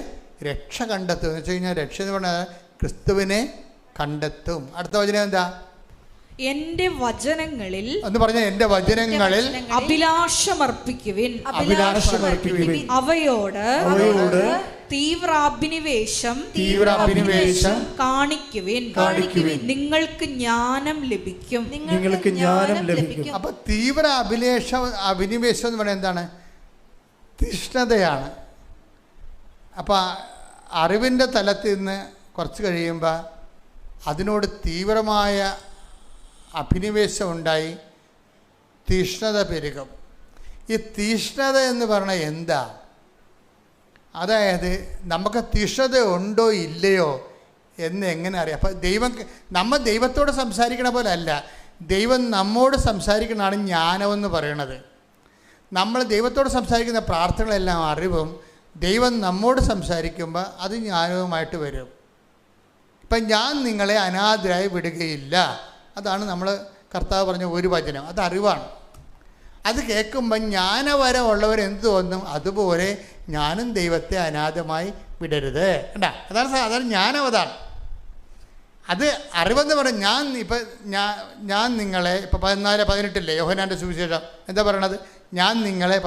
രക്ഷ കണ്ടെത്തും. എന്ന് വെച്ച് കഴിഞ്ഞാൽ രക്ഷ എന്ന് പറഞ്ഞാൽ ക്രിസ്തുവിനെ കണ്ടെത്തും. അടുത്ത വചനം എന്താ? എന്റെ വചനങ്ങളിൽ എന്ന് പറഞ്ഞ എന്റെ വചനങ്ങളിൽ അഭിലാഷമർപ്പിക്കുവിൻ. അവയോട് തീവ്രാഭിനിവേശം കാണിക്കുവിൻ. നിങ്ങൾക്ക് ജ്ഞാനം ലഭിക്കും. അപ്പൊ തീവ്ര അഭിനിവേശം എന്ന് പറയുന്നത് എന്താണ്? തീഷ്ണതയാണ്. അപ്പം അറിവിൻ്റെ തലത്തിൽ നിന്ന് കുറച്ച് കഴിയുമ്പോൾ അതിനോട് തീവ്രമായ അഭിനിവേശം ഉണ്ടായി തീഷ്ണത പെരുകും. ഈ തീഷ്ണത എന്ന് പറഞ്ഞാൽ എന്താ? അതായത് നമുക്ക് തീഷ്ണത ഉണ്ടോ ഇല്ലയോ എന്ന് എങ്ങനെ അറിയാം? അപ്പം നമ്മൾ ദൈവത്തോട് സംസാരിക്കണ പോലെ അല്ല, ദൈവം നമ്മോട് സംസാരിക്കണതാണ് ജ്ഞാനമെന്ന് പറയണത്. നമ്മൾ ദൈവത്തോട് സംസാരിക്കുന്ന പ്രാർത്ഥനകളെല്ലാം അറിവും, ദൈവം നമ്മോട് സംസാരിക്കുമ്പോൾ അത് ജ്ഞാനവുമായിട്ട് വരും. ഇപ്പം ഞാൻ നിങ്ങളെ അനാഥരായി വിടുകയില്ല, അതാണ് നമ്മൾ കർത്താവ് പറഞ്ഞ ഒരു വചനം. അത് അറിവാണ്. അത് കേൾക്കുമ്പോൾ ജ്ഞാനവരം ഉള്ളവർ എന്ത് തോന്നും? അതുപോലെ ഞാനും ദൈവത്തെ അനാഥമായി വിടരുത്. കണ്ടാ, അതാണ് ജ്ഞാനം. അതാണ് അത് അറിവെന്ന് പറയും. ഞാൻ നിങ്ങളെ ഇപ്പം 14:18 യോഹന്നാൻ്റെ സുവിശേഷം എന്താ പറയണത്? ഞാൻ നിങ്ങളെ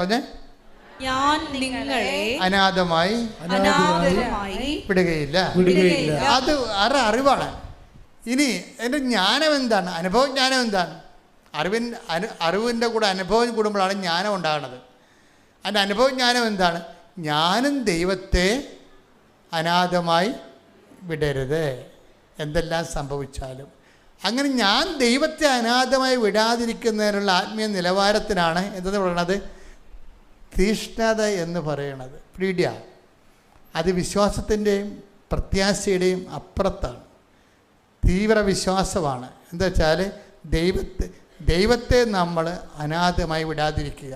അനാഥമായി വിടുകയില്ല. അത് അറിവാണ്. ഇനി എൻ്റെ ജ്ഞാനം എന്താണ്? അനുഭവജ്ഞാനം എന്താണ്? അറിവിൻ്റെ കൂടെ അനുഭവം കൂടുമ്പോഴാണ് ജ്ഞാനം ഉണ്ടാകുന്നത്. അതിൻ്റെ അനുഭവജ്ഞാനം എന്താണ്? ഞാനും ദൈവത്തെ അനാഥമായി വിടരുത് എന്തെല്ലാം സംഭവിച്ചാലും. അങ്ങനെ ഞാൻ ദൈവത്തെ അനാഥമായി വിടാതിരിക്കുന്നതിനുള്ള ആത്മീയ നിലവാരത്തിനാണ് എന്തെന്ന് പറയുന്നത്? തീഷ്ണത എന്ന് പറയണത്. പ്രീഡിയ. അത് വിശ്വാസത്തിൻ്റെയും പ്രത്യാശയുടെയും അപ്പുറത്താണ്. തീവ്ര വിശ്വാസമാണ്. എന്താ വെച്ചാൽ ദൈവത്തെ നമ്മൾ അനാഥമായി വിടാതിരിക്കുക,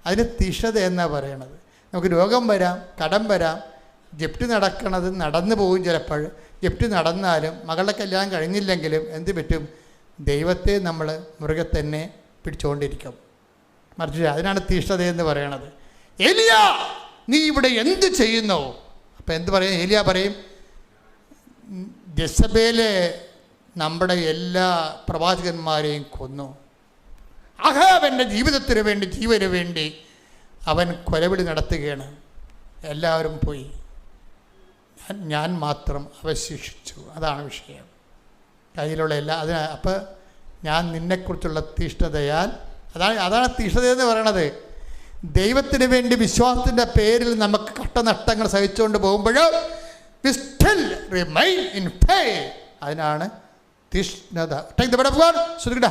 അതിന് തീഷ്ണത എന്നാണ് പറയണത്. നമുക്ക് രോഗം വരാം, കടം വരാം, ജപ്തി നടക്കണത് നടന്നു പോകും. ചിലപ്പോൾ ജപ്തി നടന്നാലും മകളുടെ കല്യാണം കഴിഞ്ഞില്ലെങ്കിലും എന്ത് പറ്റും? ദൈവത്തെ നമ്മൾ മുറുകെ തന്നെ പിടിച്ചുകൊണ്ടിരിക്കും. മറിച്ച് അതിനാണ് തീഷ്ണത എന്ന് പറയണത്. ഏലിയ, നീ ഇവിടെ എന്ത് ചെയ്യുന്നു? അപ്പം എന്ത് പറയും? ഏലിയ പറയും, ജെസബേല് നമ്മുടെ എല്ലാ പ്രവാചകന്മാരെയും കൊന്നു. അഹാബിൻ്റെ ജീവിതത്തിന് വേണ്ടി, ജീവന് വേണ്ടി അവൻ കൊലവിളി നടത്തുകയാണ്. എല്ലാവരും പോയി, ഞാൻ മാത്രം അവശേഷിച്ചു. അതാണ് വിഷയം. കയ്യിലുള്ള അപ്പം ഞാൻ നിന്നെക്കുറിച്ചുള്ള തീഷ്ണതയാൽ, അതാണ് തീഷ്ണതയെന്ന് പറയണത്. ദൈവത്തിന് വേണ്ടി വിശ്വാസത്തിൻ്റെ പേരിൽ നമുക്ക് കഷ്ടനഷ്ടങ്ങൾ സഹിച്ചുകൊണ്ട് പോകുമ്പോഴും we still remain in faith. അതിനാണ് തീഷ്ണത.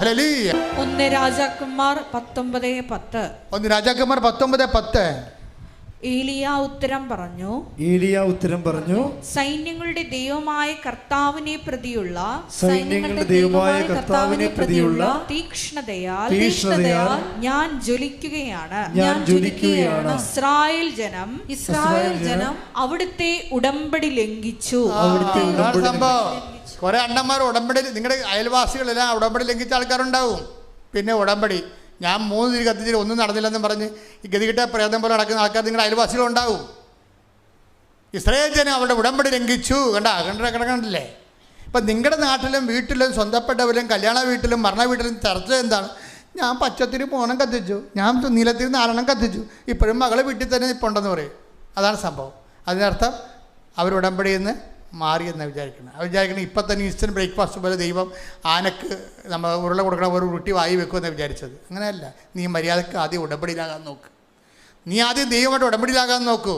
ഹല്ലേലൂയ. 1 രാജാക്കന്മാർ 19:10. ഏലിയ ഉത്തരം പറഞ്ഞു, സൈന്യങ്ങളുടെ ദൈവമായ കർത്താവിനെ പ്രതിയുള്ള തീക്ഷ്ണതയാൽ ഞാൻ ജ്വലിക്കുകയാണ്. ഇസ്രായേൽ ജനം അവിടുത്തെ ഉടമ്പടി ലംഘിച്ചു. കുറെ അണ്ണന്മാർ ഉടമ്പടി, നിങ്ങളുടെ അയൽവാസികളെല്ലാം ഉടമ്പടി ലംഘിച്ച ആൾക്കാരുണ്ടാവും. പിന്നെ ഉടമ്പടി ഞാൻ 3 തിരി കത്തിച്ചിട്ട് ഒന്നും നടന്നില്ലെന്നും പറഞ്ഞ് ഈ ഗതികിട്ട പ്രേതം പോലെ നടക്കുന്ന ആൾക്കാർ നിങ്ങളുടെ അയൽവാസികളുണ്ടാവും. ഇസ്രായേൽ ജനം അവരുടെ ഉടമ്പടി ലംഘിച്ചു. കിടക്കണ്ടില്ലേ? ഇപ്പം നിങ്ങളുടെ നാട്ടിലും വീട്ടിലും സ്വന്തപ്പെട്ടവരും കല്യാണ വീട്ടിലും മരണ വീട്ടിലും ചർച്ച എന്താണ്? ഞാൻ പച്ചത്തിരി മോണം കത്തിച്ചു, ഞാൻ നീലത്തിരി 4 കത്തിച്ചു, ഇപ്പോഴും മകളെ വീട്ടിൽ തന്നെ നിൽപ്പുണ്ടെന്ന് പറയും. അതാണ് സംഭവം. അതിനർത്ഥം അവർ ഉടമ്പടിയിൽ നിന്ന് മാറിയെന്ന് വിചാരിക്കണം. ഇപ്പം തന്നെ ഇൻസ്റ്റൻറ്റ് ബ്രേക്ക്ഫാസ്റ്റ് പോലെ ദൈവം ആനക്ക് നമ്മൾ ഉരുള കൊടുക്കണം ഒരു റൊട്ടി വായി വെക്കുമെന്ന് വിചാരിച്ചത്. അങ്ങനെയല്ല. നീ മര്യാദക്ക് ആദ്യം ഉടമ്പടിയിലാകാൻ നോക്ക്. നീ ആദ്യം ദൈവമായിട്ട് ഉടമ്പടിയിലാകാൻ നോക്കൂ.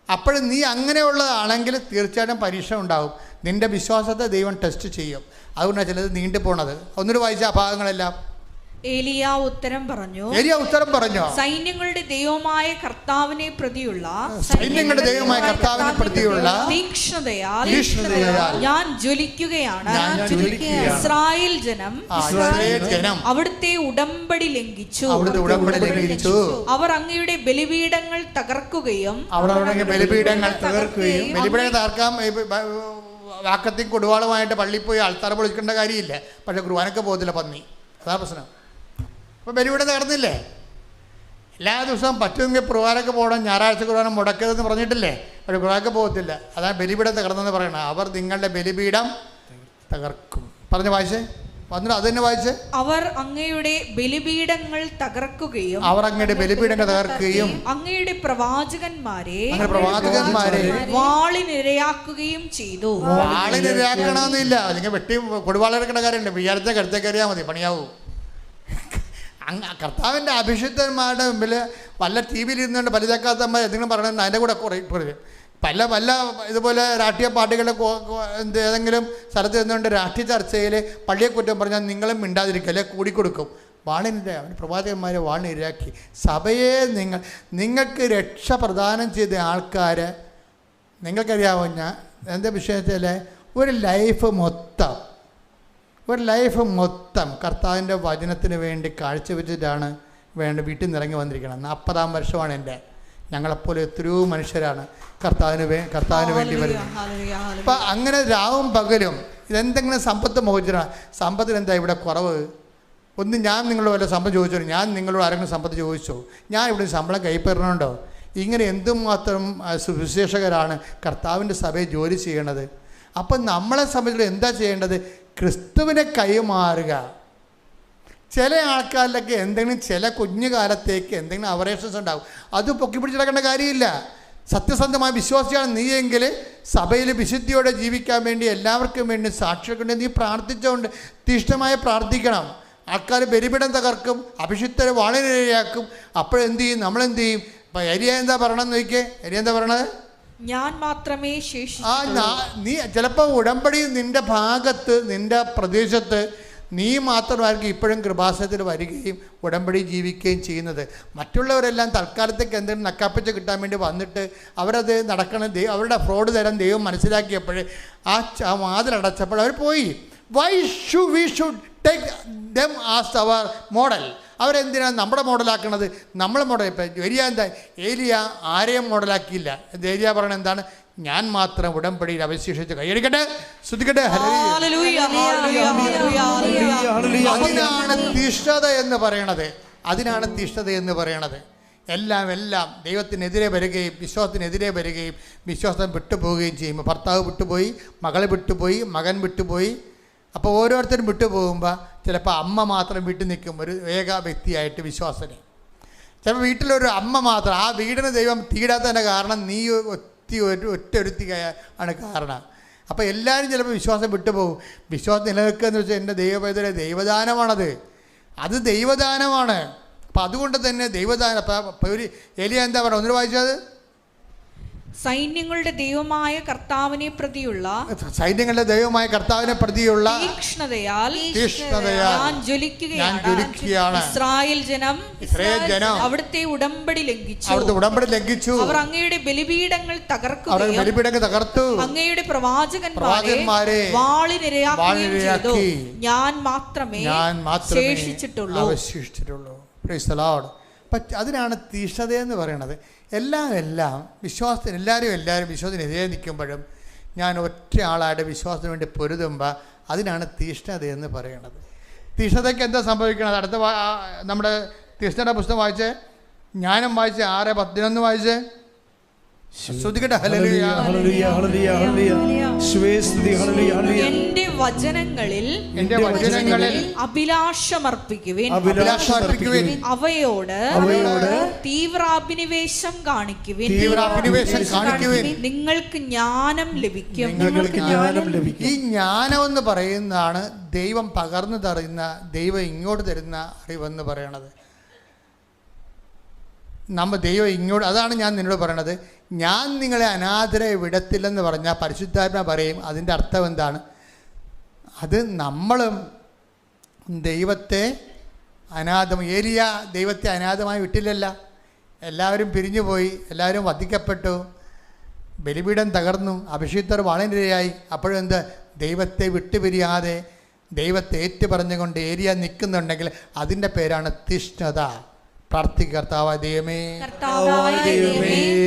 അപ്പോഴും നീ അങ്ങനെയുള്ളതാണെങ്കിൽ തീർച്ചയായിട്ടും പരീക്ഷ ഉണ്ടാകും. നിൻ്റെ വിശ്വാസത്തെ ദൈവം ടെസ്റ്റ് ചെയ്യും. അതുകൊണ്ടാണ് ചിലത് നീണ്ടു പോണത്. ഒന്നിനു വായിച്ച ആ ഭാഗങ്ങളെല്ലാം. ഏലിയ ഉത്തരം പറഞ്ഞു, സൈന്യങ്ങളുടെ ദൈവമായ കർത്താവിനെ പ്രതിയുള്ള തീക്ഷ്ണതയാൽ ഞാൻ ജ്വലിക്കുകയാണ്. ഇസ്രായേൽ ജനം അവിടുത്തെ ഉടമ്പടി ലംഘിച്ചു. അവർ അങ്ങയുടെ ബലിപീഠങ്ങൾ തകർക്കുകയും വാക്കത്തിൽ കൊടുവാളുമായിട്ട് പള്ളിയിൽ പോയി ആൾത്താറ പൊളിക്കേണ്ട കാര്യമില്ല. പക്ഷെ കുർബാനക്ക് പോകത്തില്ല പന്നി. അതാ പ്രശ്നം. അപ്പോൾ ബലിപീഠം തകർന്നില്ലേ? എല്ലാ ദിവസവും പറ്റുമെങ്കിൽ കുർബാനക്ക് പോകണം, ഞായറാഴ്ച കുർബാന മുടക്കരുതെന്ന് പറഞ്ഞിട്ടില്ലേ? പക്ഷേ കുർബാനക്ക് പോകത്തില്ല. അതാണ് ബലിപീഠം തകർന്നെന്ന് പറയണം. അവർ നിങ്ങളുടെ ബലിപീഠം തകർക്കും. പറഞ്ഞു വായിച്ചേ, വന്നിട്ട് അത് തന്നെ വായിച്ചേ. അവർ അങ്ങയുടെ ബലിപീഠങ്ങൾ തകർക്കുകയും അങ്ങയുടെ പ്രവാചകന്മാരെ വാളിനിരയാക്കുകയും ചെയ്തു. വാളിനിരയാക്കണമെന്നില്ല, അല്ലെങ്കിൽ വെട്ടി കൊടുവാളെടുക്കേണ്ട കാര്യമുണ്ട്. വിചാരത്തെ കരുത്തെ കയറിയാൽ മതി, പണിയാവൂ. കർത്താവിൻ്റെ അഭിഷിക്തന്മാരുടെ മുമ്പിൽ വല്ല ടി വിയിൽ ഇരുന്നുകൊണ്ട് ബലിതക്കാത്തന്മാർ എന്തെങ്കിലും പറയണമെന്ന് അതിൻ്റെ കൂടെ കുറേ വല്ല ഇതുപോലെ രാഷ്ട്രീയ പാർട്ടികളുടെ ഏതെങ്കിലും സ്ഥലത്ത് നിന്നുകൊണ്ട് രാഷ്ട്രീയ ചർച്ചയിൽ പള്ളിയെ കുറ്റം പറഞ്ഞാൽ നിങ്ങളും മിണ്ടാതിരിക്കുക, അല്ലെ കൂടിക്കൊടുക്കും. അവന് പ്രവാചകന്മാരെ വാളിനിരയാക്കി. സഭയെ നിങ്ങൾക്ക് രക്ഷ പ്രദാനം ചെയ്ത ആൾക്കാർ നിങ്ങൾക്കറിയാമോ? ഞാൻ എൻ്റെ വിഷയത്തിൽ ഒരു ലൈഫ് മൊത്തം കർത്താവിൻ്റെ വചനത്തിന് വേണ്ടി കാഴ്ചവെച്ചിട്ടാണ് വീട്ടിൽ നിന്ന് ഇറങ്ങി വന്നിരിക്കണം. 40-ാം വർഷമാണ് എൻ്റെ. ഞങ്ങളെപ്പോലെ എത്രയോ മനുഷ്യരാണ് കർത്താവിന് വേണ്ടി വരുന്നത്. അപ്പം അങ്ങനെ രാവും പകലും ഇതെന്തെങ്കിലും സമ്പത്ത് മോചിക്കണം. സമ്പത്തിന് എന്താ ഇവിടെ കുറവ്? ഞാൻ നിങ്ങളോട് വല്ല സമ്പത്ത് ചോദിച്ചോ? ഞാൻ നിങ്ങളോട് ആരെങ്കിലും സമ്പത്ത് ചോദിച്ചോ? ഞാൻ ഇവിടെ ശമ്പളം കൈപ്പറണുണ്ടോ? ഇങ്ങനെ എന്തുമാത്രം സുവിശേഷകരാണ് കർത്താവിൻ്റെ സഭയിൽ ജോലി ചെയ്യണത്. അപ്പം നമ്മളെ സംബന്ധിച്ച് എന്താ ചെയ്യേണ്ടത്? ക്രിസ്തുവിനെ കൈമാറുക. ചില ആൾക്കാരിലൊക്കെ എന്തെങ്കിലും ചില കുഞ്ഞു കാലത്തേക്ക് എന്തെങ്കിലും അവറേഷൻസ് ഉണ്ടാകും. അത് പൊക്കി പിടിച്ചെടുക്കേണ്ട കാര്യമില്ല. സത്യസന്ധമായ വിശ്വാസിയാണ് നീ എങ്കിൽ സഭയിൽ വിശുദ്ധിയോടെ ജീവിക്കാൻ വേണ്ടി എല്ലാവർക്കും വേണ്ടി സാക്ഷികൾക്ക് നീ പ്രാർത്ഥിച്ചുകൊണ്ട് തീഷ്ണമായി പ്രാർത്ഥിക്കണം. ആൾക്കാർ ബലിപീഠം തകർക്കും, അഭിഷിക്തരെ വാളിനിരയാക്കും. അപ്പോഴെന്ത് ചെയ്യും? നമ്മളെന്ത് ചെയ്യും? ഇപ്പം ഏരിയ എന്താ പറയണമെന്ന് നോക്കിയേ. ഏരിയ എന്താ പറയണത്? ഞാൻ മാത്രമേ നീ ചിലപ്പോൾ ഉടമ്പടി നിൻ്റെ ഭാഗത്ത് നിൻ്റെ പ്രദേശത്ത് നീ മാത്രമായിരിക്കും ഇപ്പോഴും കൃപാസനത്തിൽ വരികയും ഉടമ്പടി ജീവിക്കുകയും ചെയ്യുന്നത്. മറ്റുള്ളവരെല്ലാം തൽക്കാലത്തേക്ക് എന്തെങ്കിലും നക്കാപ്പിച്ച് കിട്ടാൻ വേണ്ടി വന്നിട്ട് അവരത് നടക്കണം. അവരുടെ ഫ്രോഡ് തരം ദൈവം മനസ്സിലാക്കിയപ്പോൾ ആ വാതിലടച്ചപ്പോൾ അവർ പോയി. Why we should take them as our model? അവരെന്തിനാണ് നമ്മുടെ മോഡലാക്കണത്? നമ്മളെ മോഡൽ. ഇപ്പം ഏലിയ ആരെയും മോഡലാക്കിയില്ല. ഏലിയ പറയണത് എന്താണ്? ഞാൻ മാത്രം ഉടമ്പടിയിൽ അവശേഷിച്ച് കൈയടിക്കട്ടെ, ശ്രദ്ധിക്കട്ടെ. അതിനാണ് തീഷ്ണത എന്ന് പറയണത്. എല്ലാം ദൈവത്തിനെതിരെ വരികയും വിശ്വാസത്തിനെതിരെ വരികയും വിശ്വാസം വിട്ടുപോവുകയും ചെയ്യുമ്പോൾ ഭർത്താവ് വിട്ടുപോയി, മകളെ വിട്ടുപോയി, മകൻ വിട്ടുപോയി. അപ്പോൾ ഓരോരുത്തരും വിട്ടുപോകുമ്പോൾ ചിലപ്പോൾ അമ്മ മാത്രം വീട്ടിൽ നിൽക്കും, ഒരു ഏക വ്യക്തിയായിട്ട് വിശ്വാസന്. ചിലപ്പോൾ വീട്ടിലൊരു അമ്മ മാത്രം. ആ വീടിന് ദൈവം തീടാത്തതിൻ്റെ കാരണം നീ ഒറ്റൊരുത്തി ആണ് കാരണം. അപ്പോൾ എല്ലാവരും ചിലപ്പോൾ വിശ്വാസം വിട്ടുപോകും. വിശ്വാസം നിലനിൽക്കുക എന്ന് വെച്ചാൽ എൻ്റെ ദൈവദാനമാണത്. അത് ദൈവദാനമാണ്. അപ്പം അതുകൊണ്ട് തന്നെ ദൈവദാനം. അപ്പം ഒരു ഏലിയ എന്താ പറയുക? ഒന്നിനു വായിച്ചത്? സൈന്യങ്ങളുടെ ദൈവമായ കർത്താവിനെ പ്രതിയുള്ള തീക്ഷ്ണതയാൽ ഞാൻ ജ്വലിക്കുകയാണ്. ഇസ്രായേൽ ജനം അവിടുത്തെ ഉടമ്പടി ലംഘിച്ചു. അവർ അങ്ങയുടെ ബലിപീഠങ്ങൾ തകർത്തു. അങ്ങയുടെ പ്രവാചകന്മാരെ വാളിനിരയാക്കുകയും ചെയ്തു. ഞാൻ മാത്രമേ ശേഷിച്ചിട്ടുള്ളൂ. അതിനാണ് തീഷ്ണതയെന്ന് പറയണത്. എല്ലാം വിശ്വാസത്തിന് എല്ലാവരും വിശ്വാസത്തിനെതിരെ നിൽക്കുമ്പോഴും ഞാൻ ഒറ്റ ആളായിട്ട് വിശ്വാസത്തിന് വേണ്ടി പൊരുതുമ്പോൾ അതിനാണ് തീഷ്ണതയെന്ന് പറയണത്. തീഷ്ണതയ്ക്ക് എന്താ സംഭവിക്കണത്? അടുത്ത നമ്മുടെ തീഷ്ണയുടെ പുസ്തകം വായിച്ചേ, ജ്ഞാനം വായിച്ചേ, 6:11 വായിച്ചേ. സ്തുതിക്കട്ടെ. ഹല്ലേലൂയ. ഹല്ലേലൂയ, ഹല്ലേലൂയ, ഹല്ലേലൂയ. യേശുവേ സ്തുതി. Hallelujah, hallelujah. എന്റെ വചനങ്ങളിൽ അഭിലാഷമർപ്പിക്കുവിൻ. അവയോട് തീവ്രാഭിനിവേശം കാണിക്കുവിൻ. നിങ്ങൾക്ക് ജ്ഞാനം ലഭിക്കും. ഈ ജ്ഞാനം എന്ന് പറയുന്നതാണ് ദൈവം പകർന്നു തരുന്ന, ദൈവം ഇങ്ങോട്ട് തരുന്ന അറിവെന്ന് പറയണത്. ദൈവം ഇങ്ങോട്ട്, അതാണ് ഞാൻ നിന്നോട് പറയണത്. ഞാൻ നിങ്ങളെ അനാഥരെ വിടത്തില്ലെന്ന് പറഞ്ഞാൽ പരിശുദ്ധാത്മ പറയും. അതിൻ്റെ അർത്ഥം എന്താണ്? അത് നമ്മളും ദൈവത്തെ ഏലിയ ദൈവത്തെ അനാഥമായി വിട്ടില്ലല്ല. എല്ലാവരും പിരിഞ്ഞുപോയി, എല്ലാവരും വധിക്കപ്പെട്ടു, ബലിപീഠം തകർന്നു, അഭിഷിക്തർ വാളനിരയായി. അപ്പോഴെന്ത്? ദൈവത്തെ വിട്ടുപിരിയാതെ ദൈവത്തെ ഏറ്റുപറഞ്ഞുകൊണ്ട് ഏലിയ നിൽക്കുന്നുണ്ടെങ്കിൽ അതിൻ്റെ പേരാണ് തീഷ്ണത. പ്രാർത്ഥിക്കുക. കർത്താവായ ദൈവമേ,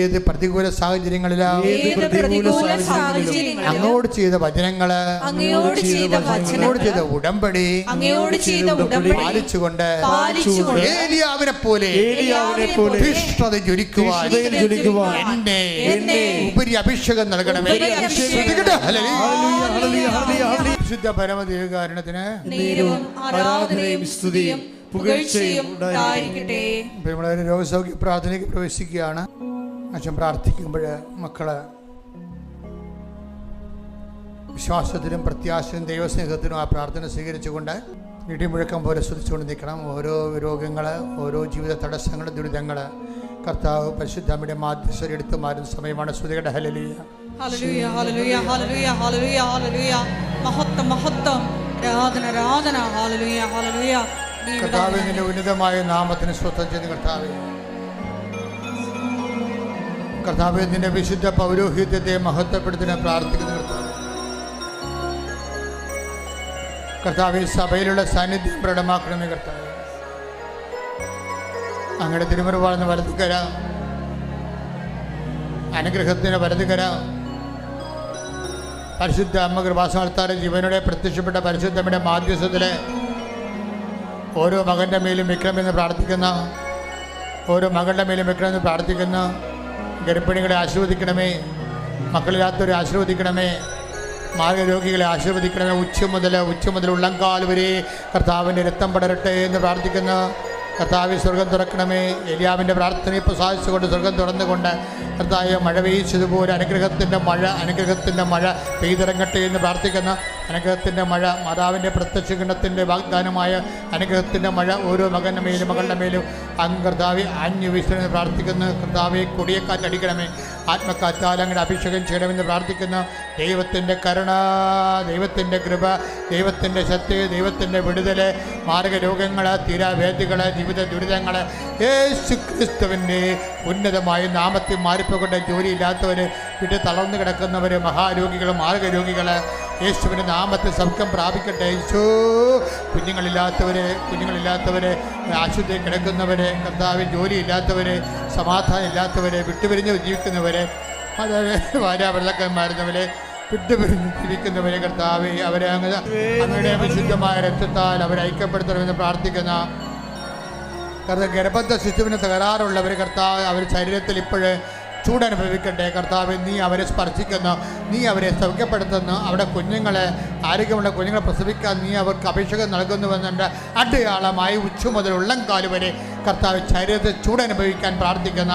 ഏത് പ്രതികൂല സാഹചര്യങ്ങളിലാണ് അങ്ങോട്ട് ചെയ്ത വചനങ്ങള്, അങ്ങോട്ട് ചെയ്ത ഉടമ്പടി പാലിച്ചുകൊണ്ട് ഏലിയാവിനെ പോലെ തീഷ്ണത ജ്വലിക്കുവാൻ എന്നെ ഉപരി അഭിഷേകം നൽകണമേ. വിശുദ്ധ പരമദൈവകാരുണ്യത്തിന് ആരാധനയും സ്തുതിയും പുകഴ്ചയും ഉണ്ടായിരിക്കട്ടെ. നമ്മളൊരു രോഗസൗഖ്യ പ്രാർത്ഥനയ്ക്ക് പ്രവേശിക്കുകയാണ്. അച്ഛൻ പ്രാർത്ഥിക്കുമ്പോൾ മക്കള് വിശ്വാസത്തിനും പ്രത്യാശയും ദൈവസ്നേഹത്തിനും ആ പ്രാർത്ഥന സ്വീകരിച്ചുകൊണ്ട് ഇടിമുഴക്കം പോലെ സ്തുതിച്ചുകൊണ്ട് നിൽക്കണം. ഓരോ രോഗങ്ങൾ, ഓരോ ജീവിത തടസ്സങ്ങൾ, ദുരിതങ്ങൾ കർത്താവ് പരിശുദ്ധമ്മയുടെ മാധ്യസ്ഥരെ എടുത്തു മാറുന്ന സമയമാണ്. സ്തുതികട്ടെ. ഹല്ലേലൂയ, ഹല്ലേലൂയ, ഹല്ലേലൂയ, ഹല്ലേലൂയ, ഹല്ലേലൂയ, ഹല്ലേലൂയ. മഹത്വം, മഹത്വം, ആരാധന, ആരാധന. ഹല്ലേലൂയ, ഹല്ലേലൂയ. കർത്താവേ, നിന്റെ ഉന്നതമായ നാമത്തിന് സ്വസ്ഥം ചെയ്ത് കർത്താവേ, കർത്താവേ, നിന്റെ വിശുദ്ധ പൗരോഹിത്യത്തെ മഹത്വപ്പെടുത്തുന്ന പ്രാർത്ഥിക്കുന്ന കർത്താവേ, സഭയിലുള്ള സാന്നിധ്യം പ്രകടമാക്കണമേ. കർത്താവേ, അങ്ങയുടെ തിരുമുറവാണെന്ന് വലതുകര, അനുഗ്രഹത്തിന് വലതുകര, പരിശുദ്ധ അമ്മ കൃപാസനത്താലെ ജീവനോടെ പ്രത്യക്ഷപ്പെട്ട പരിശുദ്ധമ്മയുടെ മാധ്യസ്ഥത്തിലെ ഓരോ മകൻ്റെ മേലും വിക്രമെന്ന് പ്രാർത്ഥിക്കുന്ന, ഓരോ മകളുടെ മേലും വിക്രമെന്ന് പ്രാർത്ഥിക്കുന്ന ഗർഭിണികളെ ആശീർവദിക്കണമേ, മക്കളില്ലാത്തവരെ ആശീർവദിക്കണമേ, മാർഗരോഗികളെ ആശീർവദിക്കണമേ. ഉച്ച മുതൽ ഉള്ളംകാൽ വരെ കർത്താവിൻ്റെ രക്തം പടരട്ടെ എന്ന് പ്രാർത്ഥിക്കുന്ന കർത്താവ് സ്വർഗം തുറക്കണമേ. എലിയാവിൻ്റെ പ്രാർത്ഥനയെ പ്രസാദിച്ചുകൊണ്ട് സ്വർഗം തുറന്നുകൊണ്ട് കർത്താവ് മഴ പെയ്ച്ചതുപോലെ അനുഗ്രഹത്തിൻ്റെ മഴ പെയ്തിറങ്ങട്ടെ എന്ന് പ്രാർത്ഥിക്കുന്ന അനുഗ്രഹത്തിൻ്റെ മഴ, മാതാവിൻ്റെ പ്രത്യക്ഷ ഗണത്തിൻ്റെ വാഗ്ദാനമായ അനുഗ്രഹത്തിൻ്റെ മഴ ഓരോ മകൻ്റെ മേലും മകളുടെ മേലും കർത്താവെ ആഞ്ഞു വീശണമെന്ന് പ്രാർത്ഥിക്കുന്നു. കർത്താവെ, കൊടിയക്കാറ്റടിക്കണമേ, ആത്മക്കാറ്റാൽ അങ്ങയുടെ അഭിഷേകം ചെയ്യണമെന്ന് പ്രാർത്ഥിക്കുന്ന ദൈവത്തിൻ്റെ കരുണ, ദൈവത്തിൻ്റെ കൃപ, ദൈവത്തിൻ്റെ ശക്തി, ദൈവത്തിൻ്റെ വിടുതൽ, മാർഗരോഗങ്ങൾ, തീരാവേദികൾ, ജീവിത ദുരിതങ്ങൾ യേശു ക്രിസ്തുവിൻ്റെ ഉന്നതമായ നാമത്തിൽ മാറിപ്പോകൊണ്ട് ജോലിയില്ലാത്തവർ, വിട്ട് തളർന്നു കിടക്കുന്നവർ, മഹാരോഗികൾ, മാർഗരോഗികൾ യേശുവിൻ്റെ നാമത്തിൽ സൗഖ്യം പ്രാപിക്കട്ടെ. യേശു, കുഞ്ഞുങ്ങളില്ലാത്തവർ, ആശുപത്രി കിടക്കുന്നവർ, കർത്താവ് ജോലിയില്ലാത്തവർ, സമാധാനം ഇല്ലാത്തവർ, വിട്ടുപിരിഞ്ഞ് ജീവിക്കുന്നവർ, ഭാര്യാഭർത്താക്കന്മാരുന്നവരെ വിട്ടുപിരിഞ്ഞ് ജീവിക്കുന്നവരെ കർത്താവ് അവരെ അങ്ങയുടെ വിശുദ്ധമായ രക്തത്താൽ അവരെ ഐക്യപ്പെടുത്തണമെന്ന് പ്രാർത്ഥിക്കുന്ന ഗർഭസ്ഥ ശിശുവിന് തകരാറുള്ളവർ കർത്താവ് അവർ ശരീരത്തിൽ ഇപ്പോഴ് ചൂടനുഭവിക്കട്ടെ. കർത്താവ്, നീ അവരെ സ്പർശിക്കുന്നു, നീ അവരെ സൗഖ്യപ്പെടുത്തുന്നു. അവിടെ ആരോഗ്യമുള്ള കുഞ്ഞുങ്ങളെ പ്രസവിക്കാൻ നീ അവർക്ക് അഭിഷേകം നൽകുന്നുവെന്നുണ്ട്. അടയാളമായി ഉച്ച മുതൽ ഉള്ളംകാല് വരെ കർത്താവ് ശരീരത്തിൽ ചൂടനുഭവിക്കാൻ പ്രാർത്ഥിക്കുന്ന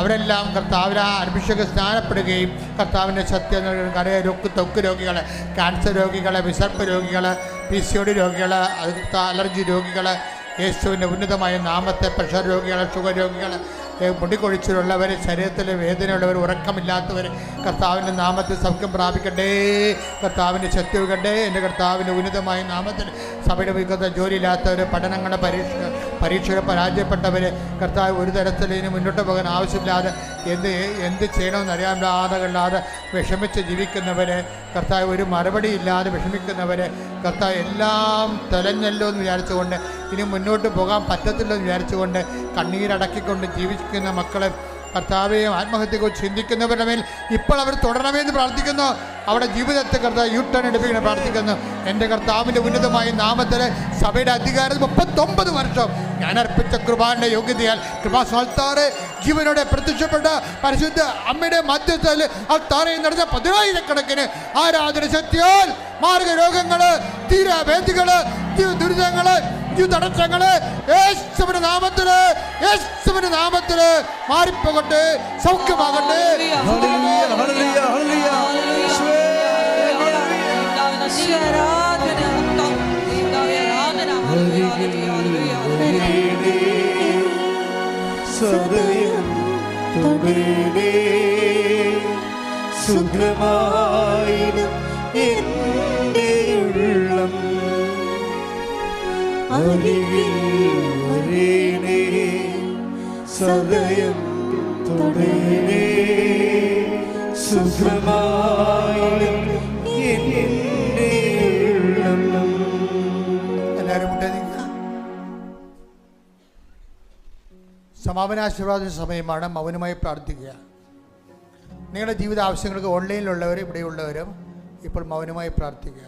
അവരെല്ലാം കർത്താവിനെ അഭിഷേകം സ്നാനപ്പെടുകയും കർത്താവിൻ്റെ സത്യം ത്വക്ക് രോഗികൾ, ക്യാൻസർ രോഗികൾ, വിസർപ്പ് രോഗികൾ, PCOD രോഗികൾ, അലർജി രോഗികൾ, യേശുവിൻ്റെ ഉന്നതമായ നാമത്തെ, പ്രഷർ രോഗികൾ, ഷുഗർ രോഗികൾ, മുടികൊഴിച്ചിലുള്ളവർ, ശരീരത്തിലെ വേദനയുള്ളവർ, ഉറക്കമില്ലാത്തവർ കർത്താവിൻ്റെ നാമത്തിൽ സൗഖ്യം പ്രാപിക്കട്ടെ. കർത്താവിൻ്റെ ശക്തി വെക്കട്ടെ. എൻ്റെ കർത്താവിൻ്റെ ഉന്നതമായ നാമത്തിൽ സഭയുടെ വികൃത ജോലിയില്ലാത്തവർ, പഠനങ്ങളുടെ പരീക്ഷകൾ പരാജയപ്പെട്ടവർ കർത്താവ് ഒരു തരത്തിൽ ഇനി മുന്നോട്ട് പോകാൻ ആവശ്യമില്ലാതെ എന്ത് ചെയ്യണമെന്ന് അറിയാതെ വിഷമിച്ച് ജീവിക്കുന്നവർ, കർത്താവ് ഒരു മറുപടി ഇല്ലാതെ വിഷമിക്കുന്നവർ, കർത്താവ് എല്ലാം തെലഞ്ഞല്ലോ എന്ന് വിചാരിച്ചുകൊണ്ട് ഇനി മുന്നോട്ട് പോകാൻ പറ്റത്തില്ലെന്ന് വിചാരിച്ചുകൊണ്ട് കണ്ണീരടക്കിക്കൊണ്ട് ജീവിക്കുന്ന മക്കളെ കർത്താവെ ആത്മഹത്യയെക്കുറിച്ച് ചിന്തിക്കുന്നവരുടെ മേൽ ഇപ്പോൾ അവർ തുടരണമെന്ന് പ്രാർത്ഥിക്കുന്നു. അവിടെ ജീവിതത്തെ കർത്താവ് യൂട്ടേൺ എടുപ്പിക്കണം പ്രാർത്ഥിക്കുന്നു. എൻ്റെ കർത്താവിൻ്റെ ഉന്നതമായ നാമത്തിൽ സഭയുടെ അധികാരം 39 വർഷം ഞാൻ അർപ്പിച്ച കൃപാന്റെ യോഗ്യതയാൽ കൃപാസ്ഥാനത്താറ് ജീവനോടെ പ്രത്യക്ഷപ്പെട്ട പരിശുദ്ധ അമ്മയുടെ മധ്യത്തിൽ താറയിൽ നടന്ന 10,000 ആരാധന ശക്തിയാൽ മാർഗരോഗങ്ങള്, തീരാവേദികള്, ദുരിതങ്ങള്, തടസ്സങ്ങള് യേശുവിന്റെ നാമത്തില്, യേശുവിന്റെ നാമത്തില് മാറിപ്പോകട്ടെ, സൗഖ്യമാകട്ടെ. സദയം തൊടേടേ സുഖമായിടും എൻ്റെ ഉള്ളം, അരികിൽ വരേണേ സദയം തൊടേടേ സുഖമായിടും എൻ്റെ ഉള്ളം. എല്ലാവരും സമാപനാശീർവാദ സമയമാണ്. മൗനമായി പ്രാർത്ഥിക്കുക. നിങ്ങളുടെ ജീവിത ആവശ്യങ്ങൾക്ക് ഓൺലൈനിലുള്ളവരും ഇവിടെയുള്ളവരും ഇപ്പോൾ മൗനമായി പ്രാർത്ഥിക്കുക.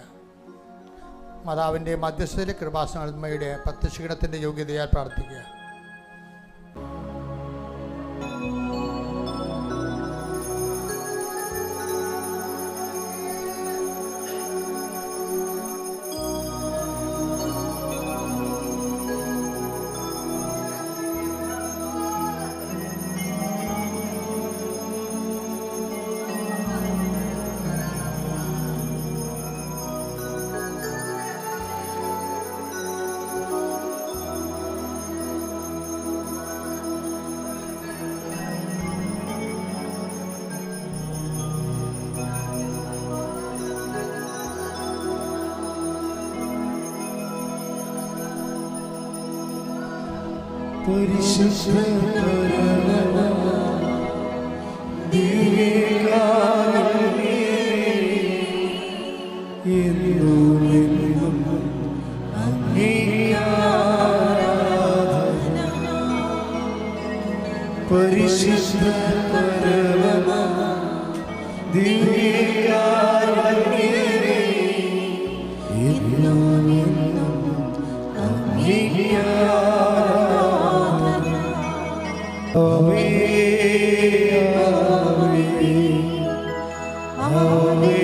മാതാവിൻ്റെ മധ്യസ്ഥതയിൽ കൃപാസനമ്മയുടെ പ്രത്യക്ഷീണത്തിൻ്റെ യോഗ്യതയാൽ പ്രാർത്ഥിക്കുക. പരിശുദ്ധ പരിശുദ്ധ പരമ ദിവ്യകാരുണ്യമേ എന്നും എന്നും അങ്ങേയാരാധന. ആവേ ആവേ ആവേ